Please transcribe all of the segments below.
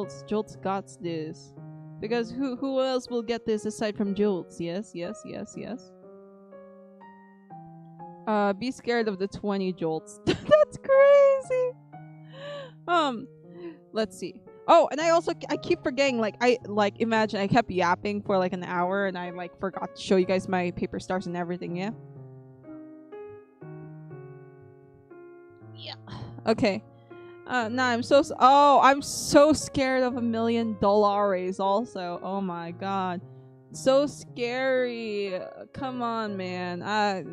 Jolts. Jolts got this. Because who else will get this aside from Jolts? Yes. Be scared of the 20 Jolts. That's crazy. Let's see. Oh, and I keep forgetting, like, imagine I kept yapping for like an hour and I like forgot to show you guys my paper stars and everything, yeah? Yeah. Okay. Nah, I'm so scared of $1 million also. Oh my god. So scary. Come on, man.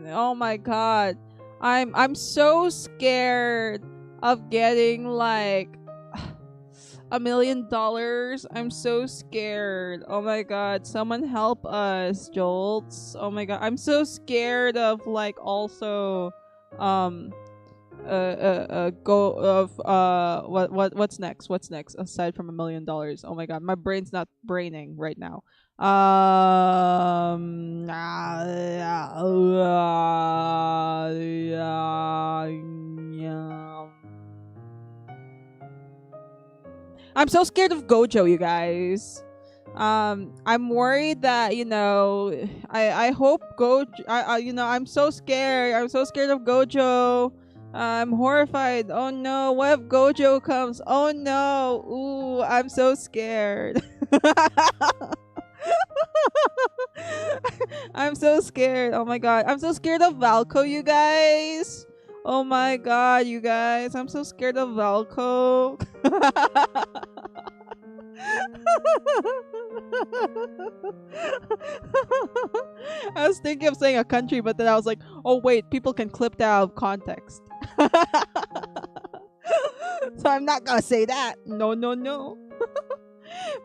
Oh my god. I'm so scared of getting like $1 million. I'm so scared. Oh my god. Someone help us, Jolts. Oh my god. I'm so scared of like also what's next aside from $1 million. Oh my god, my brain's not braining right now. I'm so scared of Gojo, you guys. I'm worried that, you know, I hope Gojo, I'm so scared. I'm so scared of Gojo. I'm horrified. Oh no, what if Gojo comes? Oh no. Ooh, I'm so scared. I'm so scared. Oh my god. I'm so scared of Valko, you guys. Oh my god, you guys. I'm so scared of Valko. I was thinking of saying a country, but then I was like, oh wait, people can clip that out of context. So I'm not gonna say that. No.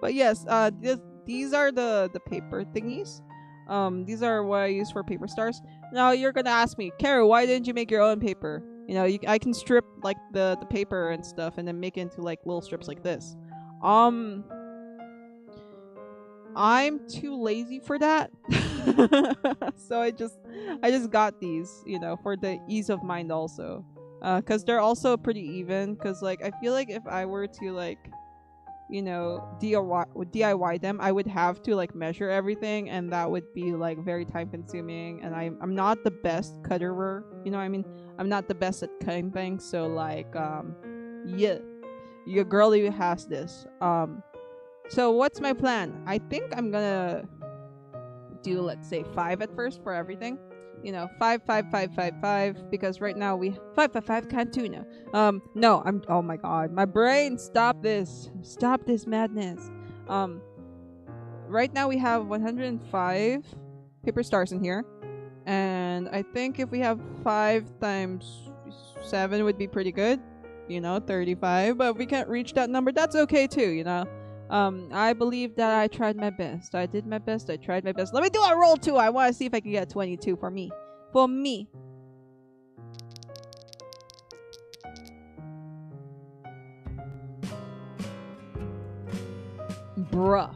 But yes, these are the paper thingies. These are what I use for paper stars. Now you're gonna ask me, Kara, why didn't you make your own paper? You know, I can strip like the paper and stuff and then make it into like little strips like this. I'm too lazy for that. So I just got these, you know, for the ease of mind also. Cause they're also pretty even. Cause like I feel like if I were to like, you know, DIY them, I would have to like measure everything, and that would be like very time consuming. And I'm not the best cutterer, you know what I mean? I'm not the best at cutting things. So like, yeah, your girlie has this. So what's my plan? I think I'm gonna do, let's say 5 at first for everything. You know, 5, 5, 5, 5, 5, because right now we 5, 5, 5 Cantuna. No, oh my god, my brain, stop this madness. Right now we have 105 paper stars in here, and I think if we have 5 times 7 would be pretty good, you know, 35. But if we can't reach that number, that's okay too, you know. I believe that I tried my best. I did my best. I tried my best. Let me do a roll too. I want to see if I can get 22 for me. For me. Bruh.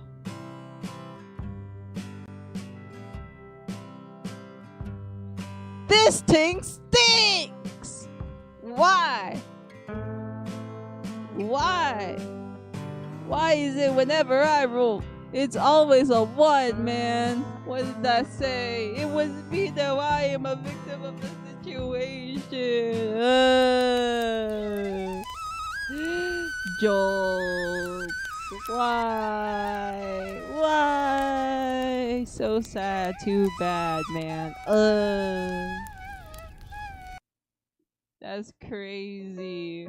This thing stinks! Why? Why is it whenever I roll, it's always a 1, man? What did I say? It was me, though. I am a victim of the situation. Jolts. Why? So sad. Too bad, man. That's crazy.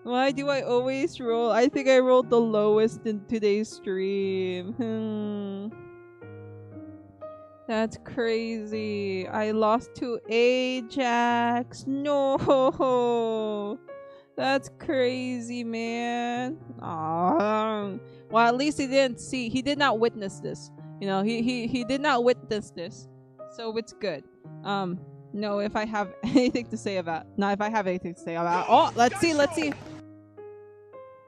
Why do I always roll? I think I rolled the lowest in today's stream. That's crazy. I lost to Ajax. No. That's crazy, man. Aww. Well, at least he didn't see. He did not witness this. You know, he did not witness this. So it's good. No, if I have anything to say about. No, if I have anything to say about. Oh, let's see.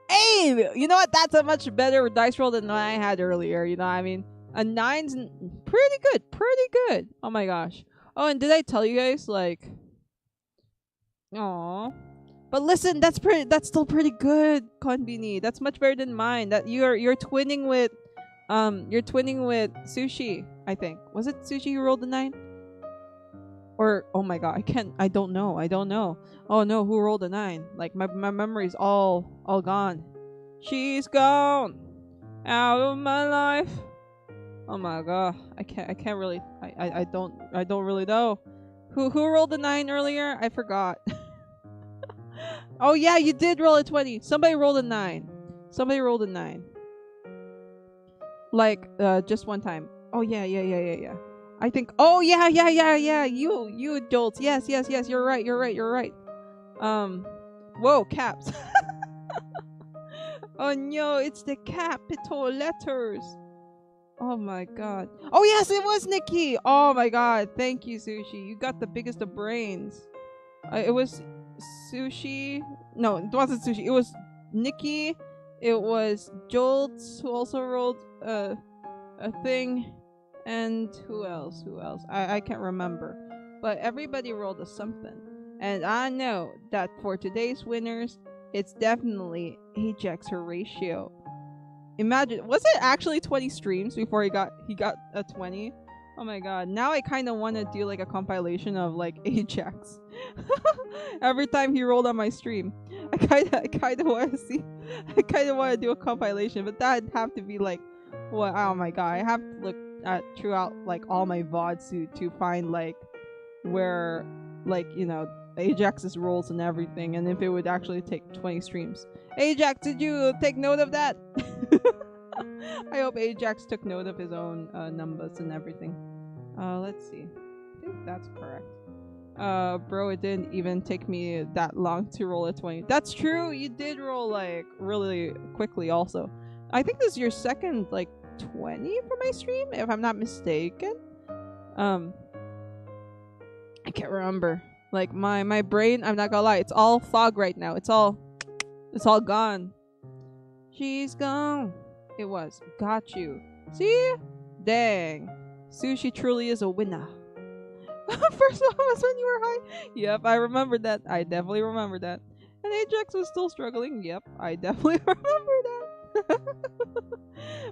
Hey, you know what? That's a much better dice roll than I had earlier. You know what I mean? A 9's pretty good. Oh my gosh. Oh, and did I tell you guys, like, But listen, that's still pretty good, Konbini. That's much better than mine. That you're twinning with Sushi, I think. Was it Sushi who rolled the 9? Or oh my god, I don't know. Oh no, who rolled a 9? Like my memory's all gone. She's gone out of my life. Oh my god. I can't really I don't really know. Who rolled the 9 earlier? I forgot. Oh yeah, you did roll a 20. Somebody rolled a 9. Somebody rolled a 9. Like just one time. Oh yeah. I think oh yeah. You adults. Yes. You're right. Whoa, caps. Oh no, it's the capital letters. Oh my god. Oh yes, it was Nikki. Oh my god. Thank you, Sushi. You got the biggest of brains. It was Sushi. No, it wasn't Sushi. It was Nikki. It was Jolts who also rolled a thing. And who else? I can't remember. But everybody rolled a something. And I know that for today's winners, it's definitely Ajax Horatio. Imagine, was it actually 20 streams before he got a 20? Oh my god. Now I kind of want to do like a compilation of like Ajax. Every time he rolled on my stream. I kind of want to see. I kind of want to do a compilation, but that'd have to be like what? Oh my god. I have to look at throughout like all my VODs to find like where like, you know, Ajax's rolls and everything, and if it would actually take 20 streams. Ajax, did you take note of that? I hope Ajax took note of his own numbers and everything. Let's see. I think that's correct. Bro, it didn't even take me that long to roll a 20. That's true. You did roll like really quickly also. I think this is your second like 20 for my stream, if I'm not mistaken. I can't remember. Like my brain, I'm not gonna lie, it's all fog right now. It's all gone. She's gone. It was. Got you. See? Dang. Sushi truly is a winner. First one was when you were high. Yep, I remember that. I definitely remember that. And Ajax was still struggling. Yep, I definitely remember that.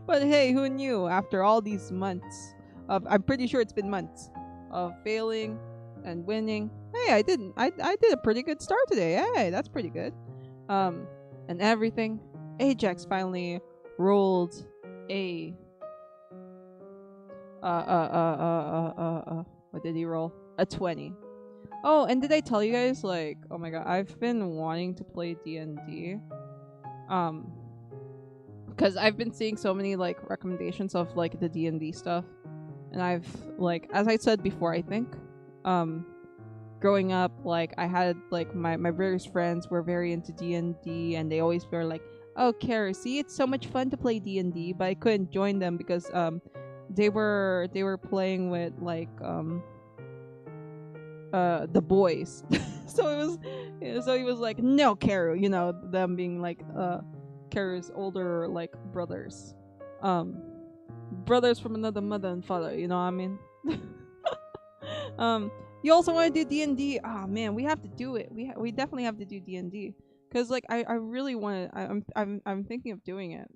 But hey, who knew? After all these months of, I'm pretty sure it's been months of failing and winning. Hey, I did a pretty good start today. Hey, that's pretty good. And everything. Ajax finally rolled a what did he roll? A 20. Oh, and did I tell you guys, like, oh my god, I've been wanting to play D&D. Because I've been seeing so many, like, recommendations of, like, the D&D stuff. And I've, like, as I said before, I think, growing up, like, I had, like, my various friends were very into D&D, and they always were like, oh, Kara, see, it's so much fun to play D&D, but I couldn't join them because, they were playing with like the boys. So he was like, no, Karu, you know, them being like Karu's older like brothers, brothers from another mother and father, you know what I mean? You also want to do D&D? Oh man, we have to do it. We definitely have to do D&D because like I really want to. I'm thinking of doing it.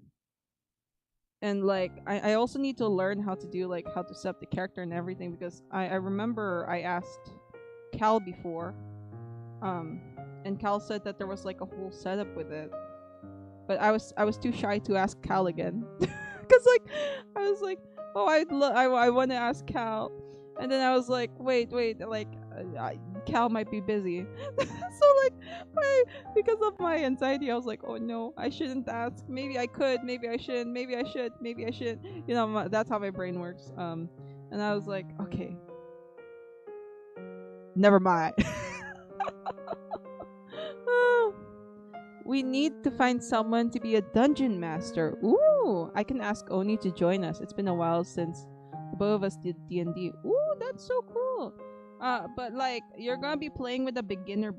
And like I also need to learn how to do like how to set up the character and everything, because I remember I asked Cal before, and Cal said that there was like a whole setup with it, but I was too shy to ask Cal again, because like I was like, oh, I want to ask Cal, and then I was like, wait, like Cal might be busy. So like because of my anxiety, I was like, oh no, I shouldn't ask. Maybe I could, maybe I shouldn't, maybe I should, maybe I should. You know, that's how my brain works. And I was like, okay, never mind. We need to find someone to be a dungeon master. Ooh, I can ask Oni to join us. It's been a while since the both of us did D&D. Ooh, that's so cool. But like you're gonna be playing with a beginner,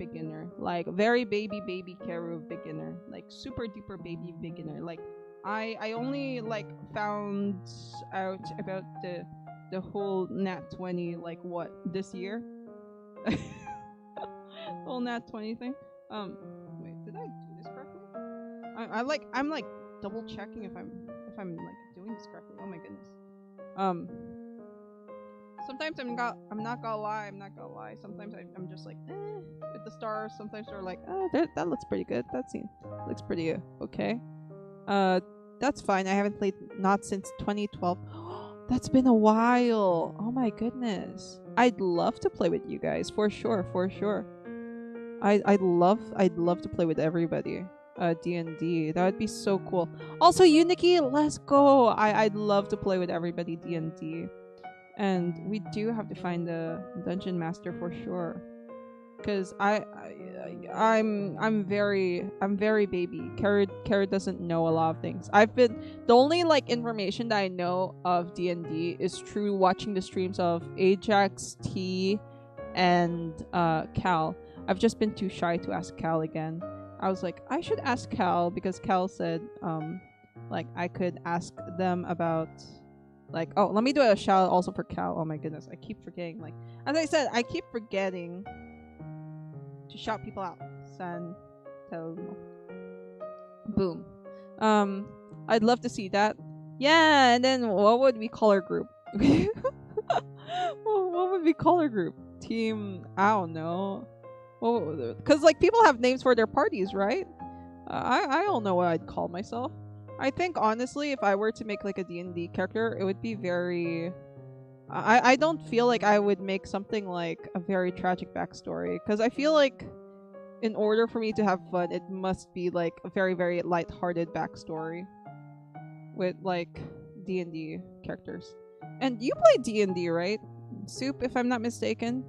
like very baby Karu beginner, like super duper baby beginner. Like I only like found out about the whole Nat 20 like what this year, whole Nat 20 thing. Wait, did I do this correctly? I'm like double checking if I'm like doing this correctly. Oh my goodness. Sometimes I'm not gonna lie. Sometimes I'm just like, with the stars. Sometimes they're like, that looks pretty good. That scene looks pretty okay. That's fine. I haven't played not since 2012. That's been a while. Oh my goodness. I'd love to play with you guys for sure. I'd love to play with everybody. D&D. That would be so cool. Also, Uniki, let's go. I'd love to play with everybody D&D. And we do have to find a dungeon master for sure. Cause I'm very baby. Carrot doesn't know a lot of things. The only like information that I know of D&D is through watching the streams of Ajax, T, and Cal. I've just been too shy to ask Cal again. I was like, I should ask Cal because Cal said like I could ask them about like, oh, let me do a shout out also for Cal. Oh my goodness, I keep forgetting. Like, as I said, I keep forgetting to shout people out. San Telmo. Boom. I'd love to see that. Yeah, and then what would we call our group? What would we call our group? Team, I don't know. Well, because like people have names for their parties, right? I don't know what I'd call myself. I think honestly, if I were to make like a D&D character, it would be very. I don't feel like I would make something like a very tragic backstory because I feel like in order for me to have fun, it must be like a very very light-hearted backstory with like D&D characters. And you play D&D, right? Soup, if I'm not mistaken.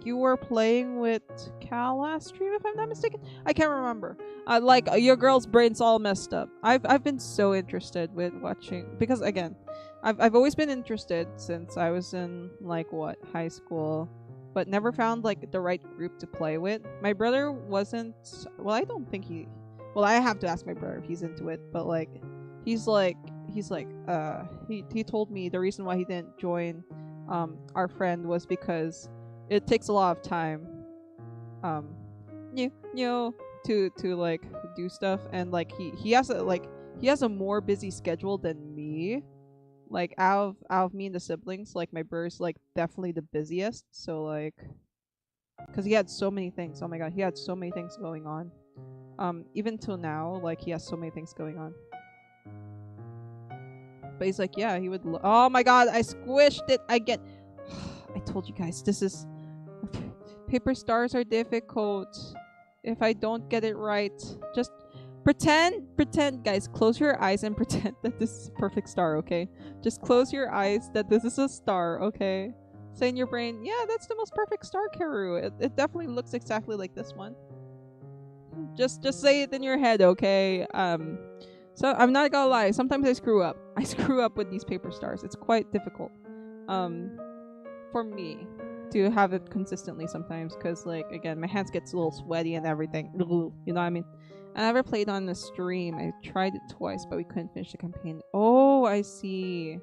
You were playing with Cal last stream, if I'm not mistaken. I can't remember. Like your girl's brain's all messed up. I've been so interested with watching because again, I've always been interested since I was in like what high school, but never found like the right group to play with. My brother wasn't. Well, I don't think he. Well, I have to ask my brother if he's into it, but like, he told me the reason why he didn't join our friend was because it takes a lot of time to like do stuff, and like he has a more busy schedule than me. Like out of me and the siblings, like my brother's like definitely the busiest, so like because he had so many things. Oh my god, he had so many things going on. Even till now, like he has so many things going on. But he's like, yeah, he would oh my god, I squished it again. I told you guys, this is paper stars are difficult. If I don't get it right, just pretend, guys. Close your eyes and pretend that this is a perfect star, okay? Just close your eyes that this is a star, okay? Say in your brain, yeah, that's the most perfect star, Karu. It definitely looks exactly like this one. Just say it in your head, okay? So I'm not gonna lie. Sometimes I screw up. I screw up with these paper stars. It's quite difficult, for me to have it consistently sometimes because like again my hands gets a little sweaty and everything, you know what I mean. I never played on the stream. I tried it twice but we couldn't finish the campaign. Oh, I see.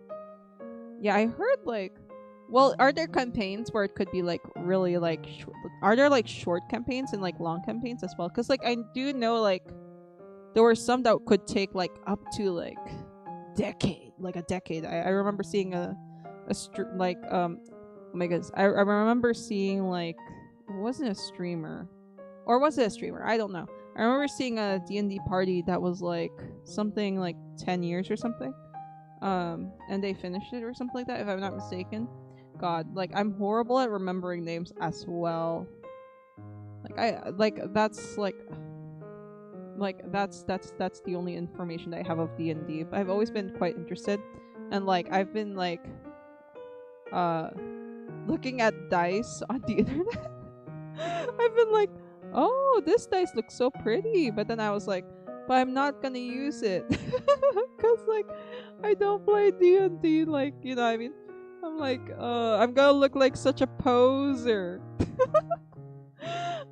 Yeah, I heard like, well, are there campaigns where it could be like really like are there like short campaigns and like long campaigns as well? Because like I do know like there were some that could take like up to like a decade. I remember seeing a oh my goodness. I remember seeing like, it wasn't a streamer. Or was it a streamer? I don't know. I remember seeing a D&D party that was like something like 10 years or something. And they finished it or something like that, if I'm not mistaken. God, like I'm horrible at remembering names as well. That's the only information that I have of D&D. But I've always been quite interested. And like I've been like looking at dice on the internet. I've been like, oh, this dice looks so pretty, but then I was like, but I'm not gonna use it because like I don't play D&D, like, you know what I mean. I'm like, I'm gonna look like such a poser.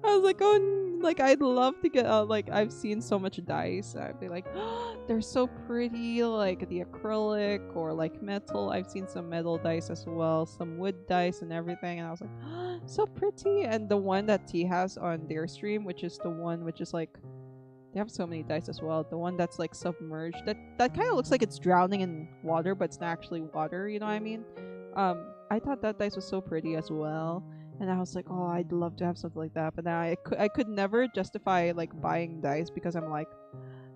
I was like, oh, like I'd love to get like I've seen so much dice. I'd be like, oh, they're so pretty, like the acrylic or like metal. I've seen some metal dice as well, some wood dice and everything, and I was like, oh, So pretty. And the one that T has on their stream, which is the one which is like, they have so many dice as well. The one that's like submerged, that kind of looks like it's drowning in water, but it's not actually water. You know what I mean? I thought that dice was so pretty as well, and I was like, oh, I'd love to have something like that. But now I could never justify like buying dice because I'm like,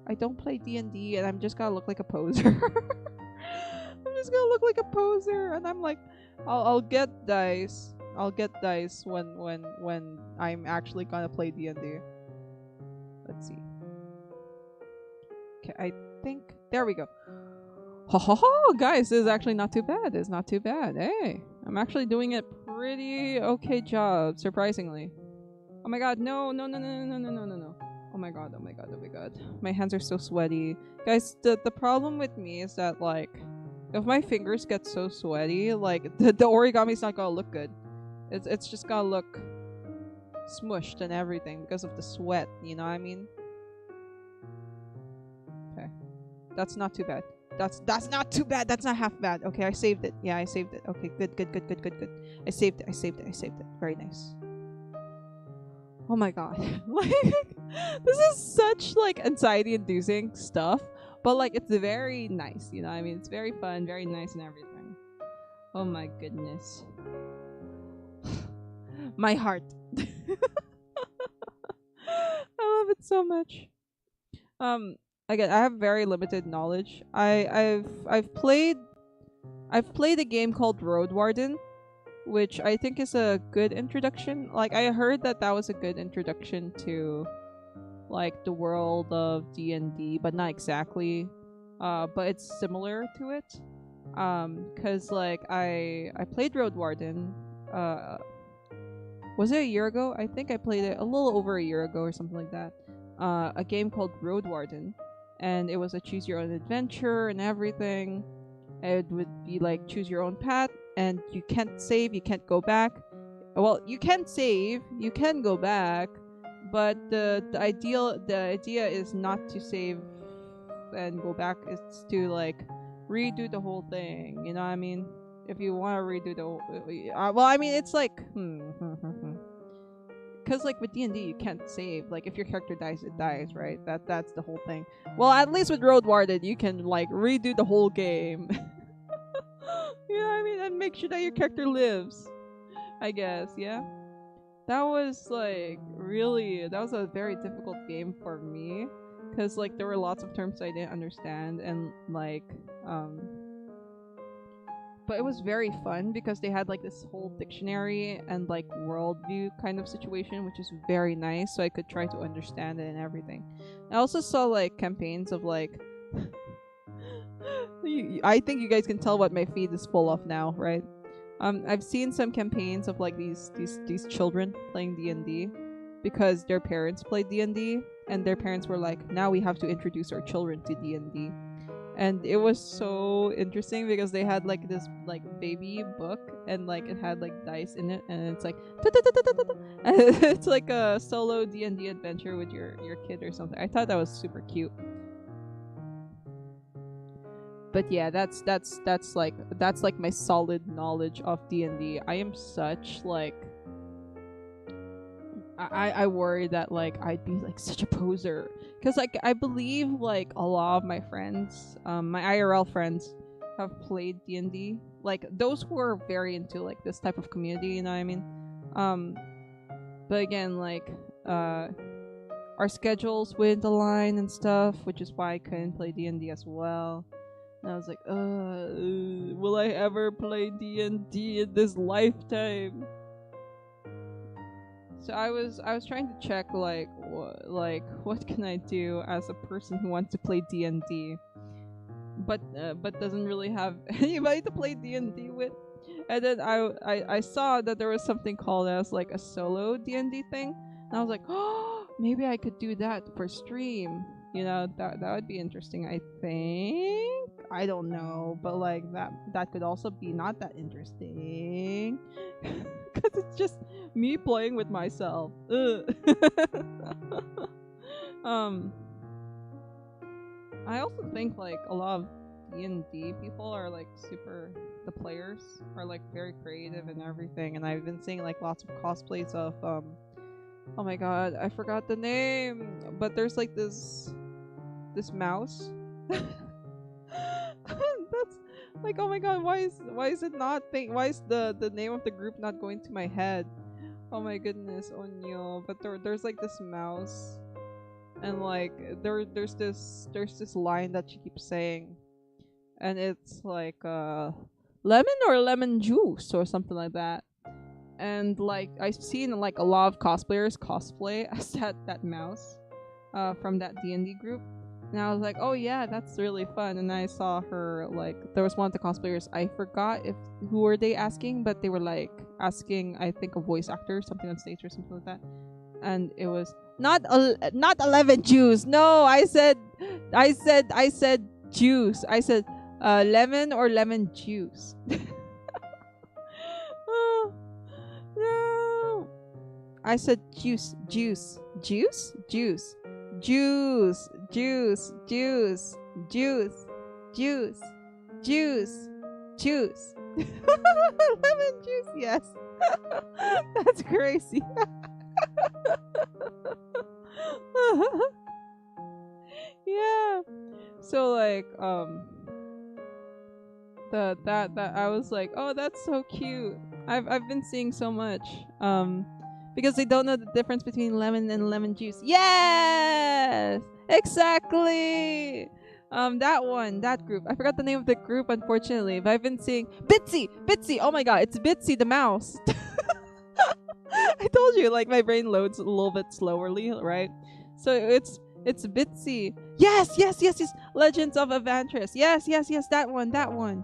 I don't play D&D, and I'm just gonna look like a poser. I'm just gonna look like a poser, and I'm like, I'll get dice. I'll get dice when I'm actually gonna play D&D. Let's see. Okay, I think there we go. Ho ho ho, guys, this is actually not too bad. It's not too bad. Hey, I'm actually doing a pretty okay job, surprisingly. Oh my god, no. Oh my god. My hands are so sweaty. Guys, the problem with me is that, like, if my fingers get so sweaty, like, the origami's not gonna look good. It's just gonna look smushed and everything because of the sweat, you know what I mean? Okay. That's not too bad. That's not too bad. That's not half bad. Okay, I saved it. Yeah, I saved it. Okay, good. I saved it. Very nice. Oh my god. Like, this is such, like, anxiety-inducing stuff, but, like, it's very nice, you know what I mean? It's very fun, very nice and everything. Oh my goodness. My heart. I love it so much. Again, I have very limited knowledge. I've played a game called Road Warden, which I think is a good introduction. Like, I heard that was a good introduction to, like, the world of D&D, but not exactly. But it's similar to it. 'Cause like I played Road Warden. Was it a year ago? I think I played it a little over a year ago or something like that. A game called Road Warden, and it was a choose your own adventure and everything. It would be like choose your own path, and you can't save, you can't go back. Well, you can save, you can go back, but the idea is not to save and go back. It's to, like, redo the whole thing. You know what I mean? If you want to redo the well, I mean, it's like because, like, with D&D you can't save. Like, if your character dies, it dies, right? That's the whole thing. Well, at least with Road Warden you can, like, redo the whole game. You know what I mean? And make sure that your character lives, I guess. Yeah, that was, like, really, that was a very difficult game for me, because, like, there were lots of terms I didn't understand, and, like, but it was very fun because they had, like, this whole dictionary and, like, worldview kind of situation, which is very nice, so I could try to understand it and everything. I also saw, like, campaigns of, like, I think you guys can tell what my feed is full of now, right? I've seen some campaigns of, like, these children playing D&D because their parents played D&D, and their parents were like, now we have to introduce our children to D&D. And it was so interesting because they had, like, this, like, baby book, and, like, it had, like, dice in it, and it's like it's like a solo D&D adventure with your kid or something. I thought that was super cute. But yeah, that's like my solid knowledge of D&D. I am such, like, I worry that, like, I'd be, like, such a poser, because, like, I believe, like, a lot of my friends, my IRL friends, have played D&D, like, those who are very into, like, this type of community, you know what I mean? But again, like, our schedules wouldn't align and stuff, which is why I couldn't play D&D as well. And I was like, will I ever play D&D in this lifetime? So I was trying to check, like, what can I do as a person who wants to play D&D, but doesn't really have anybody to play D&D with. And then I saw that there was something called as, like, a solo D&D thing, and I was like, oh, maybe I could do that for stream. You know, that would be interesting, I think. I don't know, but, like, that could also be not that interesting. Because it's just me playing with myself. I also think, like, a lot of D&D people are like super, the players are like very creative and everything, and I've been seeing like lots of cosplays of oh my god, I forgot the name, but there's like this mouse. That's like, oh my god, why is it not why is the name of the group not going to my head? Oh my goodness, oh no. But there's like this mouse, and like there's this line that she keeps saying, and it's like lemon or lemon juice or something like that. And like I've seen like a lot of cosplayers cosplay as that mouse from that D&D group. And I was like, oh yeah, that's really fun. And I saw her, like, there was one of the cosplayers, I forgot who were they asking, but they were like asking, I think, a voice actor, something on stage or something like that. And it was not 11 juice. No, I said juice. I said lemon or lemon juice. Oh, no. I said juice. Lemon juice. Yes. That's crazy. Yeah. So like that I was like, oh, that's so cute. I've been seeing so much because they don't know the difference between lemon and lemon juice. Yes, exactly. That group. I forgot the name of the group, unfortunately. But I've been seeing Bitsy. Oh my god, it's Bitsy the mouse. I told you, like, my brain loads a little bit slowly, right? So it's Bitsy. Yes. Legends of Avantris. Yes. That one.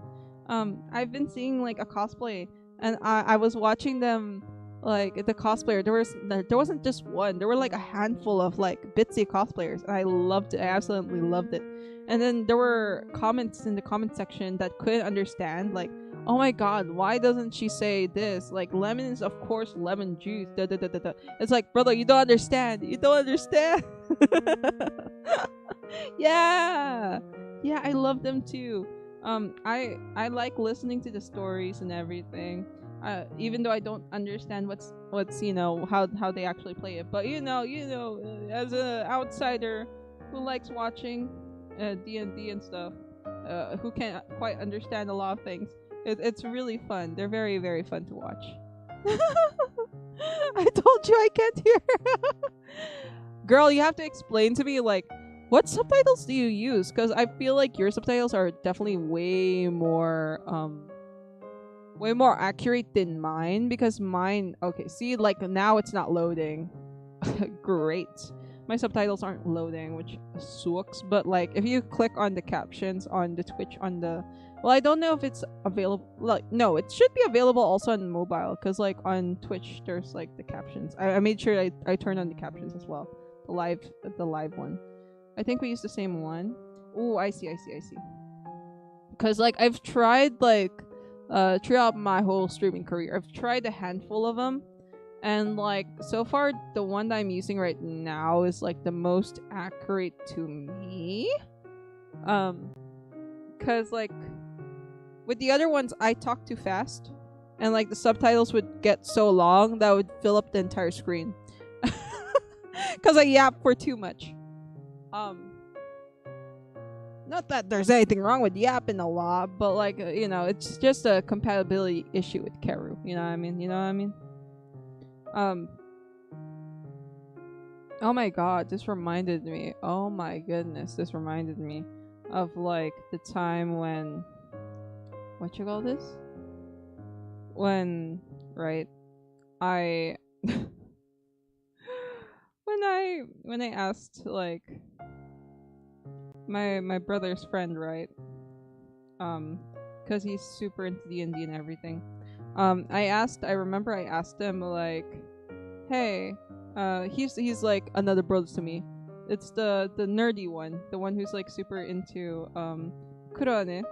I've been seeing like a cosplay, and I was watching them, like the cosplayer. There wasn't just one. There were like a handful of like Bitsy cosplayers, and I loved it. I absolutely loved it. And then there were comments in the comment section that couldn't understand, like, oh my god, why doesn't she say this? Like, lemon is of course lemon juice. Da, da, da, da, da. It's like, brother, you don't understand. Yeah, I love them too. I like listening to the stories and everything. Even though I don't understand what's how they actually play it, but as a outsider who likes watching D&D and stuff, who can't quite understand a lot of things, it's really fun. They're very, very fun to watch. I told you I can't hear. Girl, you have to explain to me, like, what subtitles do you use? Because I feel like your subtitles are definitely way more accurate than mine. Because mine, okay, see, like, now it's not loading. Great. My subtitles aren't loading, which sucks. But like, if you click on the captions on the Twitch well, I don't know if it's available. Like, no, it should be available also on mobile, because like on Twitch there's like the captions. I made sure I turned on the captions as well. The live one. I think we use the same one. Oh, I see. Because like I've tried like throughout my whole streaming career, I've tried a handful of them. And like, so far, the one that I'm using right now is like the most accurate to me. Cause like, with the other ones, I talk too fast, and like the subtitles would get so long that would fill up the entire screen. Cause I yap for too much. Not that there's anything wrong with yapping a lot, but like, it's just a compatibility issue with Keru. You know what I mean? Oh my god, this reminded me. Oh my goodness, this reminded me of like the time when, what you call this? When, right, I when I asked like my brother's friend, right? Cuz he's super into D&D and everything. I remember I asked him, like, hey, he's like another brother to me. It's the nerdy one, the one who's like super into Kurane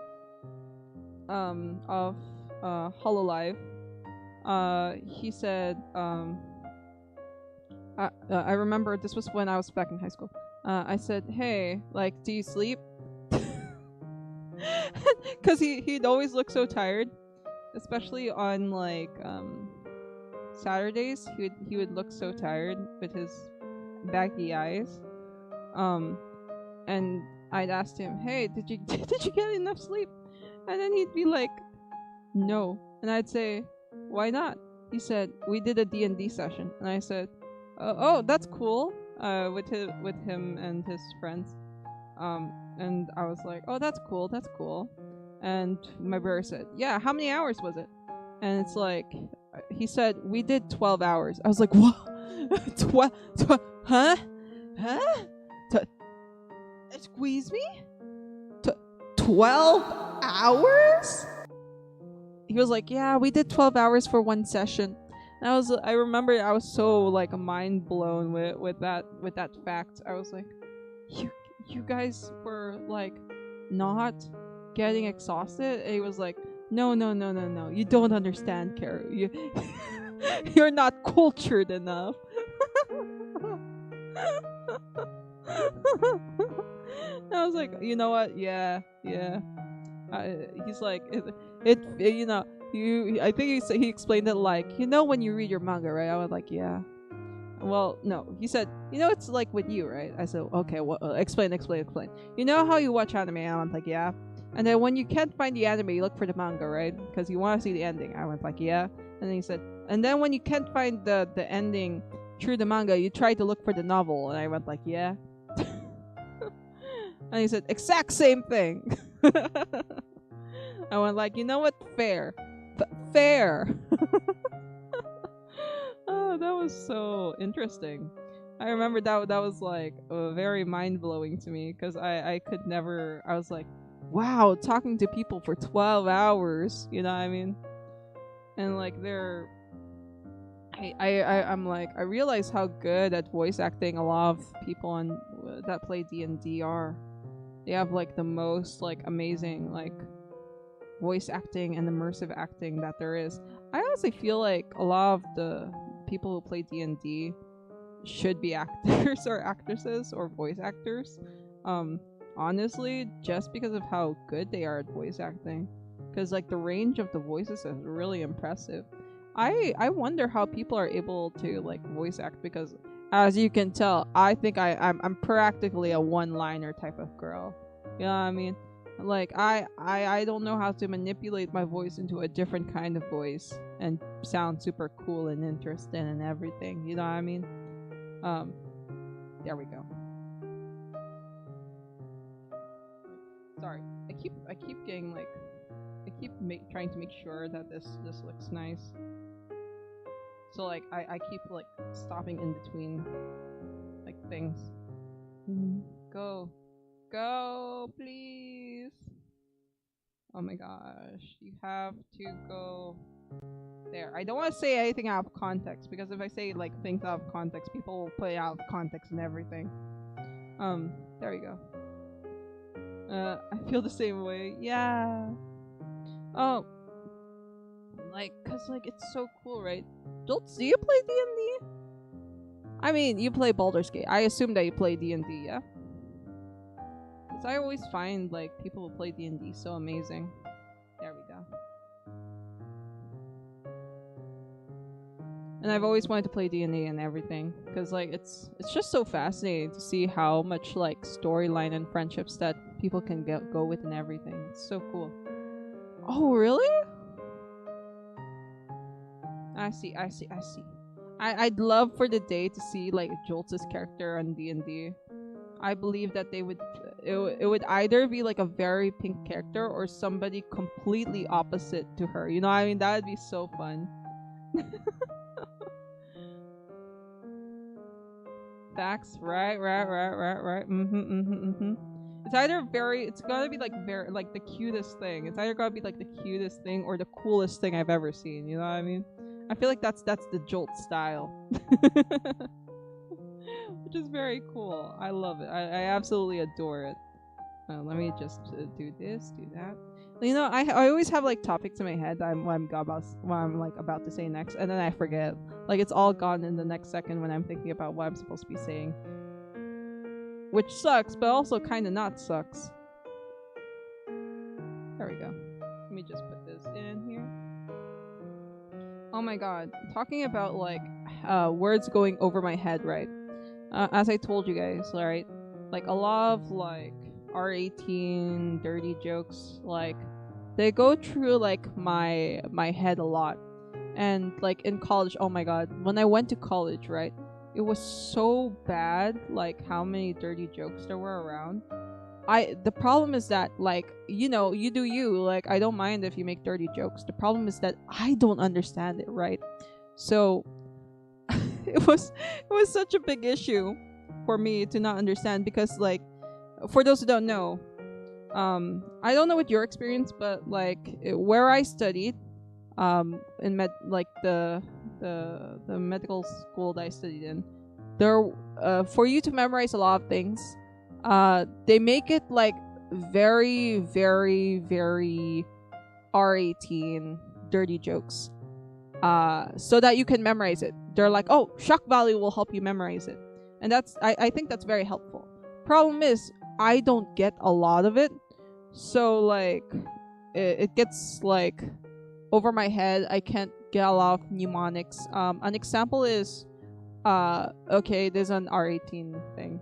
of Hololive. He said, I remember this was when I was back in high school. I said, hey, like, do you sleep? Because he'd always look so tired, especially on like Saturdays. He would look so tired with his baggy eyes. And I'd ask him, "Hey, did you did you get enough sleep?" And then he'd be like, "No." And I'd say, "Why not?" He said, "We did a D&D session." And I said, "Oh, that's cool." With him and his friends. And I was like, "Oh, that's cool. That's cool." And my brother said, "Yeah, how many hours was it?" And it's like, he said, "We did 12 hours." I was like, "What? 12? Huh? Huh? Squeeze me? 12 hours?" He was like, "Yeah, we did 12 hours for one session." And I remember I was so like mind blown with that fact. I was like, you guys were like not getting exhausted? And he was like, no, you don't understand, Kara. You're not cultured enough. I was like, you know what? Yeah. He's like, you know, I think he explained it like, when you read your manga, right? I was like, yeah. Well, no. He said, it's like with you, right? I said, okay, well, explain. You know how you watch anime? I went like, yeah. And then when you can't find the anime, you look for the manga, right? Because you want to see the ending. I went like, yeah. And then he said, and then when you can't find the ending through the manga, you try to look for the novel. And I went like, yeah. And he said, exact same thing. I went like, you know what? Fair. Fair. Oh, that was so interesting. I remember that was like very mind-blowing to me because I could never. I was like, wow, talking to people for 12 hours, you know what I mean? And like I'm like, I realize how good at voice acting a lot of people on that play D&D are. They have like the most like amazing like voice acting and immersive acting that there is. I honestly feel like a lot of the people who play D&D should be actors or actresses or voice actors. Honestly, just because of how good they are at voice acting. Because like the range of the voices is really impressive. I wonder how people are able to like voice act because as you can tell, I think I'm practically a one-liner type of girl. You know what I mean? Like I don't know how to manipulate my voice into a different kind of voice and sound super cool and interesting and everything. You know what I mean? There we go. Sorry, I keep getting like trying to make sure that this looks nice. So like I keep like stopping in between like things. Go, please. Oh my gosh, you have to go there. I don't want to say anything out of context because if I say like things out of context, people will put it out of context and everything. There we go. I feel the same way. Yeah. Oh, like, cause like it's so cool, right? Jolts, do you play D&D? I mean, you play Baldur's Gate. I assume that you play D&D, yeah? Cause I always find like people who play D&D so amazing. There we go. And I've always wanted to play D&D and everything, cause like it's just so fascinating to see how much like storyline and friendships that people can go with and everything. It's so cool. Oh really? I see. I'd love for the day to see like Jolts' character on D&D. I believe that it would either be like a very pink character or somebody completely opposite to her. You know what I mean? That would be so fun. Facts, right. It's either it's gotta be like very like the cutest thing. It's either gotta be like the cutest thing or the coolest thing I've ever seen. You know what I mean? I feel like that's the Jolt style. Which is very cool. I love it. I absolutely adore it. Let me just do this, do that. You know, I always have like topics in my head that what I'm like about to say next, and then I forget. Like it's all gone in the next second when I'm thinking about what I'm supposed to be saying, which sucks, but also kind of not sucks. There we go. Let me just put this in here. Oh my god. Talking about like words going over my head, right? As I told you guys, right? Like a lot of like R18 dirty jokes, like they go through like my head a lot. And like in college, oh my god, when I went to college, right? It was so bad, like how many dirty jokes there were around. The problem is that, like, you know, you do you, like I don't mind if you make dirty jokes. The problem is that I don't understand it, right? So it was such a big issue for me to not understand, because like for those who don't know, I don't know what your experience, but like where I studied, in the medical school that I studied in, there for you to memorize a lot of things, they make it like very, very, very R18 dirty jokes, so that you can memorize it. They're like, oh, shock value will help you memorize it, and I think that's very helpful. Problem is, I don't get a lot of it, so like it gets like over my head. I can't get a lot of mnemonics. An example is, okay, there's an R18 thing.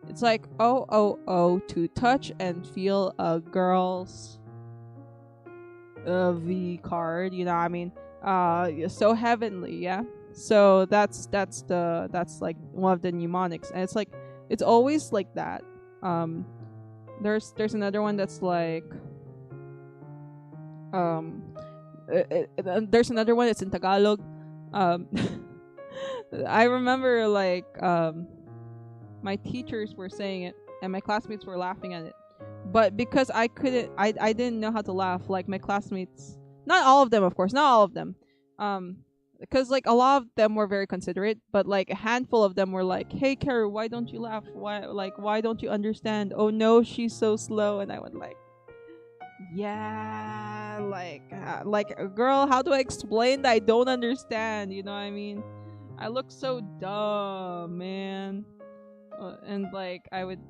It's like, oh, to touch and feel a girl's V card, you know what I mean? So heavenly, yeah. So that's like one of the mnemonics, and it's like it's always like that. There's another one that's like, there's another one that's in Tagalog. I remember like my teachers were saying it and my classmates were laughing at it, but because I didn't know how to laugh, like my classmates, not all of them, of course, not all of them, because like a lot of them were very considerate, but like a handful of them were like, hey Karu, why don't you laugh, why don't you understand, oh no, she's so slow. And I went like, yeah, like girl, how do I explain that I don't understand, you know what I mean? I look so dumb, man. And like I would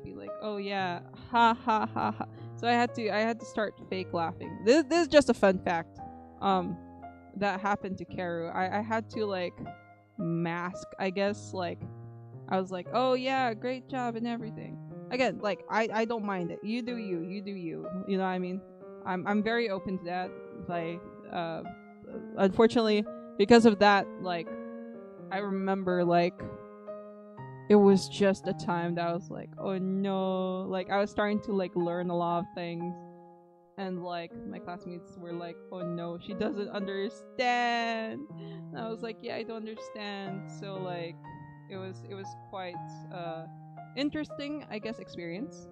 be like, oh yeah, ha ha ha ha. So I had to start fake laughing. This is just a fun fact that happened to Karu. I had to like mask, I guess. Like I was like, oh yeah, great job and everything. Again, like I don't mind it. You do you, you know what I mean? I'm very open to that. Like unfortunately, because of that, like I remember like it was just a time that I was like, oh no, like I was starting to like learn a lot of things, and like my classmates were like, oh no, she doesn't understand. And I was like, yeah, I don't understand. So like it was quite interesting, I guess, experience.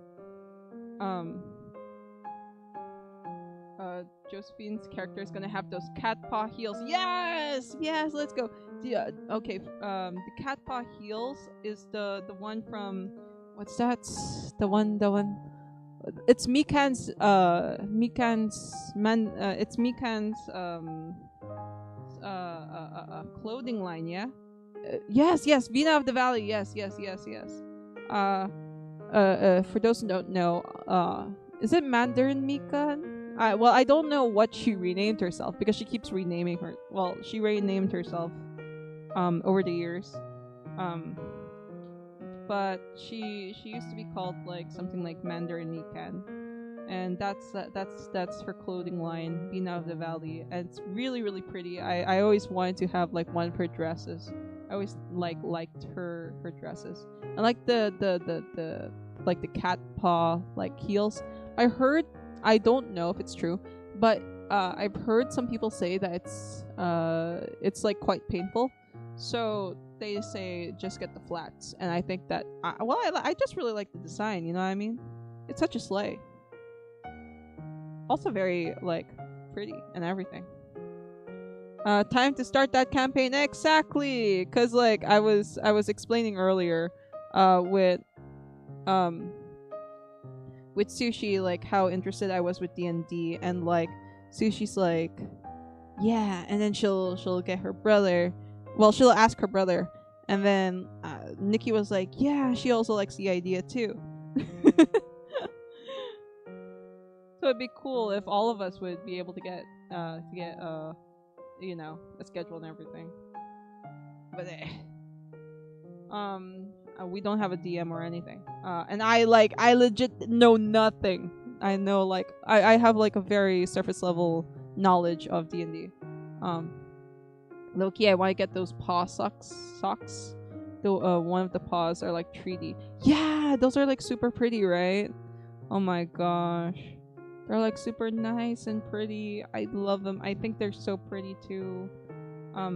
Josephine's character is gonna have those cat paw heels. Yes, let's go. Yeah, okay. The cat paw heels is the one from, what's that? The one. It's Mikan's it's Mikan's clothing line. Yeah. Yes. Vina of the Valley. Yes. For those who don't know, is it Mandarin Mikan? Well, I don't know what she renamed herself, because she keeps renaming her. Well, she renamed herself over the years. But she used to be called like something like Mandarin Mikan, and that's her clothing line, Bina of the Valley, and it's really, really pretty. I always wanted to have like one of her dresses. I always liked her dresses. And like the like the cat paw like heels. I don't know if it's true, but I've heard some people say that it's like quite painful. So they say just get the flats, and I think that I just really like the design. You know what I mean? It's such a slay. Also very like pretty and everything. Time to start that campaign exactly, cause like I was explaining earlier, with Sushi, like how interested I was with D&D, and like Sushi's like, yeah, and then she'll get her brother. Well, she'll ask her brother, and then Nikki was like, yeah, she also likes the idea too. it'd be cool if all of us would be able to get you know, a schedule and everything. But we don't have a DM or anything. And I legit know nothing. I know I have like a very surface level knowledge of D&D. Low-key, I want to get those paw socks. The one of the paws are like 3D. Yeah, those are like super pretty, right? Oh my gosh. They're like super nice and pretty. I love them. I think they're so pretty too. Oh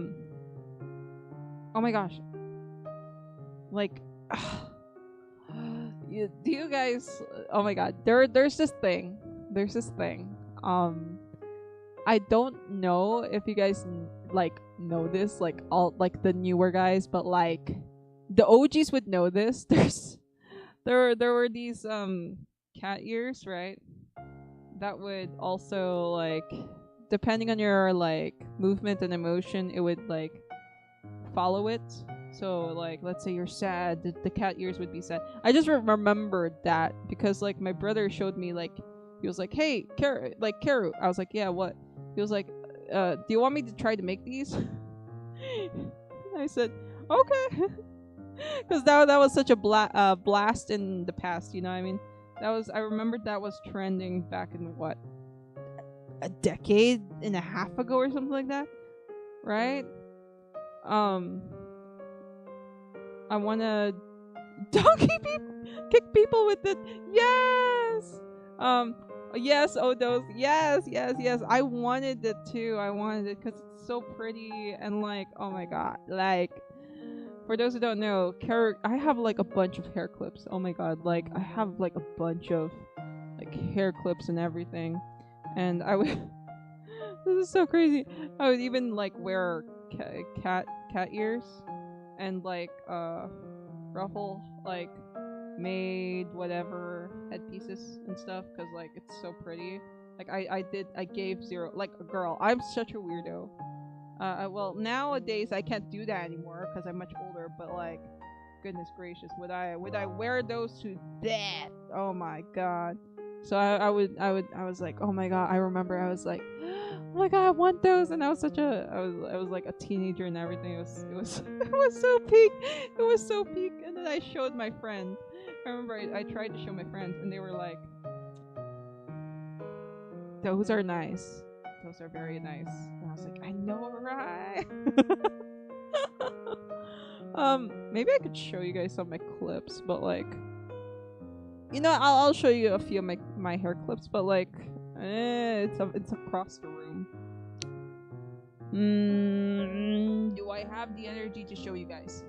my gosh. Like do you guys, oh my god, there's this thing. I don't know if you guys like know this, like all like the newer guys, but like the OGs would know this. There were these cat ears, right? That would also like, depending on your like movement and emotion, it would like follow it. So like, let's say you're sad, the cat ears would be sad. I just remembered that because like my brother showed me, like he was like, "Hey, Karu." I was like, "Yeah, what?" He was like, "Do you want me to try to make these?" I said, "Okay," because that was such a blast in the past. You know what I mean? I remembered that was trending back in what, a decade and a half ago or something like that, right? I wanna kick people with it. Yes. Yes, Odos. Yes. I wanted it too. I wanted it because it's so pretty and like, oh my god. Like, for those who don't know, I have like a bunch of hair clips. Oh my god. Like, I have like a bunch of like hair clips and everything. And I would. This is so crazy. I would even like wear cat ears and like ruffle like made whatever headpieces and stuff because like it's so pretty. Like I gave zero, like a girl. I'm such a weirdo. Well, nowadays I can't do that anymore because I'm much older, but like, goodness gracious, would I wear those to death? Oh my god. So I was like, oh my god. I remember I was like, oh my god, I want those, and I was like a teenager and everything. It was it was so peak. It was so peak. And then I showed my friend. I remember I tried to show my friends, and they were like, those are nice. Those are very nice. And I was like, I know, right? Maybe I could show you guys some of my clips, but like, you know, I'll show you a few of my hair clips, but like, it's across the room. Do I have the energy to show you guys?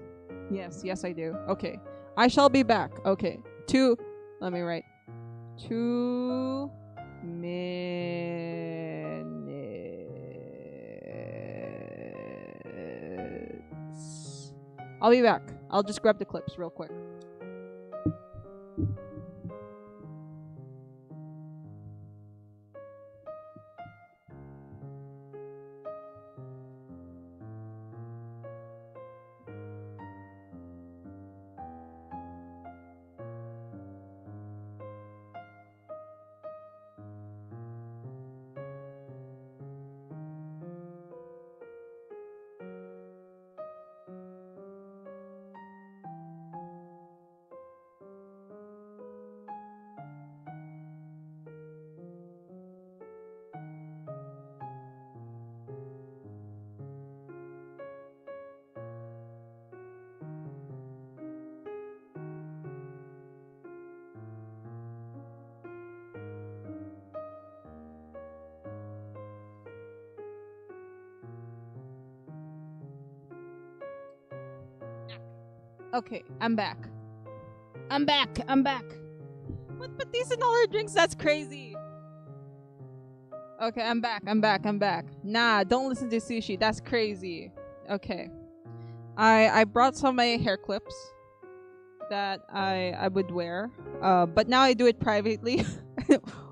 Yes, I do. Okay, I shall be back. Okay, let me write 2 minutes. I'll be back. I'll just grab the clips real quick. Okay, I'm back. What? But these $1 drinks? That's crazy. Okay, I'm back. Nah, don't listen to Sushi. That's crazy. Okay. I brought some of my hair clips that I would wear. But now I do it privately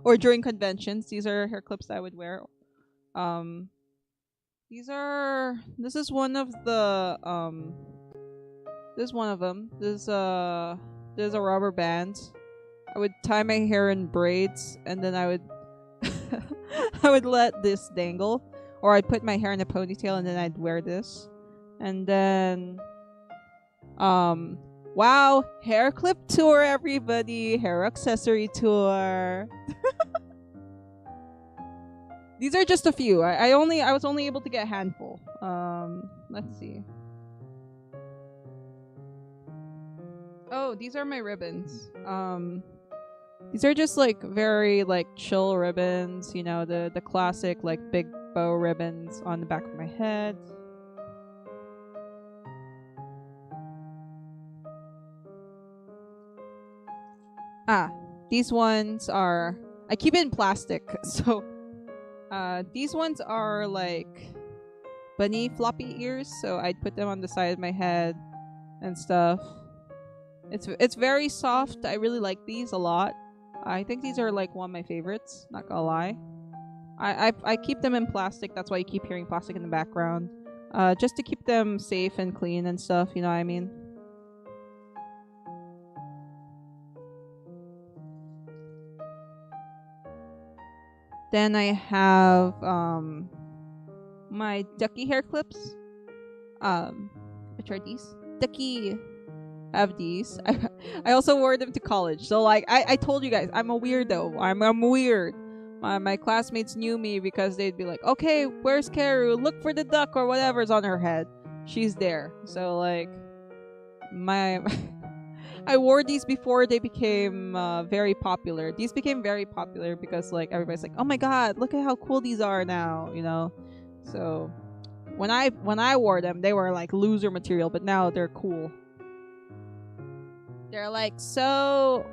or during conventions. These are hair clips that I would wear. This is one of the This is one of them. There's a rubber band. I would tie my hair in braids, and then I would I would let this dangle, or I'd put my hair in a ponytail and then I'd wear this. And then wow, hair clip tour, everybody, hair accessory tour. These are just a few. I was only able to get a handful. Let's see. Oh, these are my ribbons. These are just like very like chill ribbons, you know, the classic like big bow ribbons on the back of my head. Ah, these ones are, I keep it in plastic, so these ones are like bunny floppy ears, so I'd put them on the side of my head and stuff. It's very soft. I really like these a lot. I think these are like one of my favorites, not gonna lie. I keep them in plastic, that's why you keep hearing plastic in the background. Just to keep them safe and clean and stuff, you know what I mean? Then I have my ducky hair clips. Which are these? Ducky have these. I also wore them to college. So like I told you guys, I'm a weirdo. I'm weird. My classmates knew me because they'd be like, okay, where's Karu? Look for the duck or whatever's on her head. She's there. So like my I wore these before they became very popular. These became very popular because like everybody's like, oh my god, look at how cool these are now, you know. So when I wore them, they were like loser material, but now they're cool. They're like so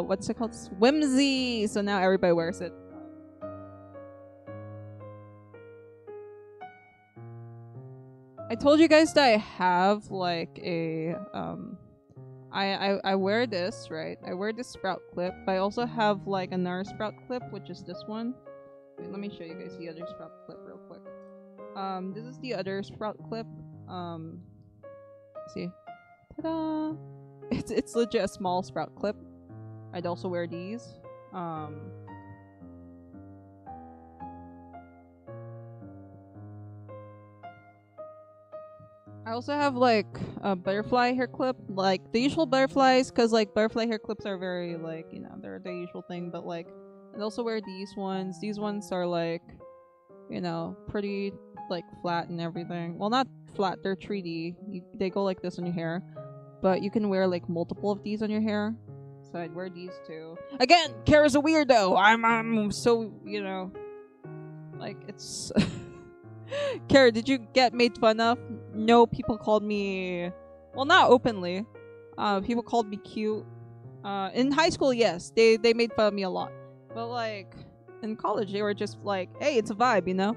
what's it called? Whimsy. So now everybody wears it. I told you guys that I have like a I wear this, right? I wear this sprout clip, but I also have like another sprout clip, which is this one. Wait, let me show you guys the other sprout clip real quick. This is the other sprout clip. Let's see. Ta-da! It's legit a small sprout clip. I'd also wear these. I also have like a butterfly hair clip, like the usual butterflies, because like butterfly hair clips are very like, you know, they're the usual thing, but like I also wear these ones. These ones are like, you know, pretty like flat and everything. Well, not flat, they're 3D. They go like this on your hair, but you can wear like multiple of these on your hair. So I'd wear these too. Again, Kara's a weirdo. I'm so, you know, like it's. Kara, did you get made fun of? No, people called me, well, not openly. People called me cute. In high school, yes, they made fun of me a lot. But like in college, they were just like, "Hey, it's a vibe," you know.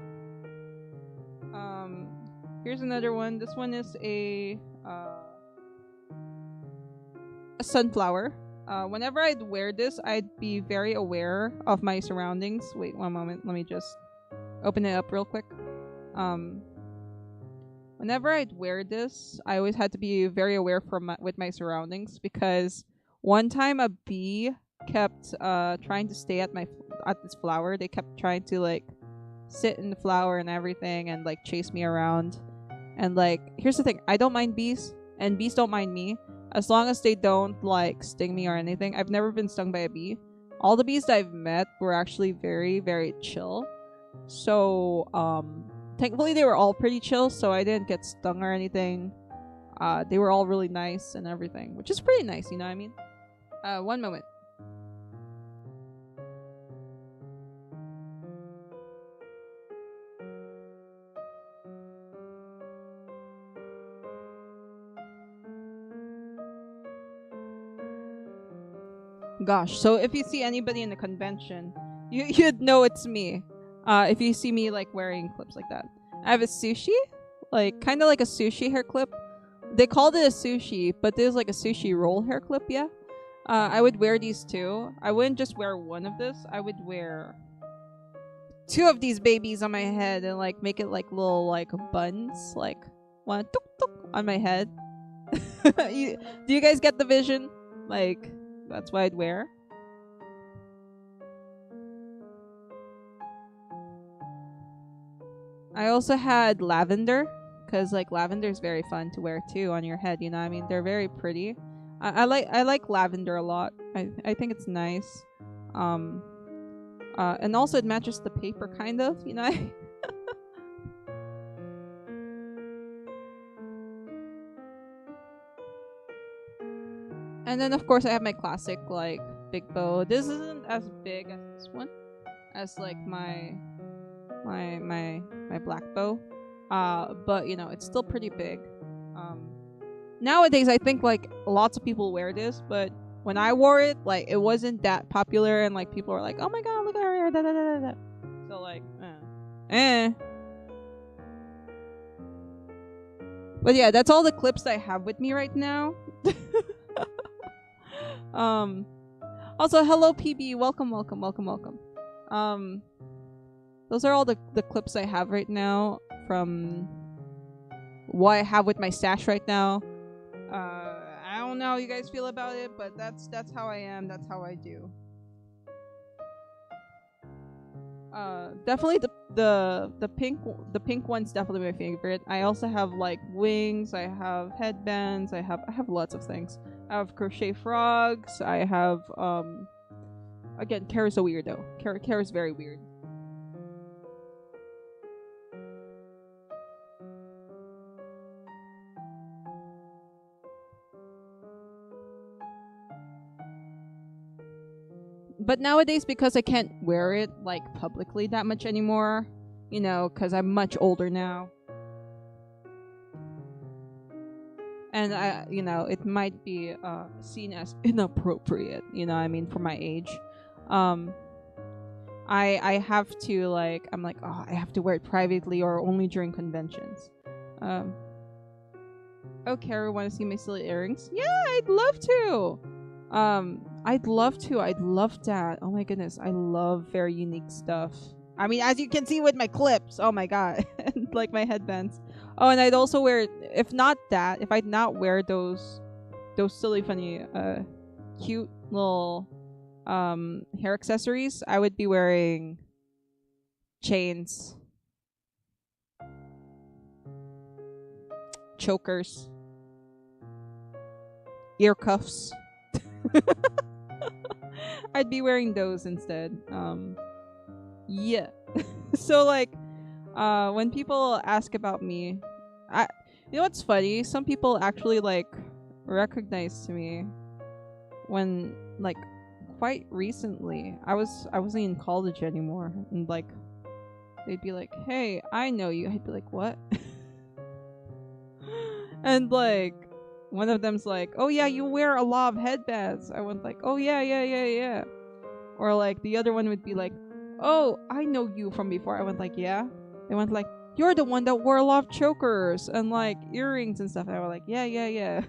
Here's another one. This one is a sunflower. Whenever I'd wear this, I'd be very aware of my surroundings. Wait, one moment. Let me just open it up real quick. Whenever I'd wear this, I always had to be very aware with my surroundings, because one time a bee kept trying to stay at this flower. They kept trying to like sit in the flower and everything and like chase me around. And like, here's the thing, I don't mind bees and bees don't mind me as long as they don't like sting me or anything. I've never been stung by a bee. All the bees that I've met were actually very, very chill. So thankfully they were all pretty chill, so I didn't get stung or anything. They were all really nice and everything, which is pretty nice, you know what I mean? One moment. Gosh, so if you see anybody in the convention, you'd know it's me. If you see me like wearing clips like that. I have a sushi, like kind of like a sushi hair clip. They called it a sushi, but there's like a sushi roll hair clip, yeah. I would wear these too. I wouldn't just wear one of this. I would wear two of these babies on my head and like make it like little like buns, like one tuk tuk on my head. Do you guys get the vision? Like, that's what I'd wear. I also had lavender, because like lavender is very fun to wear too on your head. You know, what I mean, they're very pretty. I like lavender a lot. I think it's nice. Um, and also it matches the paper kind of. You know. And then of course I have my classic like big bow. This isn't as big as this one, as like my black bow. But you know, it's still pretty big. Um, Nowadays I think like lots of people wear this, but when I wore it, like it wasn't that popular, and like people were like, "Oh my god, look at her!" Da, da, da, da, da. So like, But yeah, that's all the clips I have with me right now. um, Also, hello PB, welcome, welcome, welcome, welcome. Those are all the clips I have right now from what I have with my stash right now. I don't know how you guys feel about it, but that's how I am. That's how I do. Definitely the pink one's definitely my favorite. I also have like wings. I have headbands. I have lots of things. I have crochet frogs. I have again, Kara's a weirdo. Kara's very weird. But nowadays, because I can't wear it like publicly that much anymore, you know, because I'm much older now, and you know, it might be seen as inappropriate, you know what I mean, for my age. I have to like, I'm like, oh, I have to wear it privately or only during conventions. Oh, Kara, want to see my silly earrings? Yeah, I'd love to. I'd love to. I'd love that. Oh my goodness, I love very unique stuff. I mean, as you can see with my clips. Oh my god, and like my headbands. Oh, and I'd also wear, if not that, if I'd not wear those silly, funny, cute little hair accessories, I would be wearing chains, chokers, ear cuffs. I'd be wearing those instead. Yeah. So like, when people ask about me, you know what's funny? Some people actually like recognize me when like quite recently. I wasn't in college anymore, and like they'd be like, "Hey, I know you." I'd be like, "What?" And like one of them's like, "Oh yeah, you wear a lot of headbands." I went like, "Oh yeah, yeah, yeah, yeah." Or like the other one would be like, "Oh, I know you from before." I went like, "Yeah." They went like, "You're the one that wore a lot of chokers and like earrings and stuff." And I was like, "Yeah, yeah, yeah."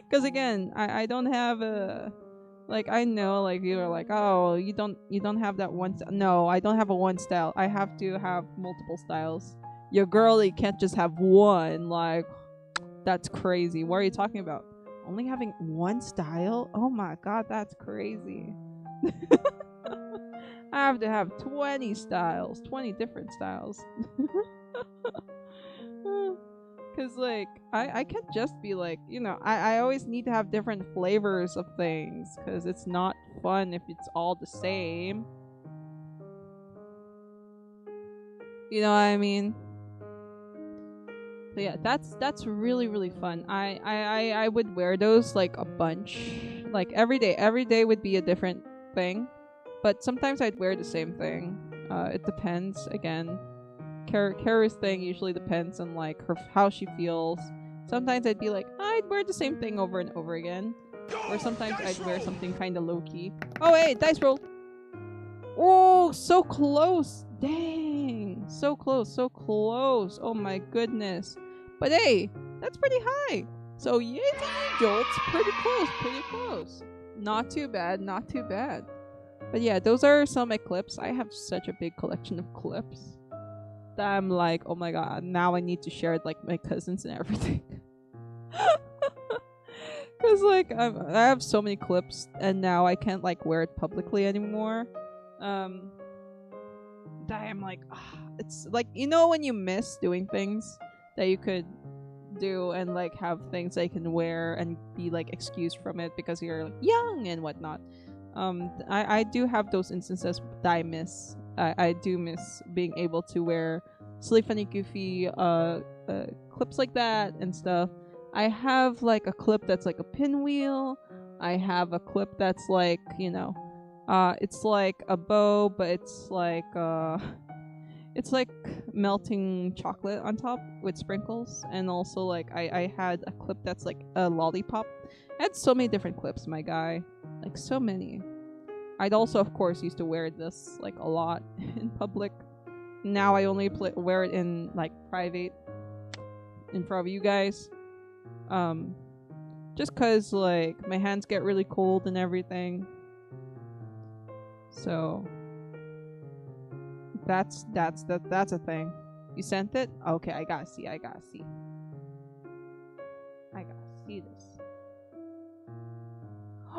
Because again, I don't have a, like, I know like you are like, "Oh, you don't have that one No, I don't have a one style. I have to have multiple styles. Your girlie can't just have one. Like, that's crazy. What are you talking about? Only having one style? Oh my god, that's crazy." I have to have 20 styles, 20 different styles. Because, like, I can't just be like, you know, I always need to have different flavors of things, because it's not fun if it's all the same. You know what I mean? So yeah, that's really really fun. I would wear those like a bunch, like every day. Every day would be a different thing, but sometimes I'd wear the same thing. It depends. Again, Kara's thing usually depends on like her, how she feels. Sometimes I'd be like, I'd wear the same thing over and over again, or sometimes I'd wear something kind of low key. Oh hey, dice roll! Oh, so close! Dang, so close, so close. Oh my goodness! But hey, that's pretty high. So yay to you, Jolts! Pretty close, pretty close. Not too bad, not too bad. But yeah, those are some of my clips. I have such a big collection of clips that I'm like, oh my god, now I need to share it like my cousins and everything. Cause like I have so many clips, and now I can't like wear it publicly anymore. that I'm like, it's like, you know, when you miss doing things that you could do and like have things that you can wear and be like excused from it because you're like, young and whatnot. I do have those instances that I miss. I do miss being able to wear silly, funny, goofy clips like that and stuff. I have like a clip that's like a pinwheel. I have a clip that's like, you know, it's like a bow, but it's like melting chocolate on top with sprinkles. And also like I had a clip that's like a lollipop. I had so many different clips, my guy. Like so many. I'd also of course used to wear this like a lot in public. Now I only wear it in like private in front of you guys. Just cause like my hands get really cold and everything. So that's a thing. You sent it? Okay, I gotta see. I gotta see this.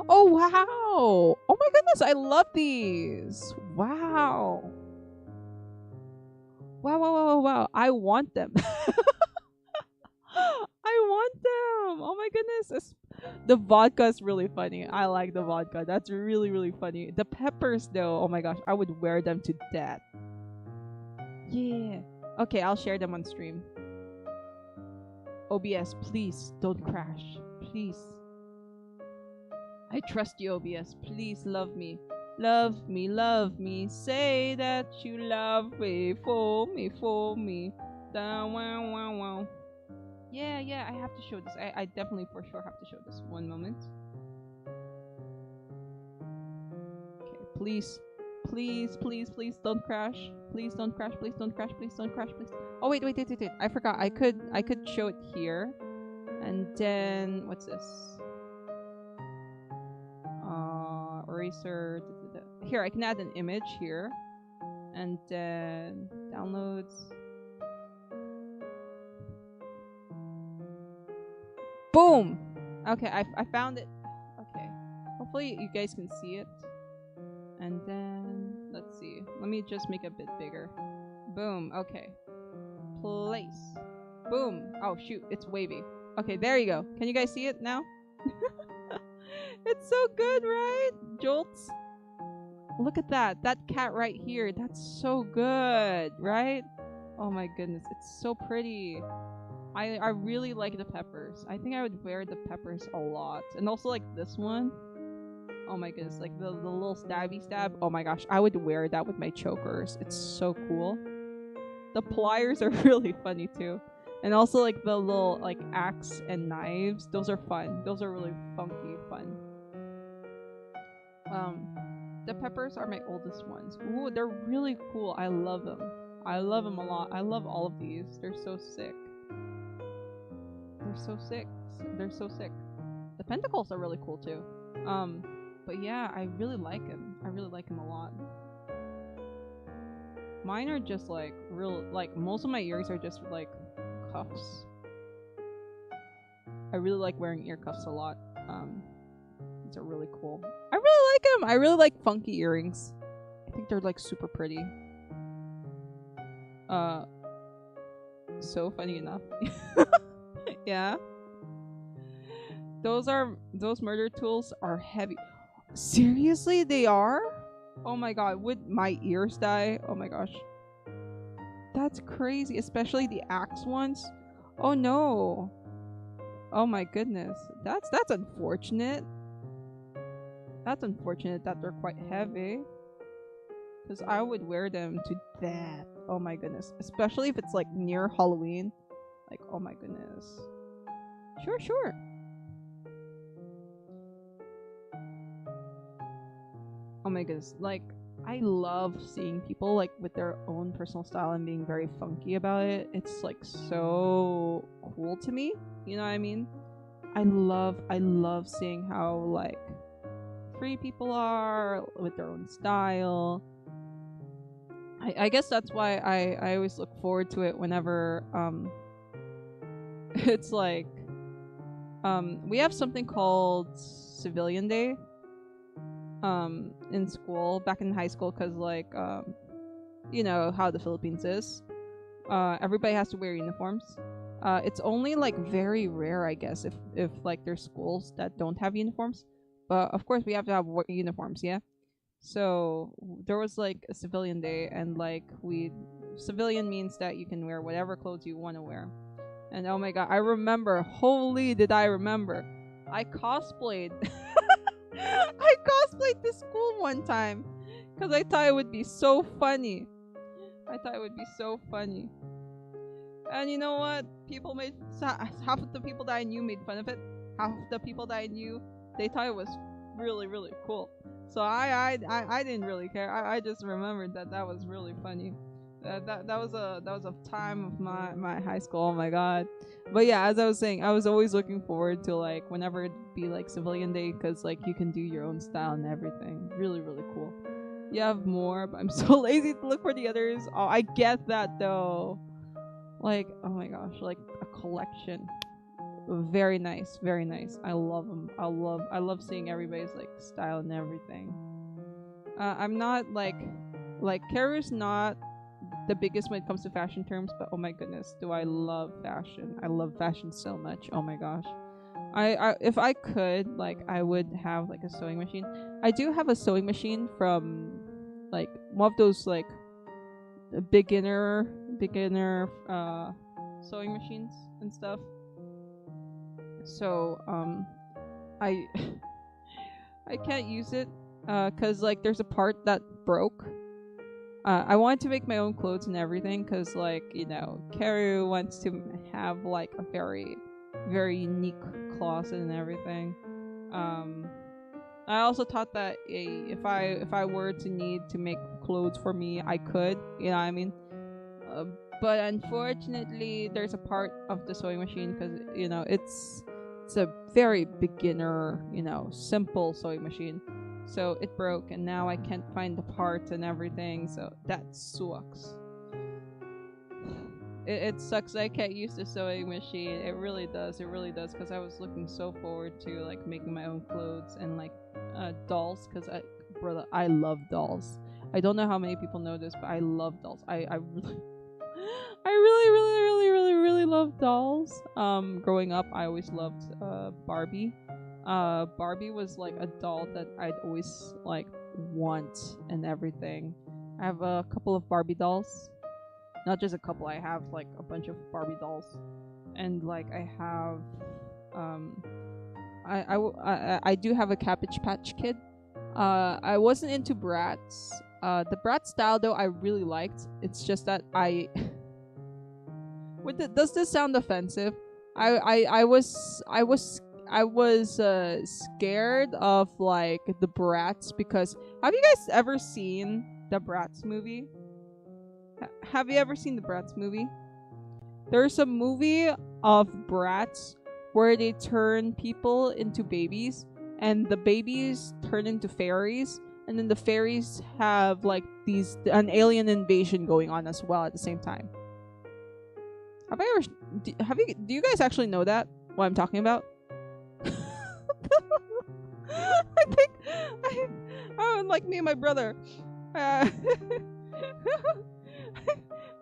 Oh wow! Oh my goodness, I love these. Wow. Wow. I want them. I want them. Oh my goodness. The vodka is really funny. I like the vodka. That's really funny. The peppers though, oh my gosh, I would wear them to death. Yeah. Okay, I'll share them on stream. OBS, please don't crash. Please. I trust you, OBS. Please love me. Love me. Say that you love me for me. Wow. Yeah, I have to show this. I definitely for sure have to show this. One moment. Okay, please don't crash. Please don't crash. Oh wait. I forgot. I could show it here. And then what's this? Eraser. Here, I can add an image here. And then downloads. Boom! Okay, I found it. Okay. Hopefully you guys can see it. And then, let's see. Let me just make it a bit bigger. Boom. Okay. Place. Boom. Oh, shoot. It's wavy. Okay, there you go. Can you guys see it now? It's so good, right? Jolts. Look at that. That cat right here. That's so good, right? Oh my goodness. It's so pretty. I really like the peppers. I think I would wear the peppers a lot. And also like this one. Oh my goodness. Like the little stabby stab. Oh my gosh. I would wear that with my chokers. It's so cool. The pliers are really funny too. And also like the little like axe and knives. Those are fun. Those are really funky fun. The peppers are my oldest ones. Ooh, they're really cool. I love them. I love them a lot. I love all of these. They're so sick. They're so sick. The pentacles are really cool too. But yeah, I really like him. I really like him a lot. Mine are just like real, like most of my ears are just like cuffs. I really like wearing ear cuffs a lot. These are really cool. I really like them. I really like funky earrings. I think they're like super pretty. So funny enough. Yeah. Those murder tools are heavy. Seriously, they are? Oh my god, would my ears die? Oh my gosh. That's crazy, especially the axe ones. Oh no. Oh my goodness. That's unfortunate. That's unfortunate that they're quite heavy. Because I would wear them to death. Oh my goodness. Especially if it's like near Halloween. Like, oh my goodness. Sure. Oh my goodness. Like, I love seeing people like with their own personal style and being very funky about it. It's like so cool to me. You know what I mean? I love seeing how like free people are with their own style. I guess that's why I always look forward to it whenever it's like we have something called Civilian Day in school back in high school, because like you know how the Philippines is. Everybody has to wear uniforms. It's only like very rare, I guess, if like there's schools that don't have uniforms. But of course, we have to have uniforms, yeah. So there was like a civilian day, and like civilian means that you can wear whatever clothes you want to wear. And oh my god, I remember. Holy, did I remember? I cosplayed. I cosplayed to school one time because I thought it would be so funny. I thought it would be so funny. And you know what? People made half of the people that I knew made fun of it. Half of the people that I knew, they thought it was really really cool. So I didn't really care. I just remembered that was really funny. That was a time of my high school. Oh my god. But yeah, as I was saying, I was always looking forward to like whenever it'd be like civilian day, because like you can do your own style and everything. Really really cool. You have more, but I'm so lazy to look for the others. Oh, I get that though. Like, oh my gosh, like a collection. Very nice, very nice. I love them. I love seeing everybody's like style and everything. I'm not like Karu's not the biggest when it comes to fashion terms, but oh my goodness, do I love fashion. I love fashion so much. Oh my gosh. I if I could, like, I would have like a sewing machine. I do have a sewing machine from like one of those like beginner sewing machines and stuff. So I I can't use it cuz like there's a part that broke. I wanted to make my own clothes and everything cuz like, you know, Karu wants to have like a very very unique closet and everything. I also thought that if I were to need to make clothes for me, I could, you know what I mean? But unfortunately, there's a part of the sewing machine because you know it's a very beginner, you know, simple sewing machine. So it broke, and now I can't find the parts and everything. So that sucks. It sucks. I can't use the sewing machine. It really does. It really does. Because I was looking so forward to like making my own clothes and like dolls. Because I love dolls. I don't know how many people know this, but I love dolls. I really, I really, really, really, really, really love dolls. Growing up, I always loved Barbie. Barbie was like a doll that I'd always like want and everything. I have a couple of Barbie dolls. Not just a couple. I have like a bunch of Barbie dolls, and like I have, I do have a Cabbage Patch Kid. I wasn't into Bratz. The Bratz style though I really liked. It's just that does this sound offensive? I was scared of like the Bratz because have you guys ever seen the Bratz movie? Have you ever seen the Bratz movie? There's a movie of Bratz where they turn people into babies and the babies turn into fairies, and then the fairies have like an alien invasion going on as well at the same time. Do you guys actually know that what I'm talking about? I think like me and my brother.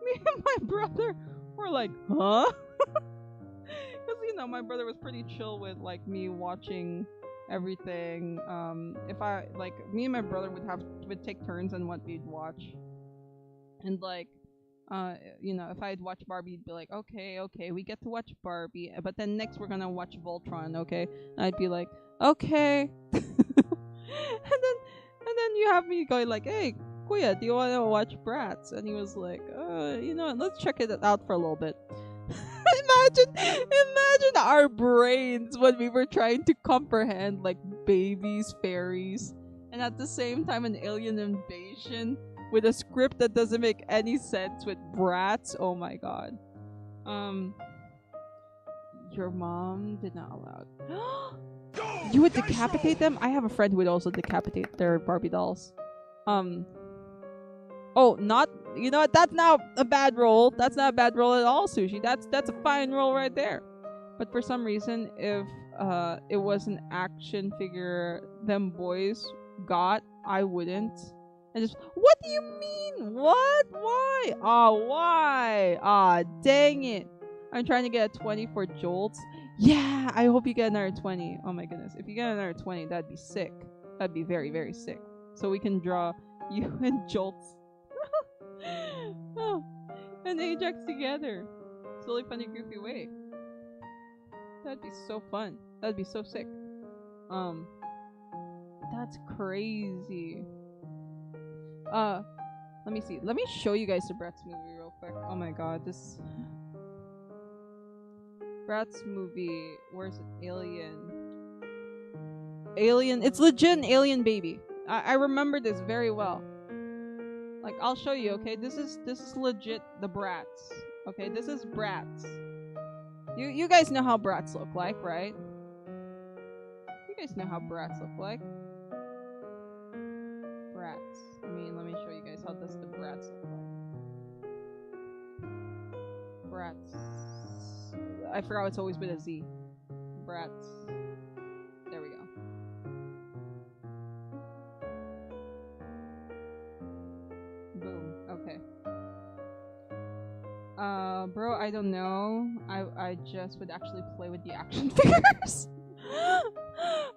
Me and my brother were like, huh? Because you know my brother was pretty chill with like me watching everything. If I like me and my brother would take turns on what we'd watch, and like you know, if I'd watch Barbie, he'd be like, okay, we get to watch Barbie, but then next we're gonna watch Voltron, okay? And I'd be like, okay. and then you have me going like, hey, Kuya, do you want to watch Bratz? And he was like, you know what, let's check it out for a little bit. imagine our brains when we were trying to comprehend like babies, fairies, and at the same time an alien invasion with a script that doesn't make any sense with Bratz. Oh my god. Your mom did not allow it. You would decapitate them? I have a friend who would also decapitate their Barbie dolls. Oh, not, you know what? That's not a bad roll. That's not a bad roll at all, Sushi. That's a fine roll right there. But for some reason, if it was an action figure them boys got, I wouldn't. And just, what do you mean? What? Why? Why? Dang it. I'm trying to get a 20 for Jolts. Yeah, I hope you get another 20. Oh my goodness. If you get another 20, that'd be sick. That'd be very, very sick. So we can draw you and Jolts. Oh, and Ajax together. Silly, funny, goofy way. That'd be so fun. That'd be so sick. That's crazy. Let me see. Let me show you guys the Bratz movie real quick. Oh my god, this Bratz movie. Where's it? Alien? It's legit an alien baby. I remember this very well. Like, I'll show you. Okay, this is legit the Bratz. Okay, this is Bratz. You guys know how Bratz look like, right? You guys know how Bratz look like. Bratz. Let me show you guys how does the Bratz look like. Bratz. I forgot it's always with a Z. Bratz. There we go. Boom. Okay. Bro, I don't know. I just would actually play with the action figures.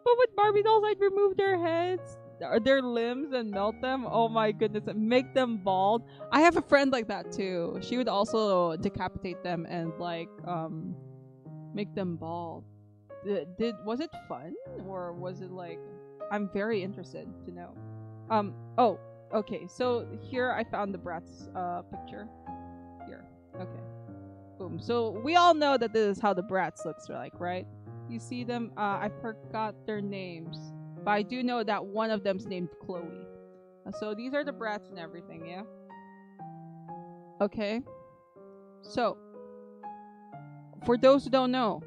But with Barbie dolls, I'd remove their heads, their limbs, and melt them. Oh my goodness, and make them bald. I have a friend like that too. She would also decapitate them and like make them bald. Was it fun, or was it like? I'm very interested to know. Oh, okay. So here I found the Bratz picture. Here. Okay. Boom. So we all know that this is how the Bratz looks like, right? You see them? I forgot their names, but I do know that one of them's named Chloe. So these are the Bratz and everything, yeah? Okay. So, for those who don't know,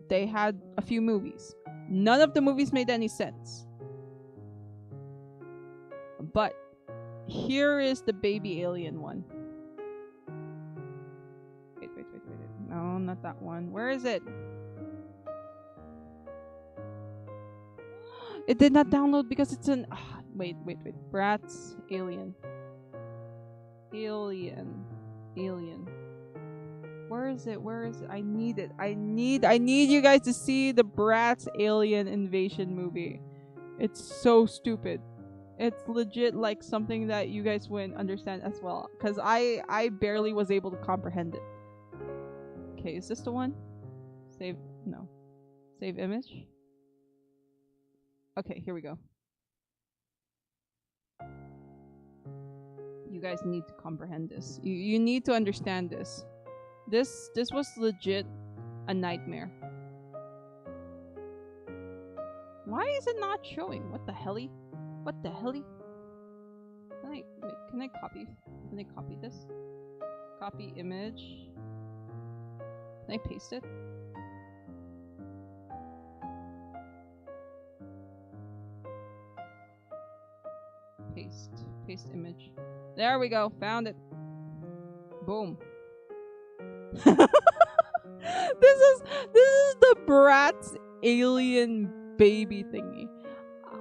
they had a few movies. None of the movies made any sense. But here is the baby alien one. Wait. No, not that one. Where is it? It did not download because it's an... wait. Bratz alien. Alien. Where is it? I need it. I need you guys to see the Bratz alien invasion movie. It's so stupid. It's legit like something that you guys wouldn't understand as well. Because I barely was able to comprehend it. Okay, is this the one? Save... No. Save image? Okay, here we go. You guys need to comprehend this. You need to understand this. This was legit a nightmare. Why is it not showing? What the helly? What the helly? Can I copy? Can I copy this? Copy image. Can I paste it? Paste image. There we go. Found it. Boom. This is the Bratz alien baby thingy.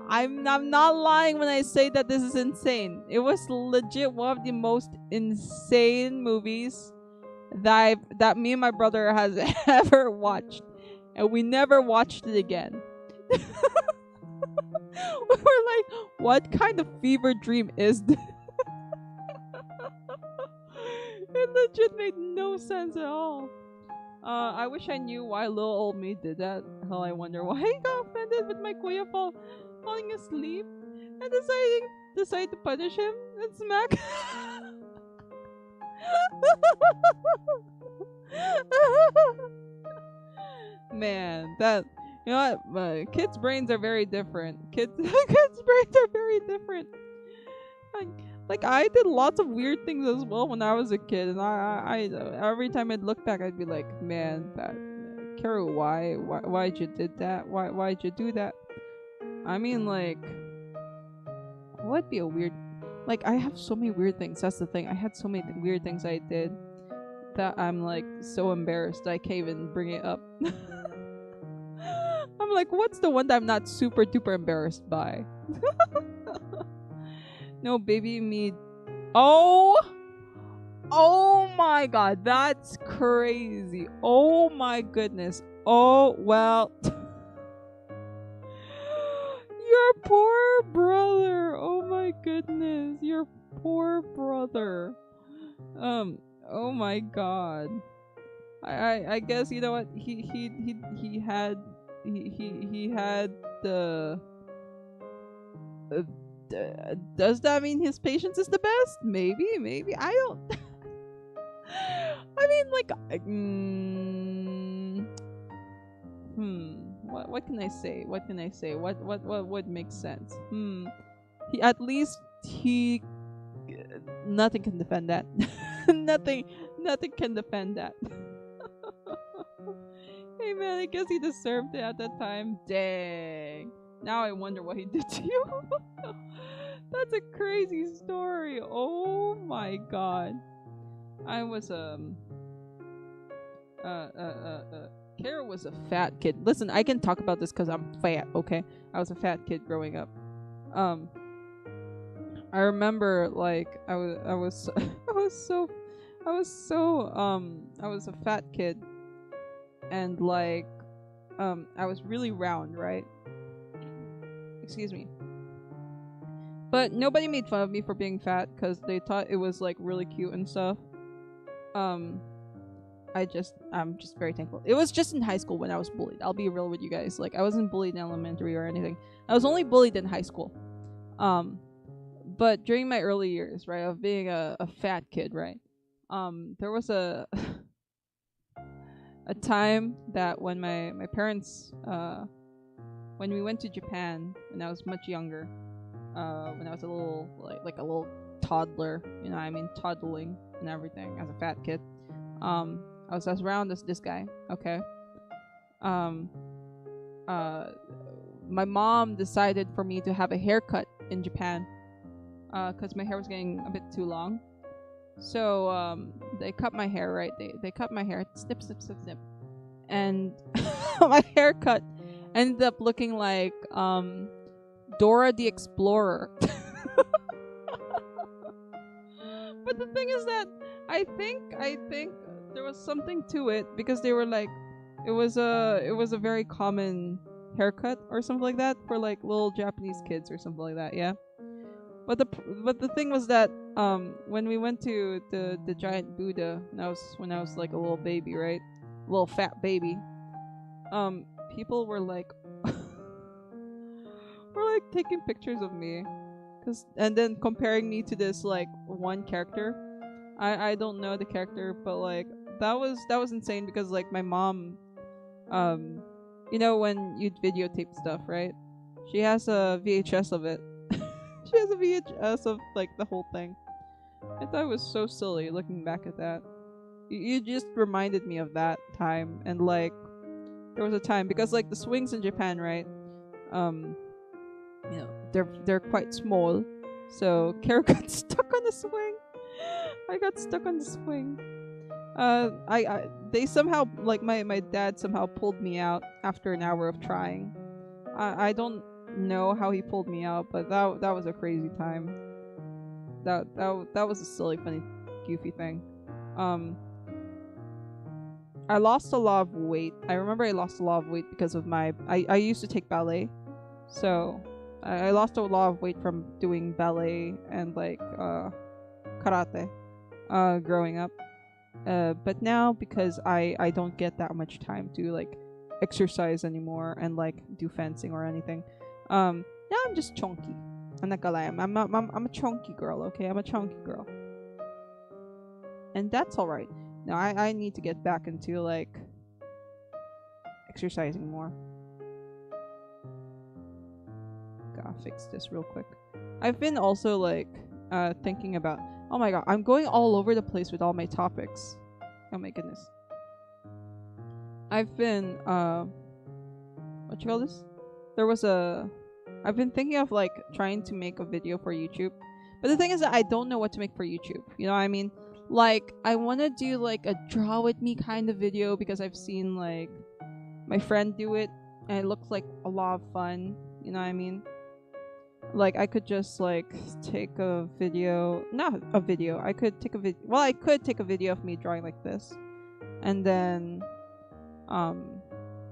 I'm not lying when I say that this is insane. It was legit one of the most insane movies that me and my brother has ever watched, and we never watched it again. We were like, what kind of fever dream is this? It legit made no sense at all. I wish I knew why little old me did that. Hell, I wonder why he got offended with my kuya falling asleep and decided to punish him and smack. Man, that... You know what? Kids' brains are very different. Kids' brains are very different. Like I did lots of weird things as well when I was a kid, and I every time I'd look back, I'd be like, man, Carol, why'd you did that? Why'd you do that? I mean, like, what be a weird... Like, I have so many weird things. That's the thing. I had so many weird things I did that I'm like so embarrassed I can't even bring it up. I'm like, what's the one that I'm not super duper embarrassed by? No, baby me. Oh! Oh my god, that's crazy. Oh my goodness. Oh, well. Your poor brother. Oh my goodness. Your poor brother. Oh my god. I guess you know what he had he had the does that mean his patience is the best? Maybe I don't. I mean, like, what can I say? What can I say? What would make sense? He at least he nothing can defend that. nothing can defend that. Hey man, I guess he deserved it at that time. Dang. Now I wonder what he did to you. That's a crazy story. Oh my god. I was Kara was a fat kid. Listen, I can talk about this because I'm fat, okay? I was a fat kid growing up. I remember like I was a fat kid, and like I was really round, right? Excuse me. But nobody made fun of me for being fat because they thought it was like really cute and stuff. I'm just very thankful. It was just in high school when I was bullied. I'll be real with you guys. Like I wasn't bullied in elementary or anything. I was only bullied in high school. But during my early years, right, of being a fat kid, right, there was a a time that when my parents when we went to Japan when I was much younger, when I was a little like a little toddler, you know what I mean, toddling and everything as a fat kid. I was as round as this guy, okay? My mom decided for me to have a haircut in Japan because my hair was getting a bit too long. So they cut my hair, right? They cut my hair, snip, snip, snip, snip. And my haircut ended up looking like Dora the Explorer. But the thing is that I think there was something to it because they were like it was a very common haircut or something like that for like little Japanese kids or something like that, yeah. But the thing was that when we went to the giant Buddha when I was like a little baby, right? A little fat baby. People were like taking pictures of me and then comparing me to this like one character. I don't know the character, but like that was insane because like my mom, you know when you'd videotape stuff, right? She has a VHS of it. She has a VHS of like the whole thing. I thought it was so silly looking back at that. You just reminded me of that time, and like there was a time because like the swings in Japan, right? You know they're quite small, so Kara got stuck on the swing. I got stuck on the swing. They somehow like my dad somehow pulled me out after an hour of trying. I don't know how he pulled me out, but that was a crazy time. That was a silly, funny, goofy thing. I lost a lot of weight. I remember I lost a lot of weight because of I used to take ballet, so I lost a lot of weight from doing ballet and like karate growing up. But now because I don't get that much time to like exercise anymore and like do fencing or anything. Now I'm just chunky. I'm not gonna lie. I'm a chunky girl. Okay, I'm a chunky girl, and that's all right. Now I need to get back into like exercising more. Gotta fix this real quick. I've been also like thinking about. Oh my god, I'm going all over the place with all my topics. Oh my goodness. I've been what you call this? I've been thinking of like trying to make a video for YouTube. But the thing is that I don't know what to make for YouTube. You know what I mean? Like I want to do like a draw with me kind of video because I've seen like my friend do it and it looks like a lot of fun. You know what I mean? Like I could just like take a video, not a video. I could take a video. Well, I could take a video of me drawing like this, and then um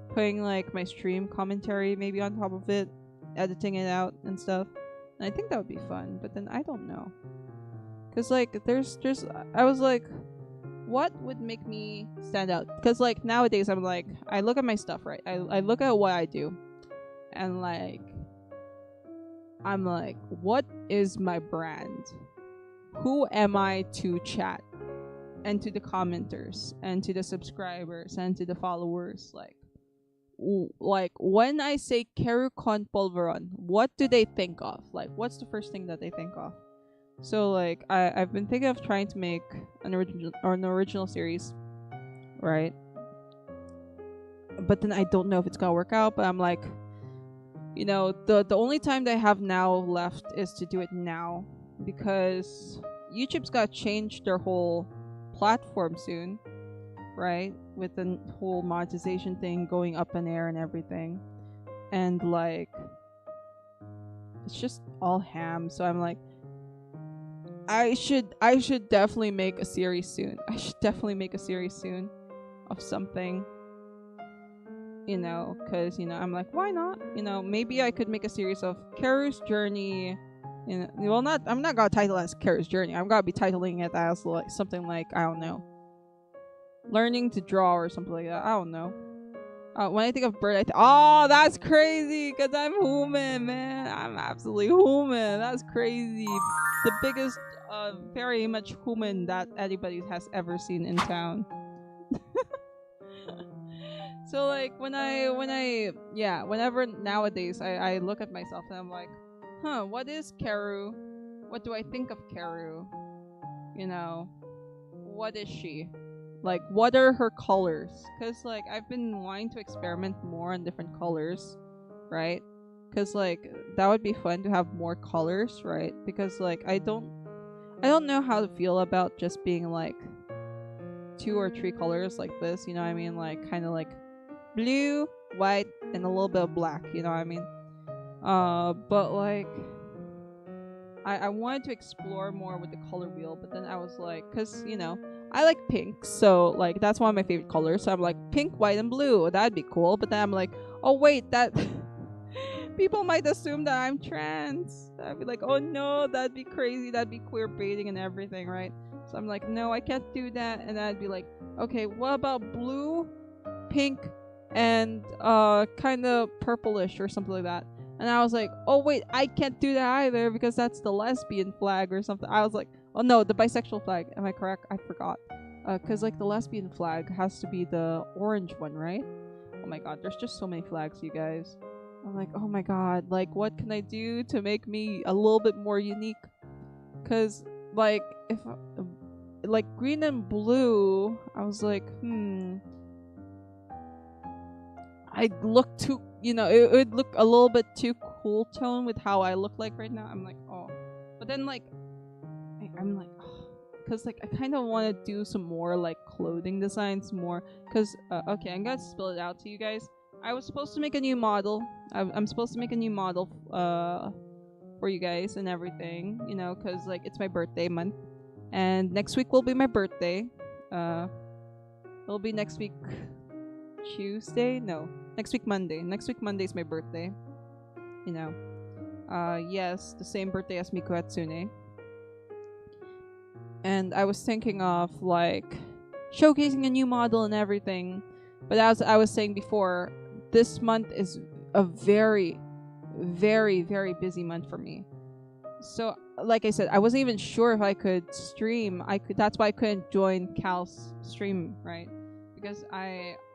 putting like my stream commentary maybe on top of it, editing it out and stuff. And I think that would be fun. But then I don't know, cause like there's I was like, what would make me stand out? Cause like nowadays I'm like I look at my stuff, right? I look at what I do, and like I'm like, what is my brand? Who am I to chat and to the commenters and to the subscribers and to the followers? Like when I say Kerukon Polveron, what do they think of? Like, what's the first thing that they think of? So like I've been thinking of trying to make an original series, right? But then I don't know if it's gonna work out. But I'm like, you know, the only time that I have now left is to do it now, because YouTube's got to change their whole platform soon, right? With the whole monetization thing going up in air and everything. And like it's just all ham. So I'm like, I should definitely make a series soon. I should definitely make a series soon of something, you know, because, you know, I'm like, why not? You know, maybe I could make a series of Karu's journey. You know, well, I'm not gonna title it as Karu's journey. I'm gonna be titling it as like something like, I don't know, learning to draw or something like that. I don't know. When I think of bird, oh, that's crazy, because I'm human, man. I'm absolutely human. That's crazy. The biggest, very much human that anybody has ever seen in town. So like whenever nowadays I look at myself and I'm like, what is Karu? What do I think of Karu? You know, what is she? Like, what are her colors? Because like I've been wanting to experiment more on different colors, right? Because like that would be fun to have more colors, right? Because like I don't know how to feel about just being like 2 or 3 colors like this, you know what I mean? Like kind of like blue, white, and a little bit of black, you know what I mean? But like I wanted to explore more with the color wheel, but then I was like, because, you know, I like pink, so like that's one of my favorite colors. So I'm like, pink, white, and blue, that'd be cool. But then I'm like, oh wait, that people might assume that I'm trans. I'd be like, oh no, that'd be crazy, that'd be queer baiting and everything, right? So I'm like, no, I can't do that. And I'd be like, okay, what about blue, pink, and kind of purplish or something like that? And I was like, oh wait, I can't do that either, because that's the lesbian flag or something. I was like, oh no, the bisexual flag. Am I correct? I forgot. Because like the lesbian flag has to be the orange one, right? Oh my god, there's just so many flags, you guys. I'm like, oh my god, like what can I do to make me a little bit more unique? Because like if like green and blue, I was like, I look too, you know, it would look a little bit too cool tone with how I look like right now. I'm like, oh, but then like I'm like, oh, because like I kind of want to do some more like clothing designs more, because okay, I'm gonna spill it out to you guys. I was supposed to make a new model. I'm supposed to make a new model for you guys and everything, you know, because like it's my birthday month, and next week will be my birthday. It'll be next week Tuesday? No, next week Monday. Next week Monday is my birthday. You know, yes, the same birthday as Miku Hatsune. And I was thinking of like showcasing a new model and everything, but as I was saying before, this month is a very, very, very busy month for me. So, like I said, I wasn't even sure if I could stream. That's why I couldn't join Cal's stream, right? Because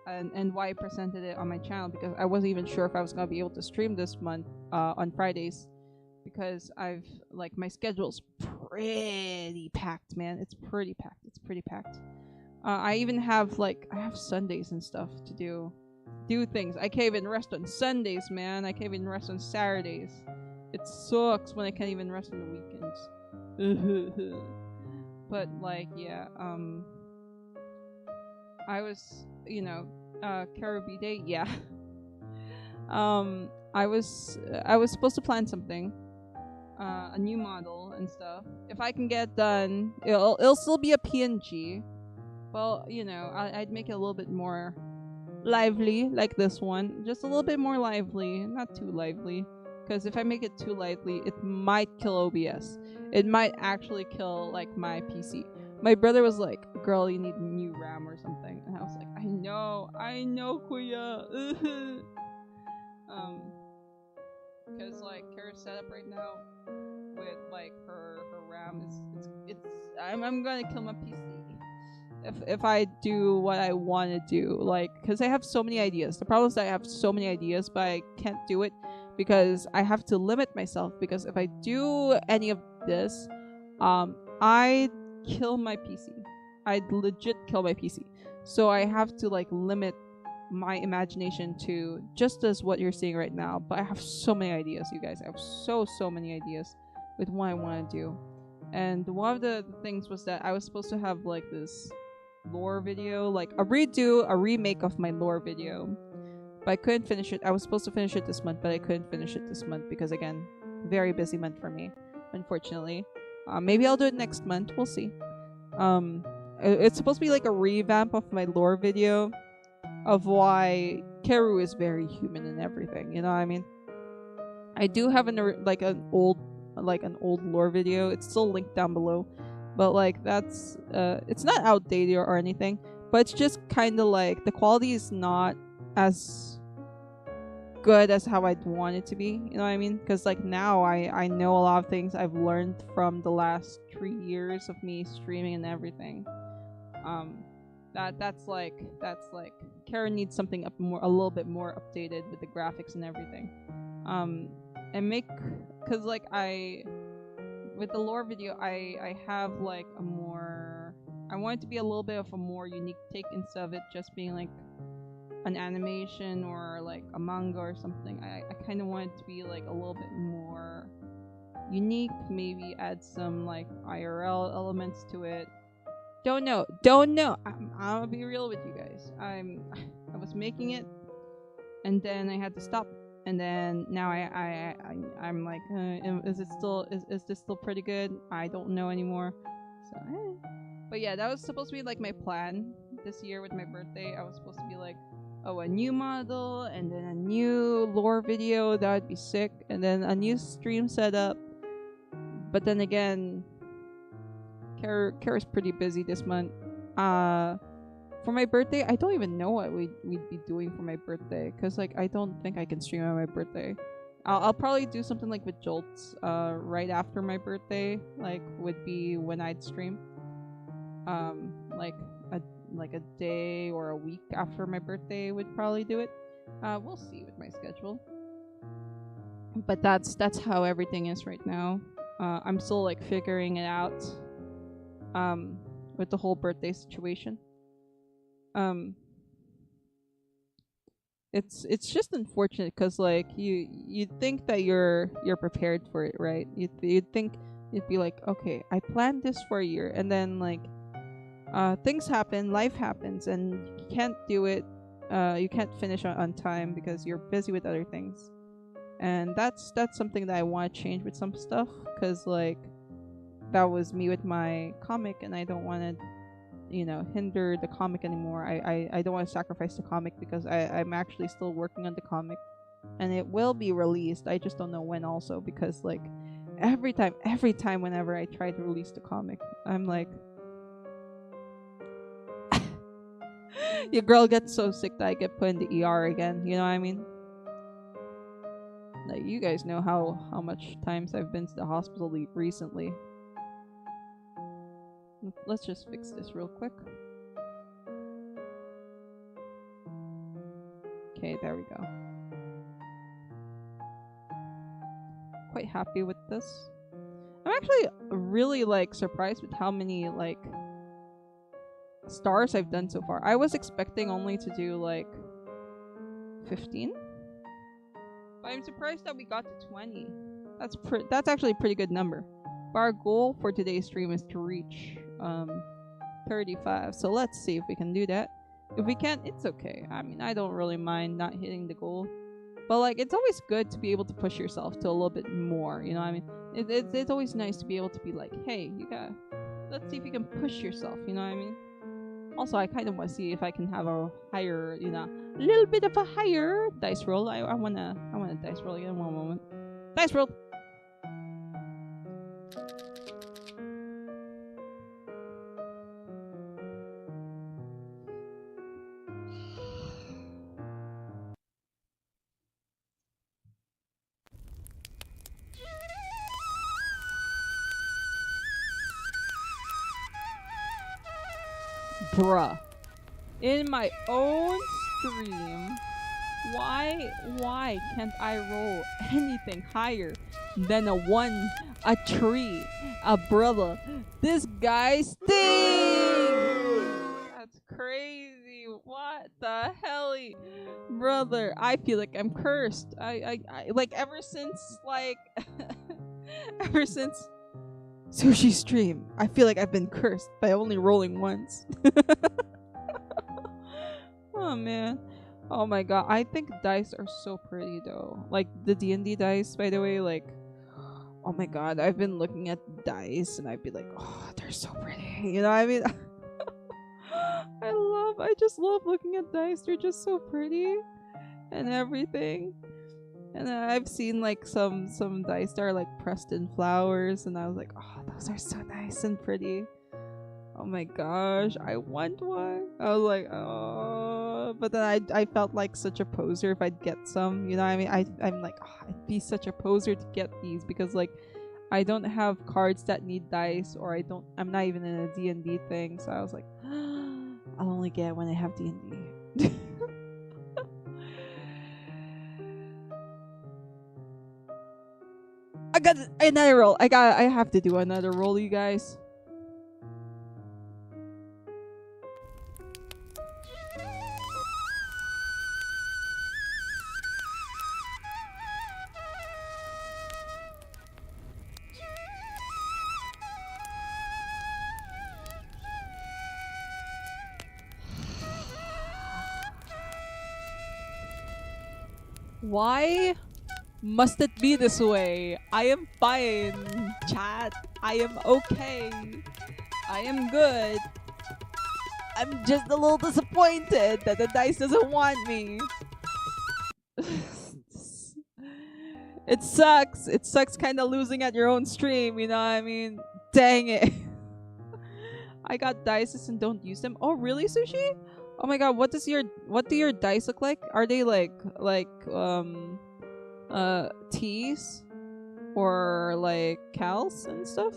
and why I presented it on my channel, because I wasn't even sure if I was gonna be able to stream this month on Fridays, because I've like my schedule's pretty packed, man. It's pretty packed. I even have like I have Sundays and stuff to do things. I can't even rest on Sundays, man. I can't even rest on Saturdays. It sucks when I can't even rest on the weekends. But like, yeah, I was, you know, Karubi Day, yeah. I was supposed to plan something, a new model and stuff. If I can get done, it'll still be a PNG. Well, you know, I'd make it a little bit more lively, like this one. Just a little bit more lively, not too lively. Because if I make it too lively, it might kill OBS. It might actually kill, like, my PC. My brother was like, girl, you need new RAM or something. And I was like, I know, Kuya. Because, like, Kara's setup right now with, like, her RAM I'm gonna kill my PC. If I do what I want to do, like, because I have so many ideas. The problem is that I have so many ideas, but I can't do it because I have to limit myself. Because if I do any of this, I'd kill my PC. I'd legit kill my PC. So I have to, like, limit my imagination to just as what you're seeing right now. But I have so many ideas, you guys. I have so many ideas with what I want to do. And one of the things was that I was supposed to have, like, this lore video, like a remake of my lore video, but I couldn't finish it. I was supposed to finish it this month, but I couldn't finish it this month because, again, very busy month for me, unfortunately. Maybe I'll do it next month. We'll see. It's supposed to be like a revamp of my lore video of why Keru is very human and everything. You know what I mean? I do have an old lore video. It's still linked down below. But, like, that's, it's not outdated or anything, but it's just kind of, like, the quality is not as good as how I'd want it to be, you know what I mean? Because, like, now I know a lot of things I've learned from the last 3 years of me streaming and everything. That's like, Karen needs something a little bit more updated with the graphics and everything. Because, like, with the lore video, I have, like, I want it to be a little bit of a more unique take instead of it just being, like, an animation or, like, a manga or something. I kind of want it to be, like, a little bit more unique, maybe add some, like, IRL elements to it. Don't know. I'm gonna be real with you guys. I was making it, and then I had to stop. And then now I'm like, is this still pretty good? I don't know anymore. So, but yeah, that was supposed to be, like, my plan this year with my birthday. I was supposed to be like, oh, a new model, and then a new lore video. That would be sick. And then a new stream setup. But then again, Kara's pretty busy this month. For my birthday, I don't even know what we'd be doing for my birthday, because, like, I don't think I can stream on my birthday. I'll probably do something like with Jolts right after my birthday, like, would be when I'd stream. Like a day or a week after my birthday would probably do it. We'll see with my schedule. But that's how everything is right now. I'm still, like, figuring it out with the whole birthday situation. It's just unfortunate because, like, you'd think that you're prepared for it, right? You'd think you'd be like, okay, I planned this for a year, and then, like, things happen, life happens, and you can't do it. You can't finish on time because you're busy with other things, and that's something that I want to change with some stuff, because, like, that was me with my comic, and I don't want to, you know, hinder the comic anymore. I don't want to sacrifice the comic because I'm actually still working on the comic, and it will be released. I just don't know when, also, because, like, every time whenever I try to release the comic, I'm like, your girl gets so sick that I get put in the ER again, you know what I mean? Like, you guys know how much times I've been to the hospital recently. Let's just fix this real quick. Okay, there we go. Quite happy with this. I'm actually really, like, surprised with how many, like, stars I've done so far. I was expecting only to do, like, 15, but I'm surprised that we got to 20. That's actually a pretty good number. But our goal for today's stream is to reach 35. So let's see if we can do that. If we can't, it's okay. I mean, I don't really mind not hitting the goal. But, like, it's always good to be able to push yourself to a little bit more, you know what I mean? It's always nice to be able to be like, hey, you got. Let's see if you can push yourself. You know what I mean? Also, I kind of want to see if I can have a higher, a little bit of a higher dice roll. I wanna dice roll again. One moment. Dice roll. Bruh. In my own stream, why can't I roll anything higher than a 1, a 3, a brother? This guy stinks! That's crazy. What the hell? Brother, I feel like I'm cursed. I like ever since ever since Sushi stream, I feel like I've been cursed by only rolling once. Oh man. Oh my god. I think dice are so pretty though. Like the D&D dice, by the way, like oh my god, I've been looking at dice and I'd be like, oh, they're so pretty. You know what I mean? I just love looking at dice. They're just so pretty and everything. And I've seen like some dice that are like pressed in flowers, and I was like, oh, those are so nice and pretty. Oh my gosh, I want one. I was like, oh, but then I felt like such a poser if I'd get some. You know what I mean? I'm like, oh, I'd be such a poser to get these because like I don't have cards that need dice, or I'm not even in a D&D thing. So I was like, I'll only get when I have D&D. I got another roll. I have to do another roll, you guys. Why must it be this way? I am fine, chat. I am okay. I am good. I'm just a little disappointed that the dice doesn't want me. It sucks. It sucks kind of losing at your own stream, you know what I mean? Dang it. I got dices and don't use them. Oh, really, Sushi? Oh my god, what do your dice look like? Are they like teas or like cows and stuff?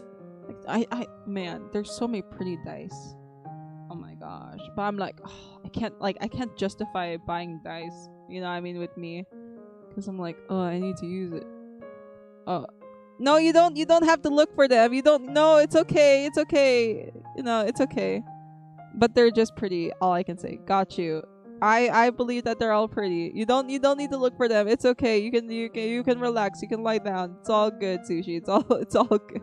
Like man, there's so many pretty dice. Oh my gosh. But I'm like, oh, I can't justify buying dice, you know what I mean, with me, because I'm like, oh, I need to use it. Oh no, you don't have to look for them. You don't. No, it's okay. It's okay. You know, it's okay. But they're just pretty. All I can say. Got you. I believe that they're all pretty. You don't need to look for them. It's okay. You can relax. You can lie down. It's all good, Sushi. It's all good.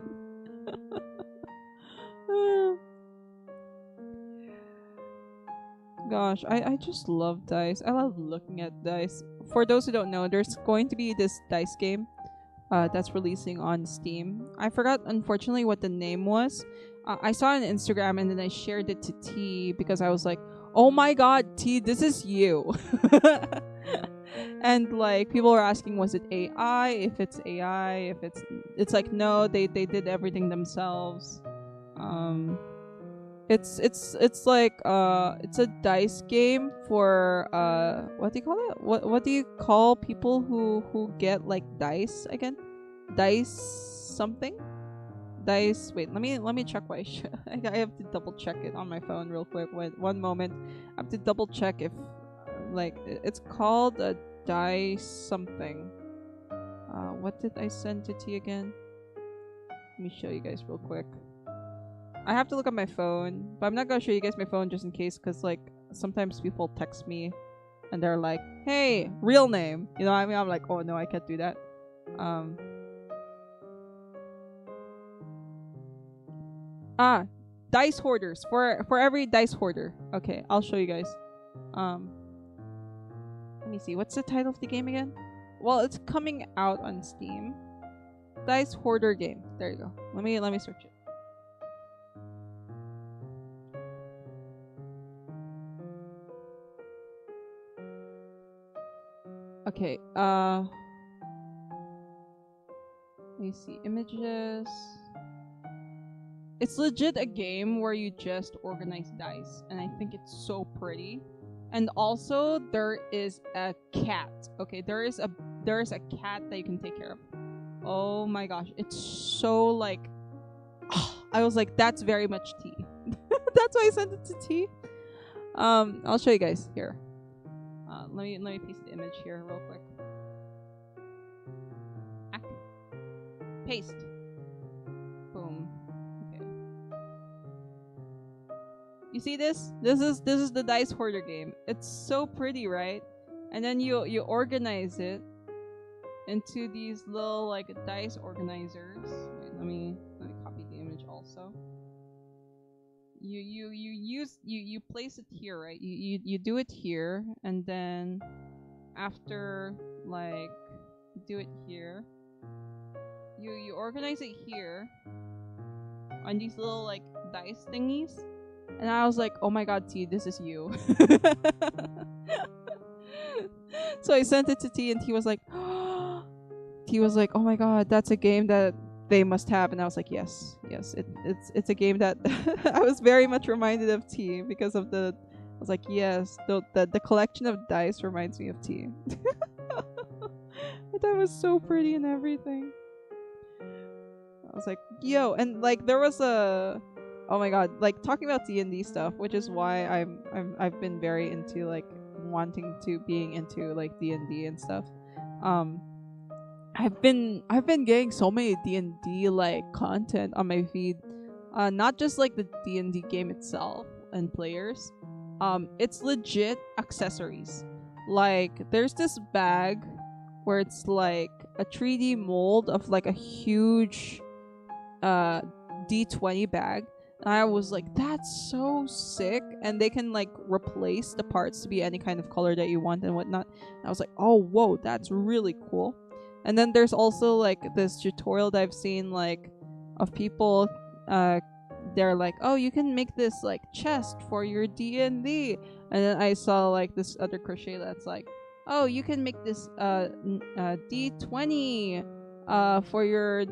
Gosh, I just love dice. I love looking at dice. For those who don't know, there's going to be this dice game that's releasing on Steam. I forgot, unfortunately, what the name was. I saw it on Instagram and then I shared it to T because I was like, oh my god, T, this is you. And like people were asking, was it AI? If it's AI, if it's like, no, they did everything themselves. It's like it's a dice game for what do you call it? What do you call people who get like dice again? Dice something? Dice. Wait, let me check why I have to double check it on my phone real quick. Wait, one moment. I have to double check if like it's called a dice something. What did I send to T again? Let me show you guys real quick. I have to look at my phone, but I'm not gonna show you guys my phone just in case, because like sometimes people text me and they're like, hey, real name, you know what I mean? I'm like, oh no, I can't do that. Dice hoarders, for every dice hoarder. Okay, I'll show you guys. Let me see, what's the title of the game again? Well, it's coming out on Steam. Dice hoarder game. There you go. Let me search it. Okay, let me see. Images. It's legit a game where you just organize dice, and I think it's so pretty. And also, there is a cat. Okay, there is a cat that you can take care of. Oh my gosh, it's so like... I was like, that's very much tea. That's why I sent it to T. I'll show you guys here. Let me paste the image here real quick. Paste. Boom. Okay. You see this? This is the dice hoarder game. It's so pretty, right? And then you organize it into these little like dice organizers. Wait, let me copy the image also. You place it here, right? You do it here, and then after like do it here, you organize it here on these little like dice thingies. And I was like, oh my god, T, this is you. So I sent it to T, and T was like, oh my god, that's a game that they must have. And I was like, yes, it's a game that I was very much reminded of T because of I was like, yes, the collection of dice reminds me of T. But that was so pretty and everything. I was like, yo, and like there was a... Oh my god, like talking about D&D stuff, which is why I've been very into like wanting to being into like D&D and stuff. I've been getting so many D&D like content on my feed. Not just like the D&D game itself and players. It's legit accessories. Like there's this bag where it's like a 3D mold of like a huge D20 bag. And I was like, that's so sick. And they can like replace the parts to be any kind of color that you want and whatnot. And I was like, oh, whoa, that's really cool. And then there's also like this tutorial that I've seen like of people, they're like, oh, you can make this like chest for your D&D. And then I saw like this other crochet that's like, oh, you can make this D20 for your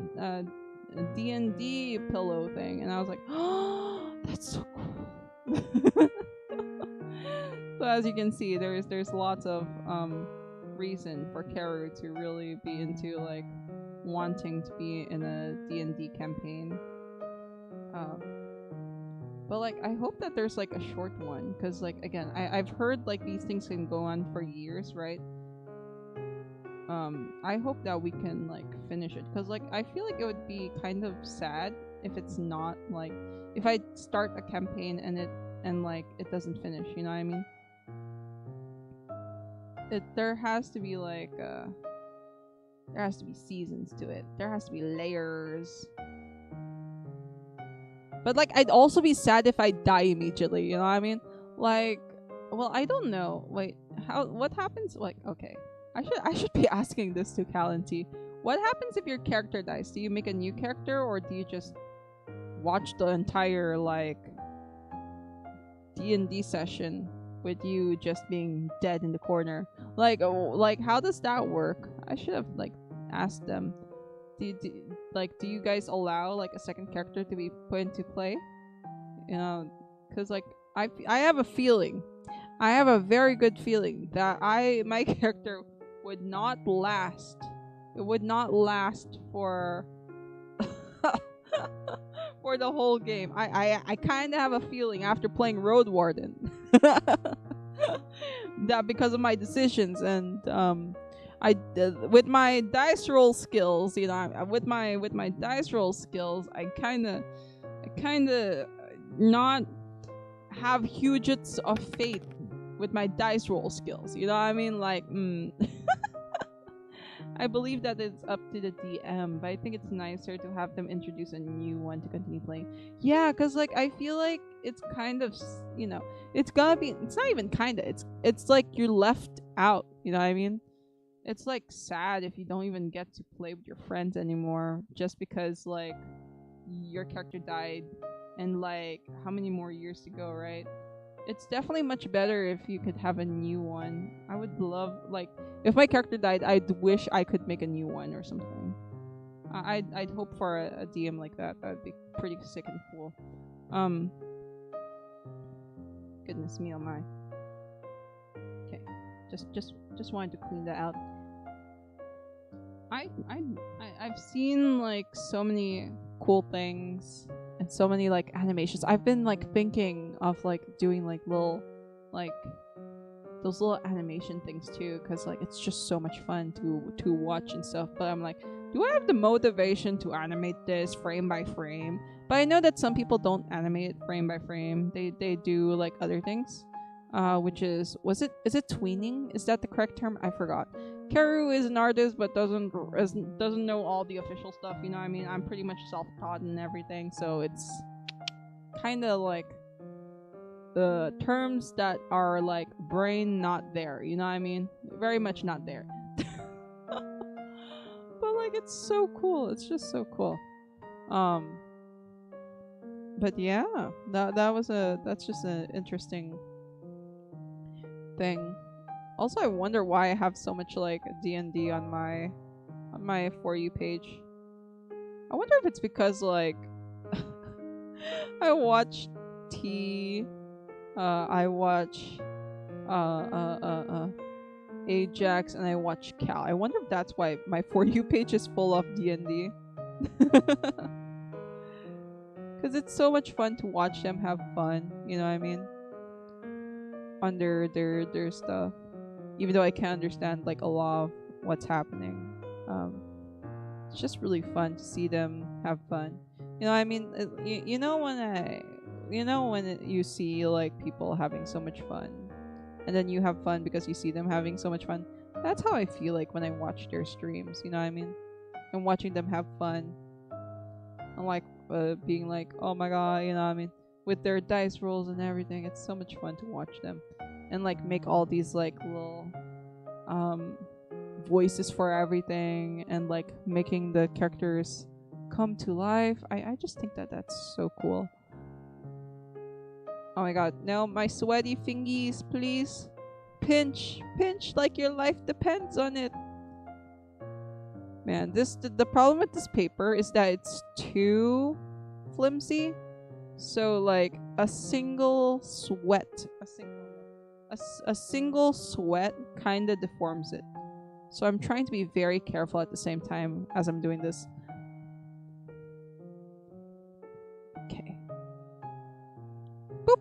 D&D pillow thing. And I was like, oh, that's so cool. So as you can see, there's lots of reason for Karu to really be into like wanting to be in a D&D campaign. But like I hope that there's like a short one, because like again, I've heard like these things can go on for years, right? I hope that we can like finish it, because like I feel like it would be kind of sad if it's not like, if I start a campaign and it doesn't finish, you know what I mean? There has to be like there has to be seasons to it. There has to be layers. But like I'd also be sad if I die immediately, you know what I mean? Like, well, I don't know. Wait, what happens? Like, okay. I should be asking this to Cal and T. What happens if your character dies? Do you make a new character, or do you just watch the entire like D&D session with you just being dead in the corner? Like how does that work? I should have like asked them. Do you guys allow like a second character to be put into play? You know, because like I have a feeling, I have a very good feeling that my character would not last. It would not last for for the whole game. I kind of have a feeling after playing Road Warden that because of my decisions and with my dice roll skills, you know, with my dice roll skills, I kind of not have huge of faith with my dice roll skills. You know what I mean? Like, I believe that it's up to the DM, but I think it's nicer to have them introduce a new one to continue playing. Yeah, because like I feel like it's kind of, you know, it's not even kinda, it's like you're left out, you know what I mean? it's like sad if you don't even get to play with your friends anymore just because like your character died and like how many more years to go, right? It's definitely much better if you could have a new one. I would love, like, if my character died, I'd wish I could make a new one or something. I'd hope for a DM like that. That'd be pretty sick and cool. Goodness me, oh my. Okay, just wanted to clean that out. I've seen like so many cool things and so many like animations. I've been like thinking of like doing like little like those little animation things too, because like it's just so much fun to watch and stuff. But I'm like, do I have the motivation to animate this frame by frame? But I know that some people don't animate it frame by frame. They do like other things. Which is is it tweening? Is that the correct term? I forgot. Karu is an artist but doesn't know all the official stuff, you know what I mean? I'm pretty much self-taught and everything, so it's kind of like the terms that are like brain not there, you know what I mean? Very much not there. But like it's so cool. It's just so cool. But yeah, that's just an interesting thing. Also, I wonder why I have so much like D&D on my For You page. I wonder if it's because like I watch T, I watch Ajax, and I watch Cal. I wonder if that's why my For You page is full of D&D. Because it's so much fun to watch them have fun, you know what I mean? Under their stuff. Even though I can't understand like a lot of what's happening. It's just really fun to see them have fun. You know what I mean? You know when you see like people having so much fun, and then you have fun because you see them having so much fun. That's how I feel like when I watch their streams. You know what I mean? And watching them have fun. And like being like, oh my god, you know what I mean? With their dice rolls and everything, it's so much fun to watch them. And like make all these like little voices for everything, and like making the characters come to life. I just think that that's so cool. Oh my god, no, my sweaty fingies, please. Pinch like your life depends on it. Man, the problem with this paper is that it's too flimsy. So like a single sweat kind of deforms it. So I'm trying to be very careful at the same time as I'm doing this. Okay. Boop.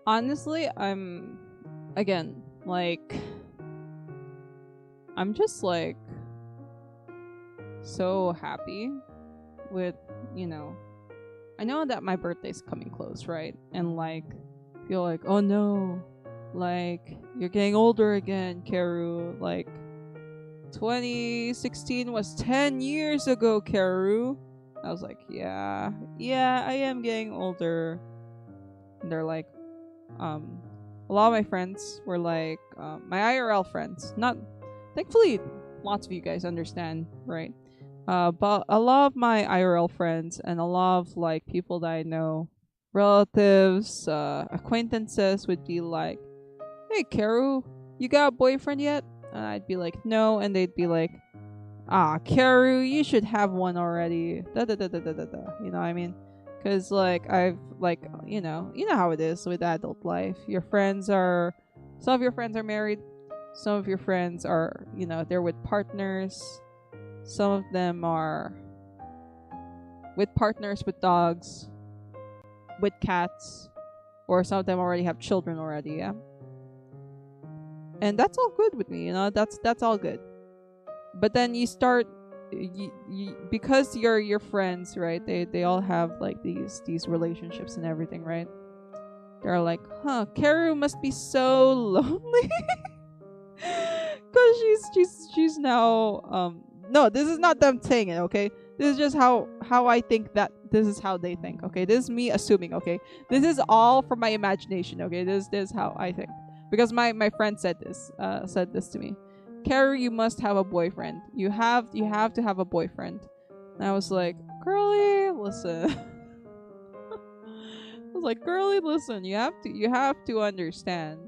Honestly, I'm just like so happy with, you know, I know that my birthday's coming close, right? And like feel like, oh no, like you're getting older again, Karu. Like 2016 was 10 years ago, Karu. I was like, yeah, I am getting older. And they're like, a lot of my friends were like, my IRL friends, not, thankfully, lots of you guys understand, right? But a lot of my IRL friends and a lot of like people that I know, relatives, acquaintances would be like, hey Karu, you got a boyfriend yet? And I'd be like, no. And they'd be like, Karu, you should have one already. Da da da da da da da. You know what I mean? Because like I've like, you know how it is with adult life. Some of your friends are married. Some of your friends are, you know, they're with partners. Some of them are with partners, with dogs, with cats, or some of them already have children already, yeah? And that's all good with me, you know, that's all good. But then you start, because your friends, right, they all have like these relationships and everything, right? They're like, Karu must be so lonely. Because she's now, no, this is not them saying it, okay? This is just how I think that this is how they think, okay? This is me assuming, okay? This is all from my imagination, okay? This is how I think. because my friend said this to me. Karu, you must have a boyfriend. You have to have a boyfriend. And I was like, girly, listen. I was like, girly, listen. You have to understand.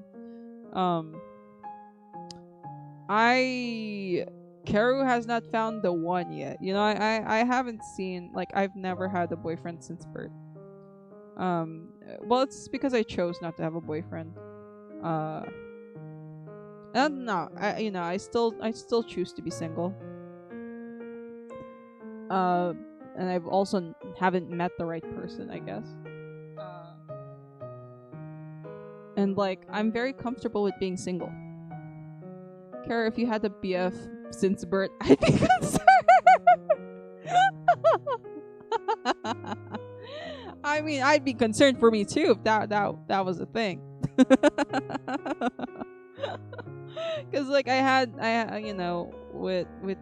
Karu has not found the one yet. You know, I haven't seen, like, I've never had a boyfriend since birth. Well, it's because I chose not to have a boyfriend. And no, I still choose to be single. And I've also haven't met the right person, I guess. And like, I'm very comfortable with being single. Kara, if you had a BF since birth, I'd be concerned. I mean, I'd be concerned for me too if that was a thing. Cause like I had with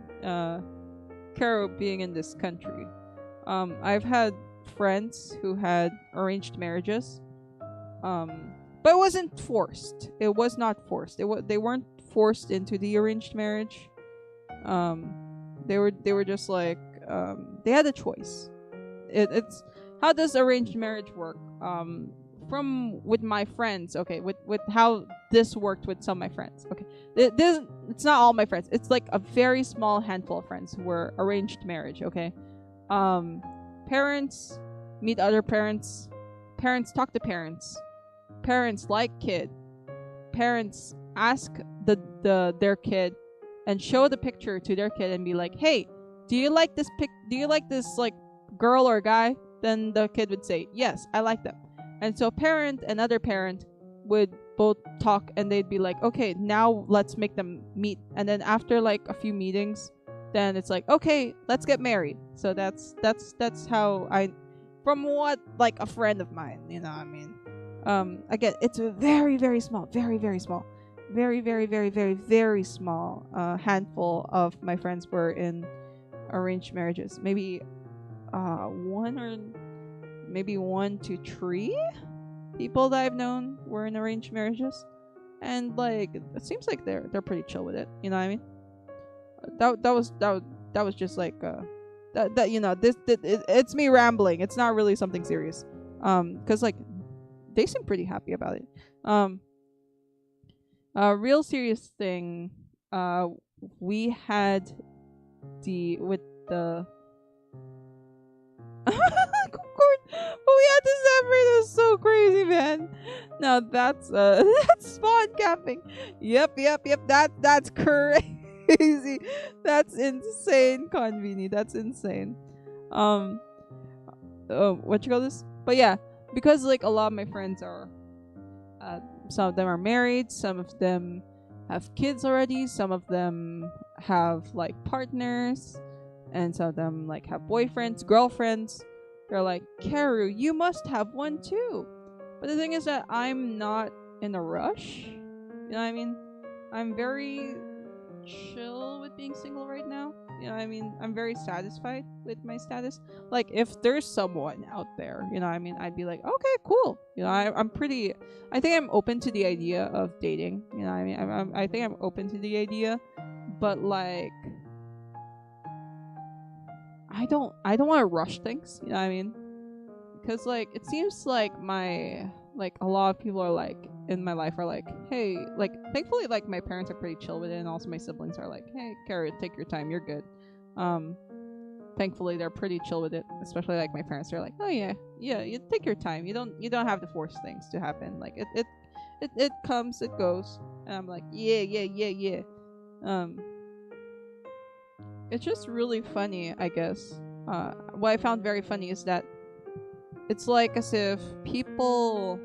Kara being in this country, I've had friends who had arranged marriages, but it wasn't forced. It was not forced. They weren't forced into the arranged marriage. They were just like, they had a choice. It's how does arranged marriage work? From with my friends, okay, with how this worked with some of my friends, okay. It's not all my friends. It's like a very small handful of friends who were arranged marriage, okay. Parents meet other parents. Parents talk to parents. Parents like kid. Parents ask their kid and show the picture to their kid and be like, hey, do you like this like girl or guy? Then the kid would say, yes, I like them. And so parent and other parent would both talk and they'd be like, okay, now let's make them meet. And then after like a few meetings, then it's like, okay, let's get married. So that's how from what like a friend of mine, you know what I mean? Again, it's a very, very small, very, very small, very, very, very, very, very small handful of my friends were in arranged marriages. Maybe one to three people that I've known were in arranged marriages, and like it seems like they're pretty chill with it. You know what I mean? That was just like that you know it's me rambling. It's not really something serious. Because like they seem pretty happy about it. A real serious thing. We had with the. But we had to separate. It was so crazy, man. No, that's spawn capping. Yep. That's crazy. That's insane, Conveni. That's insane. What you call this? But yeah, because like a lot of my friends are, some of them are married, some of them have kids already, some of them have like partners, and some of them like have boyfriends, girlfriends. They're like, Karu, you must have one too. But the thing is that I'm not in a rush. You know what I mean? I'm very chill with being single right now. You know what I mean? I'm very satisfied with my status. Like, if there's someone out there, you know what I mean? I'd be like, okay, cool. You know, I think I'm open to the idea of dating. You know what I mean? I think I'm open to the idea. But, like, I don't want to rush things, you know what I mean? Because like it seems like a lot of people are like in my life are like, hey, like thankfully like my parents are pretty chill with it, and also my siblings are like, hey, Kara, take your time, you're good. Thankfully they're pretty chill with it, especially like my parents are like, oh yeah, you take your time, you don't have to force things to happen, like it comes, it goes, and I'm like, yeah. It's just really funny, I guess. What I found very funny is that it's like as if people,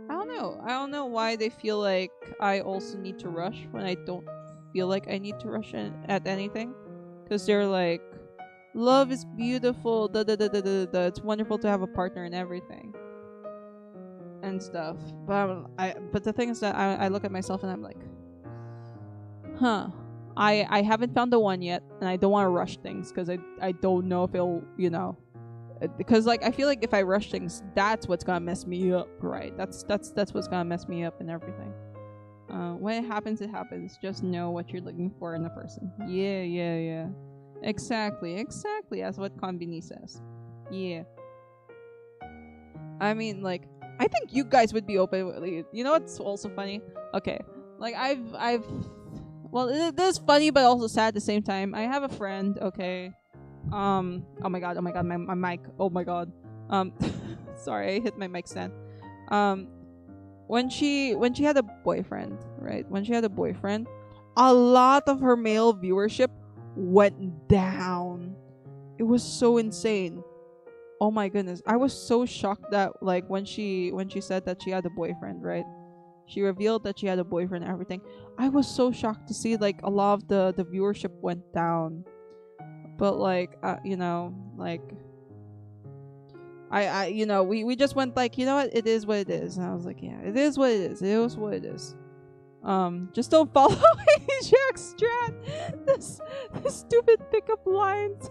I don't know why they feel like I also need to rush when I don't feel like I need to rush at anything. Because they're like, love is beautiful, it's wonderful to have a partner and everything. And stuff. But the thing is that I look at myself and I'm like, I haven't found the one yet, and I don't want to rush things because I don't know if it'll, you know, because like I feel like if I rush things, that's what's gonna mess me up, right? That's what's gonna mess me up and everything. When it happens, it happens. Just know what you're looking for in a person. Yeah, yeah, yeah. Exactly, exactly. That's what Konbini says. Yeah. I mean, like, I think you guys would be open. You know what's also funny? Okay, like well, this is funny but also sad at the same time. I have a friend. Okay. Oh my god. Oh my god. My mic. Oh my god. Sorry, I hit my mic stand. Um, when she had a boyfriend, right? When she had a boyfriend, a lot of her male viewership went down. It was so insane. Oh my goodness. I was so shocked that like when she said that she had a boyfriend, right? She revealed that she had a boyfriend and everything. I was so shocked to see like a lot of the viewership went down. But like like we just went like, you know what, it is what it is. And I was like, yeah, it is what it is. It is what it is. Just don't follow Jack Strat. This stupid pickup lines.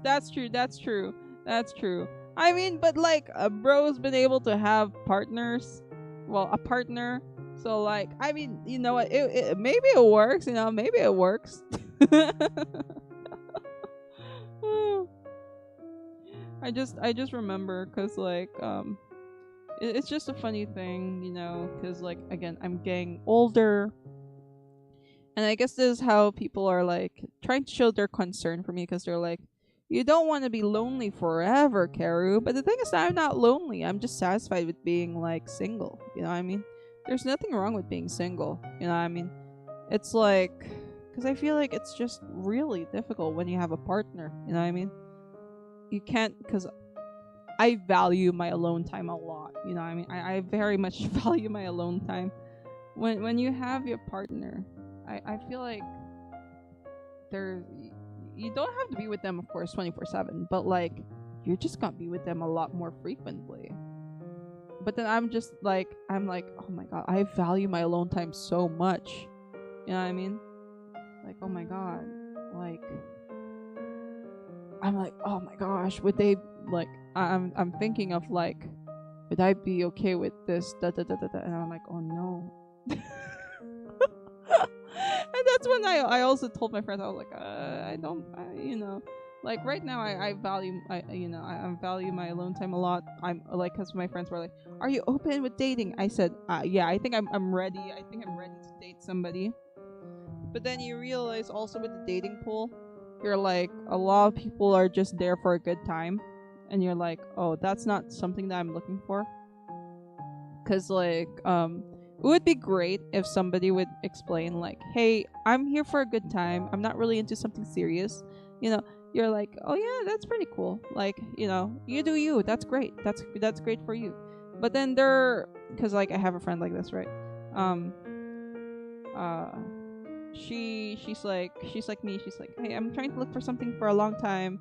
That's true. That's true. That's true. I mean, but like a bro's been able to have partners, well, a partner. So like, I mean, you know what? Maybe it works. You know, maybe it works. I just remember because like it's just a funny thing, you know, because like again I'm getting older, and I guess this is how people are like trying to show their concern for me because they're like, you don't want to be lonely forever, Karu. But the thing is that I'm not lonely. I'm just satisfied with being like single. You know what I mean? There's nothing wrong with being single. You know what I mean? It's like, because I feel like it's just really difficult when you have a partner. You know what I mean? You can't, because I value my alone time a lot. You know what I mean? I very much value my alone time. When you have your partner, I feel like there, you don't have to be with them, of course, 24/7, but like you're just gonna be with them a lot more frequently. But then I'm like, oh my god, I value my alone time so much. You know what I mean? Like, oh my god, like I'm like, oh my gosh, would they like? I'm thinking of like, would I be okay with this? Da da da da da. And I'm like, oh no. And that's when I also told my friends, I was like, I don't, like right now I value I value my alone time a lot. I'm like, because my friends were like, are you open with dating? I said, yeah, I think I'm ready. I think I'm ready to date somebody. But then you realize also with the dating pool, you're like, a lot of people are just there for a good time, and you're like, oh, that's not something that I'm looking for. Cause like it would be great if somebody would explain like, hey, I'm here for a good time, I'm not really into something serious, you know. You're like, oh yeah, that's pretty cool, like, you know, you do you, that's great, that's great for you. But then they're, because like I have a friend like this, right? um uh she's like me, she's like, hey, I'm trying to look for something for a long time.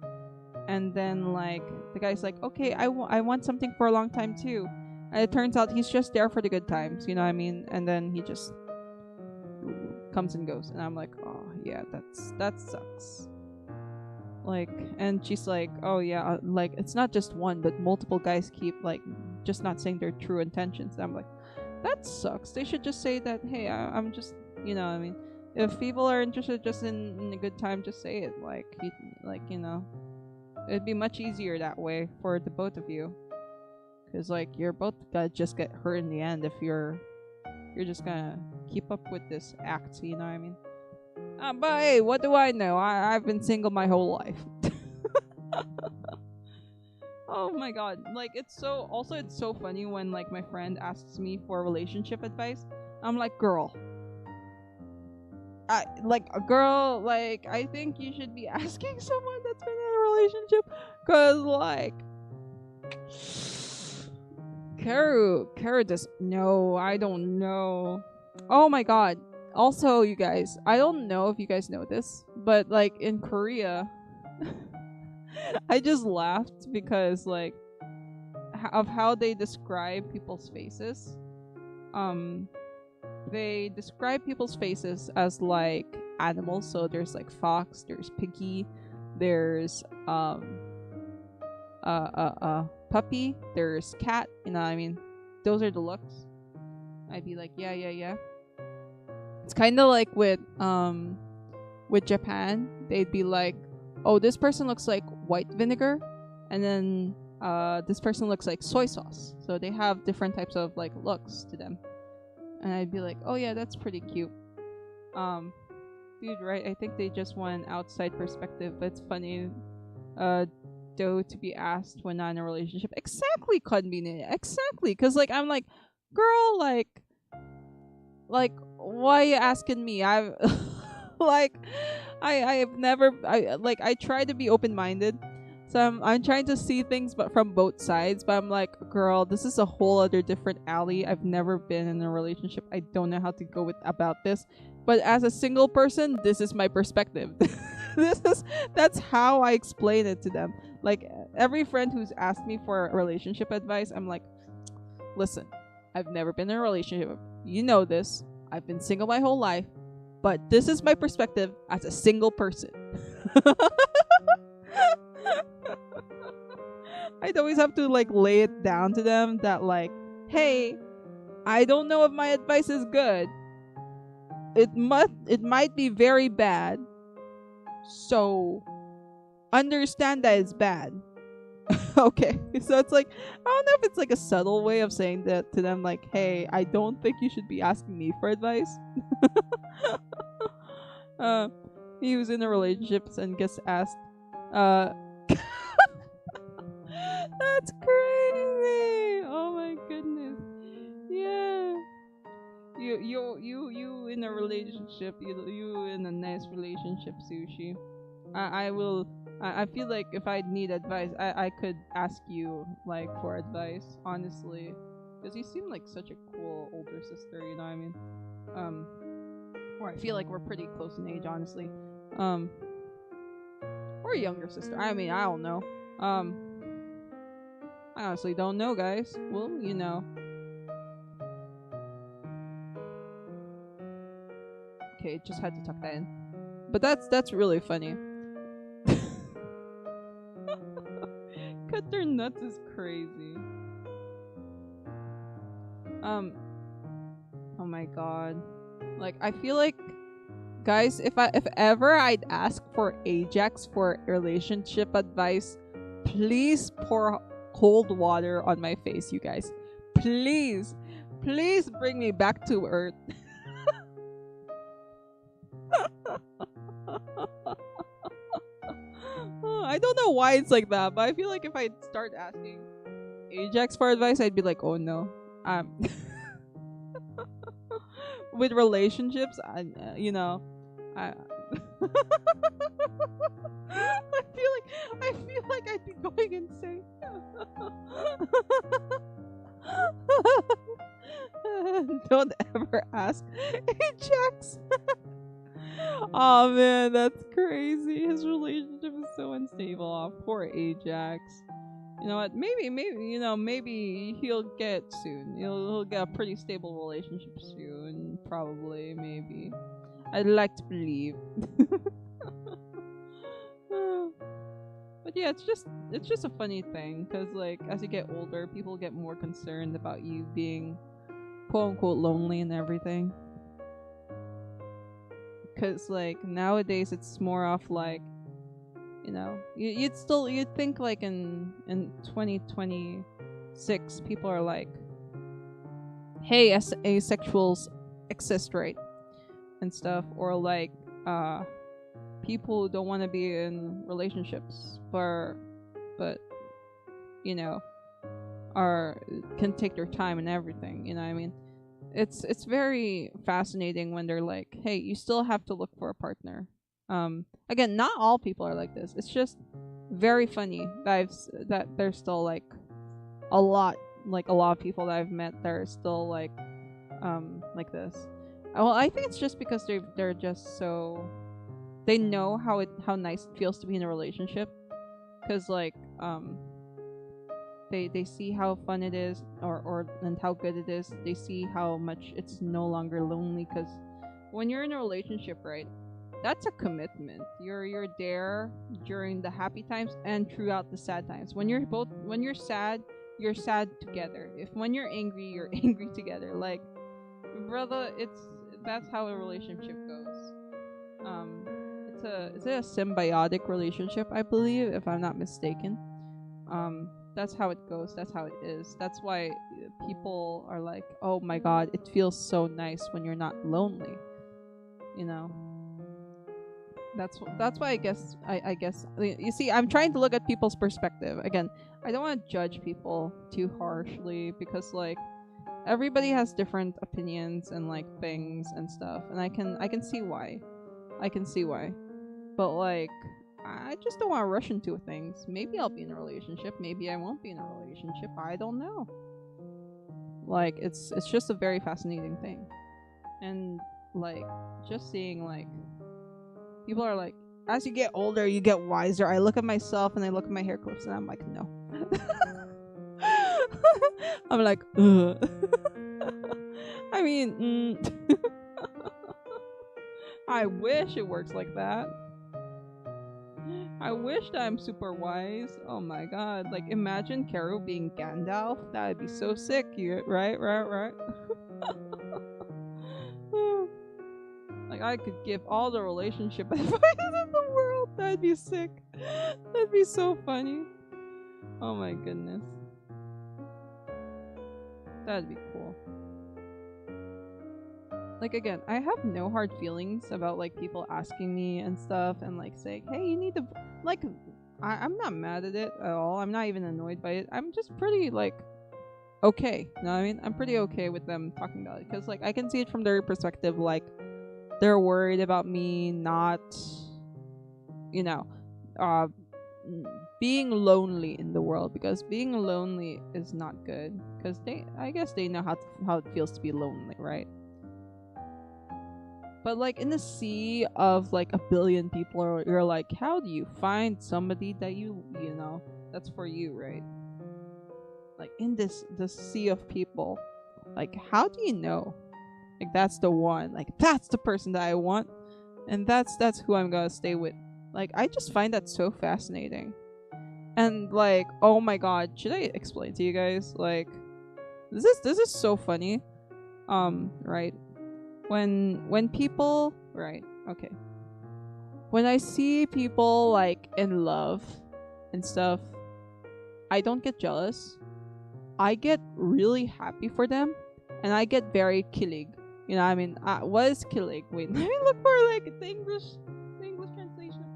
And then like the guy's like, okay, I want something for a long time too. And it turns out he's just there for the good times, you know what I mean? And then he just comes and goes, and I'm like, oh yeah, that sucks. Like, and she's like, oh yeah, like it's not just one, but multiple guys keep like just not saying their true intentions. And I'm like, that sucks. They should just say that, hey, I'm just, you know what I mean? If people are interested just in a good time, just say it. Like, you know, it'd be much easier that way for the both of you. Cause like you're both gonna just get hurt in the end if you're just gonna keep up with this act. You know what I mean? But hey, what do I know? I've been single my whole life. Oh my god! Like it's so funny when like my friend asks me for relationship advice. I'm like, girl, I think you should be asking someone that's been in a relationship, cause like, Karu does, no, I don't know. Oh my god. Also, you guys, I don't know if you guys know this, but like in Korea, I just laughed because like of how they describe people's faces. They describe people's faces as like animals. So there's like fox, there's piggy, there's puppy, there's cat. You know what I mean? Those are the looks. I'd be like, yeah, yeah, yeah. It's kind of like with Japan. They'd be like, oh, this person looks like white vinegar, and then this person looks like soy sauce. So they have different types of like looks to them. And I'd be like, oh yeah, that's pretty cute. Um, dude, right? I think they just want an outside perspective, but it's funny, uh, though, to be asked when not in a relationship. Exactly, convenient. Exactly, because like I'm like, girl, like why are you asking me? I've like I've never I try to be open minded. So I'm trying to see things but from both sides, but I'm like, girl, this is a whole other different alley. I've never been in a relationship. I don't know how to go with about this. But as a single person, this is my perspective. That's how I explain it to them. Like every friend who's asked me for relationship advice, I'm like, listen, I've never been in a relationship. You know this. I've been single my whole life, but this is my perspective as a single person. I'd always have to like lay it down to them that like, hey, I don't know if my advice is good. It might be very bad. So understand that it's bad. Okay. So it's like I don't know if it's like a subtle way of saying that to them like, hey, I don't think you should be asking me for advice. uh he was in a relationship and gets asked uh that's crazy. Oh my goodness. Yeah. You in a relationship, you in a nice relationship, Sushi. I will I feel like if I need advice, I could ask you like for advice, honestly. Because you seem like such a cool older sister, you know what I mean? Um or I feel like we're pretty close in age, honestly. Um or a younger sister. I mean, I don't know. I honestly don't know, guys. Well, you know. Okay, just had to tuck that in. But that's really funny. Cut their nuts is crazy. Oh my god. Like I feel like guys, if ever I'd ask for Ajax for relationship advice, please pour cold water on my face, you guys. Please. Please bring me back to earth. I don't know why it's like that, but I feel like if I start asking Ajax for advice, I'd be like, oh no. With relationships, you know, I I feel like I'd be going insane. Don't ever ask Ajax. Oh man, that's crazy. His relationship is so unstable. Oh, poor Ajax. You know what? Maybe he'll get soon. He'll get a pretty stable relationship soon. Probably, maybe. I'd like to believe. But yeah, it's just a funny thing because like as you get older, people get more concerned about you being quote unquote lonely and everything. Because like nowadays it's more off like, you know, you'd think like in 2026 people are like, hey, asexuals exist, right, and stuff, or like people who don't want to be in relationships but you know are can take their time and everything, you know what I mean? It's very fascinating when they're like, hey, you still have to look for a partner. Again, not all people are like this. It's just very funny that there's still like a lot of people that I've met that are still like this. Well, I think it's just because they're just so they know how nice it feels to be in a relationship, because like they see how fun it is or and how good it is. They see how much it's no longer lonely, because when you're in a relationship, right, that's a commitment. You're there during the happy times and throughout the sad times. When you're sad, you're sad together. If when you're angry, you're angry together. Like brother, that's how a relationship goes. Um, it's a symbiotic relationship, I believe, if I'm not mistaken. That's how it goes. That's how it is. That's why people are like, oh my god, it feels so nice when you're not lonely. You know. That's why I guess you see, I'm trying to look at people's perspective again. I don't want to judge people too harshly because like everybody has different opinions and like things and stuff, and I can see why. I can see why. But like I just don't want to rush into things. Maybe I'll be in a relationship, maybe I won't be in a relationship. I don't know. Like it's just a very fascinating thing. And like just seeing like people are like, as you get older, you get wiser. I look at myself and I look at my hair clips and I'm like, no. I'm like, ugh. I mean, I wish it works like that. I wish that I'm super wise. Oh my god. Like, imagine Carol being Gandalf. That would be so sick. Right? Like, I could give all the relationship advice in the world. That'd be sick. That'd be so funny. Oh my goodness. That'd be cool. Like, again, I have no hard feelings about like people asking me and stuff and like saying, hey, you need to like I'm not mad at it at all. I'm not even annoyed by it. I'm just pretty like okay. You know what I mean? I'm pretty okay with them talking about it because like I can see it from their perspective. Like they're worried about me not, you know, uh, being lonely in the world because being lonely is not good. Because I guess they know how it feels to be lonely, right? But like in a sea of like a billion people, you're like, how do you find somebody that you know that's for you, right? Like in this sea of people, like how do you know? Like that's the one, like that's the person that I want, and that's who I'm gonna stay with. Like I just find that so fascinating, and like oh my god, should I explain to you guys? Like this is so funny, right? When people right okay when I see people like in love and stuff, I don't get jealous. I get really happy for them, and I get very kilig. You know what I mean? What is kilig? Wait, let me look for like the English translation of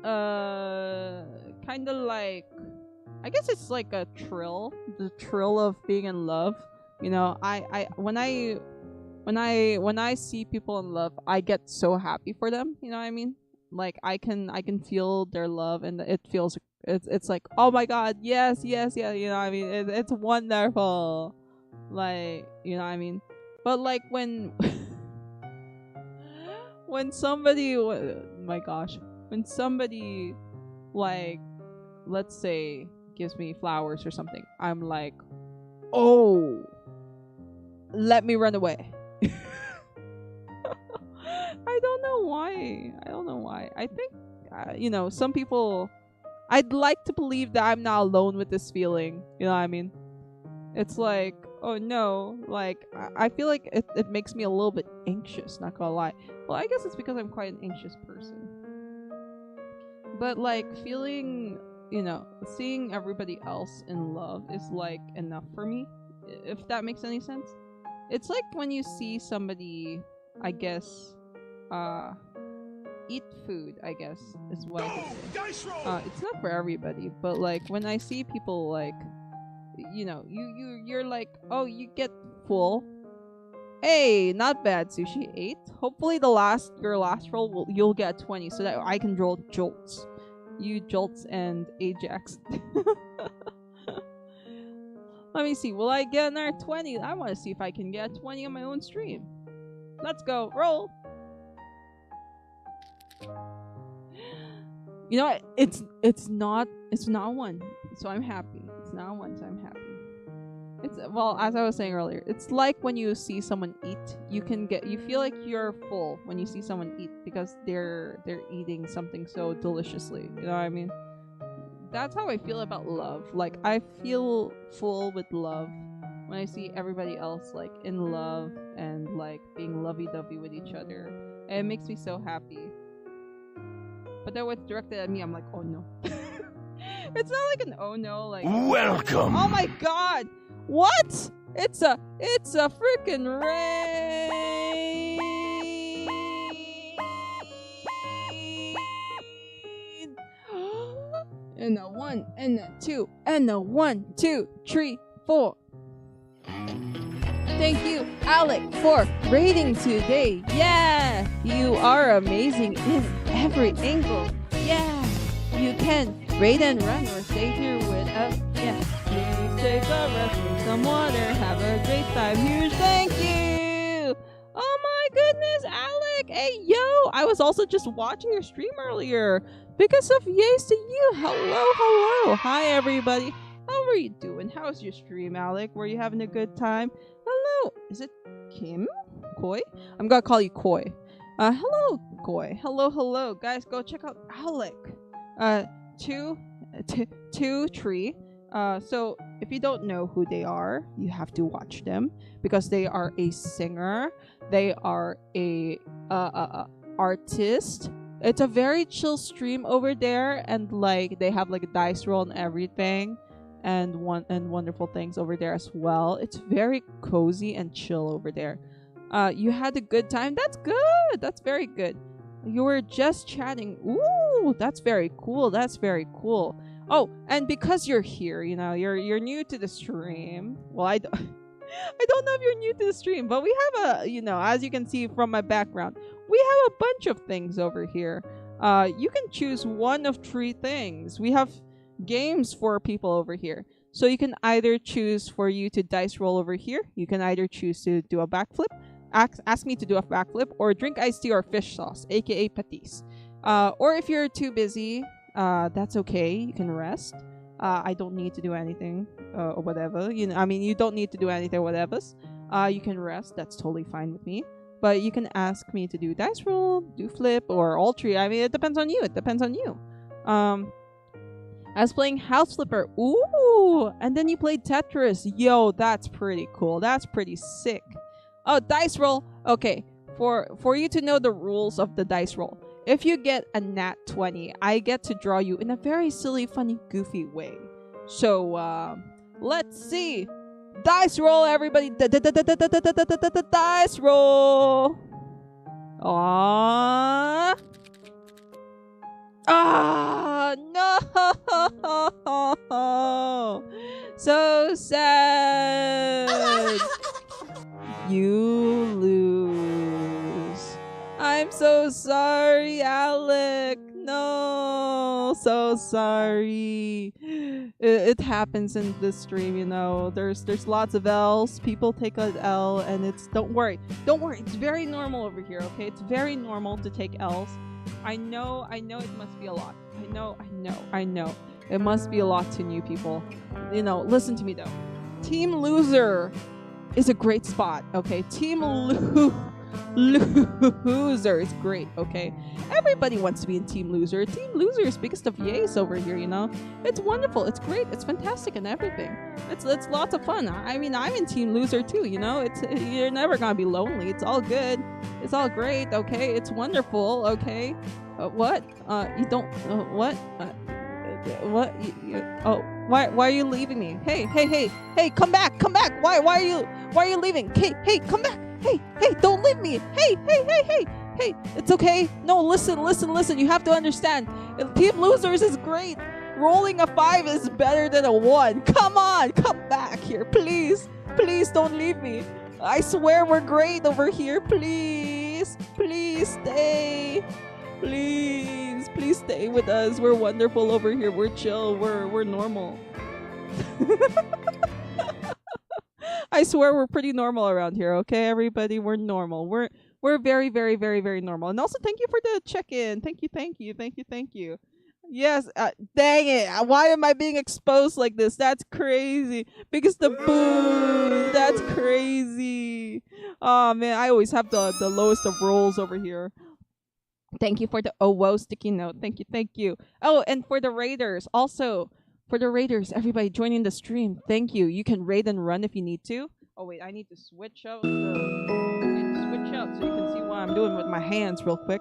kilig. Kind of like, I guess it's like a trill, the trill of being in love. You know, when I see people in love, I get so happy for them. You know what I mean? Like I can feel their love, and it feels it's like oh my god, yes, yes, yeah. You know what I mean? It's wonderful. Like you know what I mean? But like when when somebody, my gosh, when somebody like let's say gives me flowers or something, I'm like, oh, let me run away. I don't know why. I don't know why. I think, you know, some people. I'd like to believe that I'm not alone with this feeling. You know what I mean? It's like, oh no. Like, I feel like it makes me a little bit anxious, not gonna lie. Well, I guess it's because I'm quite an anxious person. But, like, feeling, you know, seeing everybody else in love is, like, enough for me. If that makes any sense. It's like when you see somebody, I guess, eat food, I guess is what I could say. It's not for everybody, but like when I see people like, you know, you're like, oh, you get full. Hey, not bad, Sushi 8. Hopefully your last roll you'll get 20 so that I can roll jolts. You jolts and Ajax. Let me see. Will I get another 20? I want to see if I can get 20 on my own stream. Let's go. Roll. You know what? It's not one, so I'm happy. It's not one, so I'm happy. It's well, as I was saying earlier, it's like when you see someone eat, you feel like you're full when you see someone eat because they're eating something so deliciously. You know what I mean? that's how I feel about love. Like, I feel full with love when I see everybody else like in love and like being lovey-dovey with each other. And it makes me so happy. But then when it's directed at me, I'm like, oh no. It's not like an oh no, like welcome. Oh my god! What? It's a freaking rain. And a 1 and a 2 and a 1, 2, 3, 4. Thank you, Alec, for rating today. Yeah, you are amazing in every angle. Yeah, you can rate and run or stay here with us. Yeah, please take a rest, drink some water, have a great time. Huge thank you. Oh my goodness, Alec. Hey, yo, I was also just watching your stream earlier. Because of yays to you. Hello, hello. Hi, everybody. How are you doing? How's your stream, Alec? Were you having a good time? Hello. Is it Kim? Koi? I'm gonna call you Koi. Hello, Koi. Hello, hello. Guys, go check out Alec. Two, tree. So if you don't know who they are, you have to watch them because they are a singer. They are a artist. It's a very chill stream over there, and like they have like a dice roll and everything, and wonderful things over there as well. It's very cozy and chill over there. You had a good time. That's good. That's very good. You were just chatting. Ooh, that's very cool. That's very cool. Oh, and because you're here, you know, you're new to the stream. Well, I don't know if you're new to the stream, but we have a, you know, as you can see from my background, we have a bunch of things over here. You can choose one of 3 things. We have games for people over here. So you can either choose for you to dice roll over here. You can either choose to do a backflip, ask me to do a backflip, or drink iced tea or fish sauce, aka patis. Or if you're too busy, that's okay. You can rest. I don't need to do anything or whatever. You know, I mean, you don't need to do anything or whatever. You can rest. That's totally fine with me. But you can ask me to do dice roll, do flip, or all 3. I mean, it depends on you. It depends on you. I was playing House Flipper. Ooh! And then you played Tetris. Yo, that's pretty cool. That's pretty sick. Oh, dice roll. Okay, for you to know the rules of the dice roll. If you get a nat 20, I get to draw you in a very silly, funny, goofy way. So, let's see. Dice roll, everybody. Dice roll. Aww. Ah, no. So sad. You lose. I'm so sorry, Alec. No, so sorry. It happens in this stream, you know. There's lots of L's. People take an L, and it's don't worry. It's very normal over here. Okay, it's very normal to take L's. I know. It must be a lot. I know. It must be a lot to new people. You know, listen to me though. Team loser is a great spot. Okay, team loser is great. Okay, everybody wants to be in team loser. Team loser is biggest of yays over here, you know. It's wonderful, it's great, it's fantastic, and everything. It's lots of fun. I mean, I'm in team loser too, you know. You're never gonna be lonely. It's all good, it's all great. Okay, it's wonderful. Okay, what you don't what oh, why are you leaving me? Hey, come back. Why are you leaving? Hey, come back. Hey, don't leave me. Hey, it's okay. No, listen. You have to understand. Team losers is great. Rolling a 5 is better than a 1. Come on, come back here, please. Please don't leave me. I swear we're great over here. Please stay. Please stay with us. We're wonderful over here. We're chill. We're normal. I swear we're pretty normal around here, okay, everybody? We're normal. We're very, very, very, very normal. And also, thank you for the check-in. Thank you. Yes, dang it. Why am I being exposed like this? That's crazy. Because the boo. That's crazy. Oh, man, I always have the lowest of rolls over here. Thank you for the oh whoa sticky note. Thank you, thank you. Oh, and for the raiders, also for the raiders, everybody joining the stream. Thank you. You can raid and run if you need to. Oh wait, I need to switch out switch out so you can see what I'm doing with my hands real quick.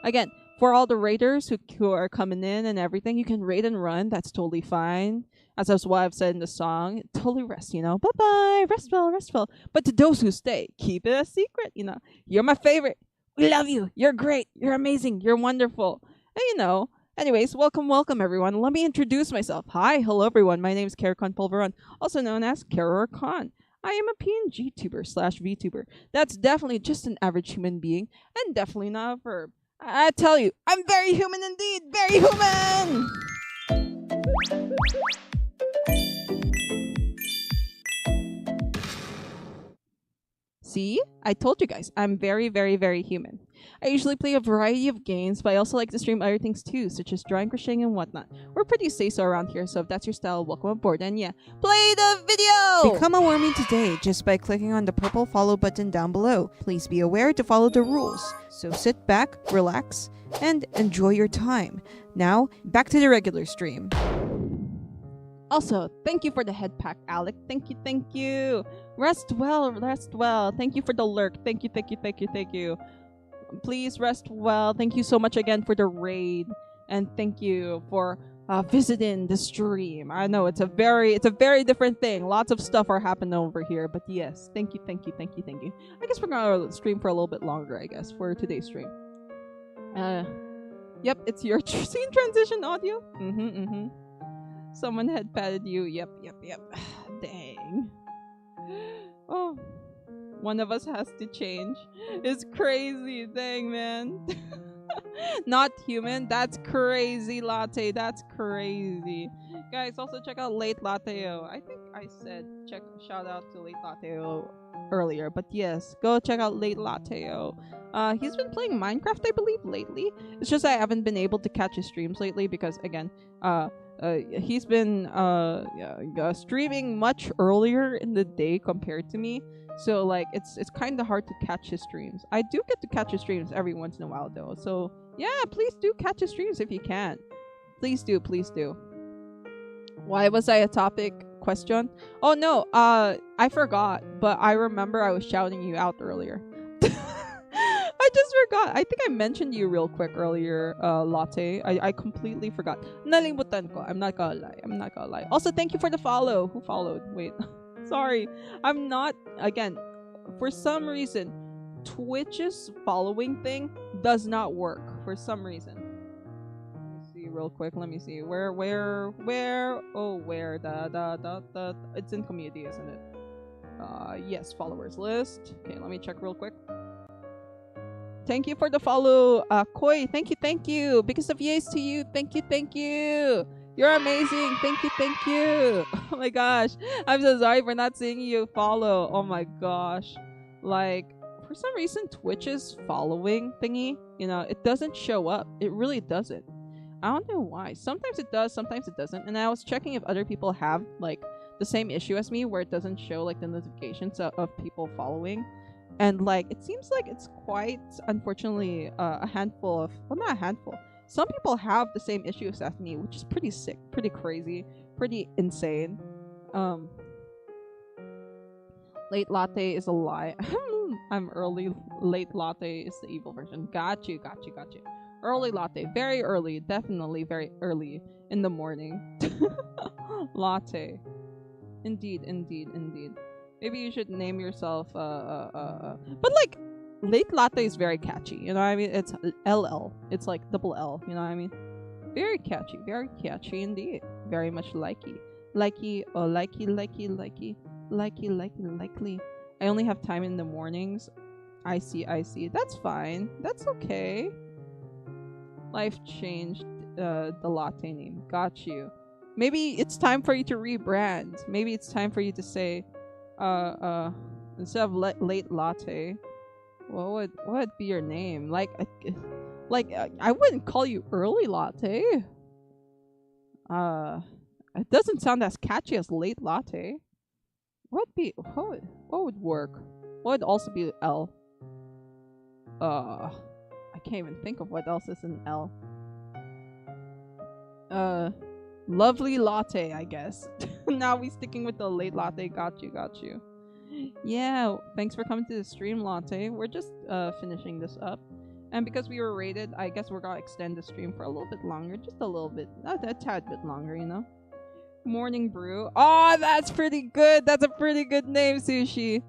Again, for all the raiders who are coming in and everything, you can raid and run. That's totally fine. As what I've said in the song, totally rest, you know. Bye bye, rest well, rest well. But to those who stay, keep it a secret, you know. You're my favorite. We love you. You're great. You're amazing. You're wonderful. And you know, anyways, welcome everyone. Let me introduce myself. Hi, hello everyone. My name is Caracon Pulveron, also known as Caror Khan. I am a PNGtuber slash VTuber. That's definitely just an average human being, and definitely not a verb. I tell you, I'm very human indeed. Very human! See? I told you guys, I'm very, very, very human. I usually play a variety of games, but I also like to stream other things too, such as drawing, crocheting, and whatnot. We're pretty say-so around here, so if that's your style, welcome aboard, and yeah, play the video! Become a wormy today just by clicking on the purple follow button down below. Please be aware to follow the rules. So sit back, relax, and enjoy your time. Now, back to the regular stream. Also, thank you for the head pack, Alec. Thank you, thank you. Rest well, rest well. Thank you for the lurk. Thank you, thank you, thank you, thank you. Please rest well. Thank you so much again for the raid, and thank you for visiting the stream. I know it's a very different thing. Lots of stuff are happening over here, but yes, thank you, thank you, thank you, thank you. I guess we're gonna stream for a little bit longer. I guess for today's stream. Yep, it's your scene transition audio. Someone had patted you. Yep. Dang. Oh, one of us has to change. It's crazy. Dang, man. Not human. That's crazy, Latte. That's crazy. Guys, also check out Late Latteo. I think I said shout out to Late Latteo earlier, but yes, go check out Late Latteo. He's been playing Minecraft, I believe, lately. It's just I haven't been able to catch his streams lately because, again, he's been streaming much earlier in the day compared to me, so like it's kind of hard to catch his streams. I do get to catch his streams every once in a while though, so yeah, please do catch his streams if you can. Please do. Why was I a topic question? Oh no, I forgot, but I remember I was shouting you out earlier. I just forgot. I think I mentioned you real quick earlier, Latte. I completely forgot. Nalimutan ko. I'm not gonna lie. Also, thank you for the follow. Who followed? Wait. Sorry. I'm not... Again, for some reason, Twitch's following thing does not work. For some reason. Let me see real quick. Let me see. Where? Oh, where? The... It's in community, isn't it? Yes, followers list. Okay, let me check real quick. Thank you for the follow, Koi. Thank you. Because of yes to you. Thank you. You're amazing. Thank you. Oh my gosh. I'm so sorry for not seeing you follow. Oh my gosh. Like, for some reason, Twitch's following thingy, you know, it doesn't show up. It really doesn't. I don't know why. Sometimes it does, sometimes it doesn't. And I was checking if other people have, like, the same issue as me where it doesn't show, like, the notifications of people following. And like it seems like it's quite unfortunately a handful of, well, not a handful, some people have the same issues as me, which is pretty sick, pretty crazy, pretty insane. Late Latte is a lie. I'm early. Late Latte is the evil version. Got you. Early Latte, very early, definitely very early in the morning. Latte, indeed. Maybe you should name yourself but like Late Latte is very catchy, you know what I mean? It's LL. It's like double L, you know what I mean? Very catchy indeed. Very much likey. Likey. I only have time in the mornings. I see. That's fine. That's okay. Life changed the latte name. Got you. Maybe it's time for you to rebrand. Maybe it's time for you to say instead of Late Latte, what would be your name? Like I wouldn't call you Early Latte. It doesn't sound as catchy as Late Latte. What would work? What would also be L? I can't even think of what else is an L. Lovely latte, I guess. Now we sticking with the late latte. Got you. Yeah, thanks for coming to the stream, latte. We're just finishing this up. And because we were rated, I guess we're gonna extend the stream for a little bit longer. Just a little bit. Not a tad bit longer, you know? Morning brew. Oh, that's pretty good. That's a pretty good name, Sushi.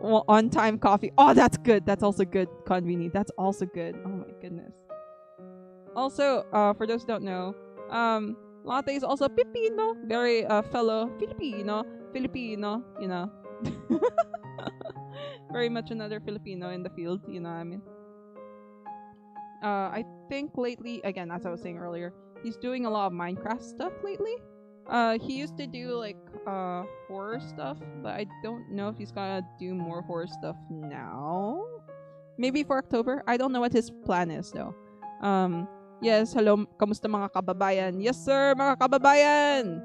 Well, on time coffee. Oh, that's good. That's also good. Convenient. That's also good. Oh my goodness. Also, for those who don't know, latte is also Pipino. Very fellow Filipino, you know. Very much another Filipino in the field, you know what I mean? I think lately, again, as I was saying earlier, he's doing a lot of Minecraft stuff lately. He used to do like horror stuff, but I don't know if he's gonna do more horror stuff now. Maybe for October. I don't know what his plan is though. Yes, hello, kamusta mga kababayan? Yes sir, mga kababayan!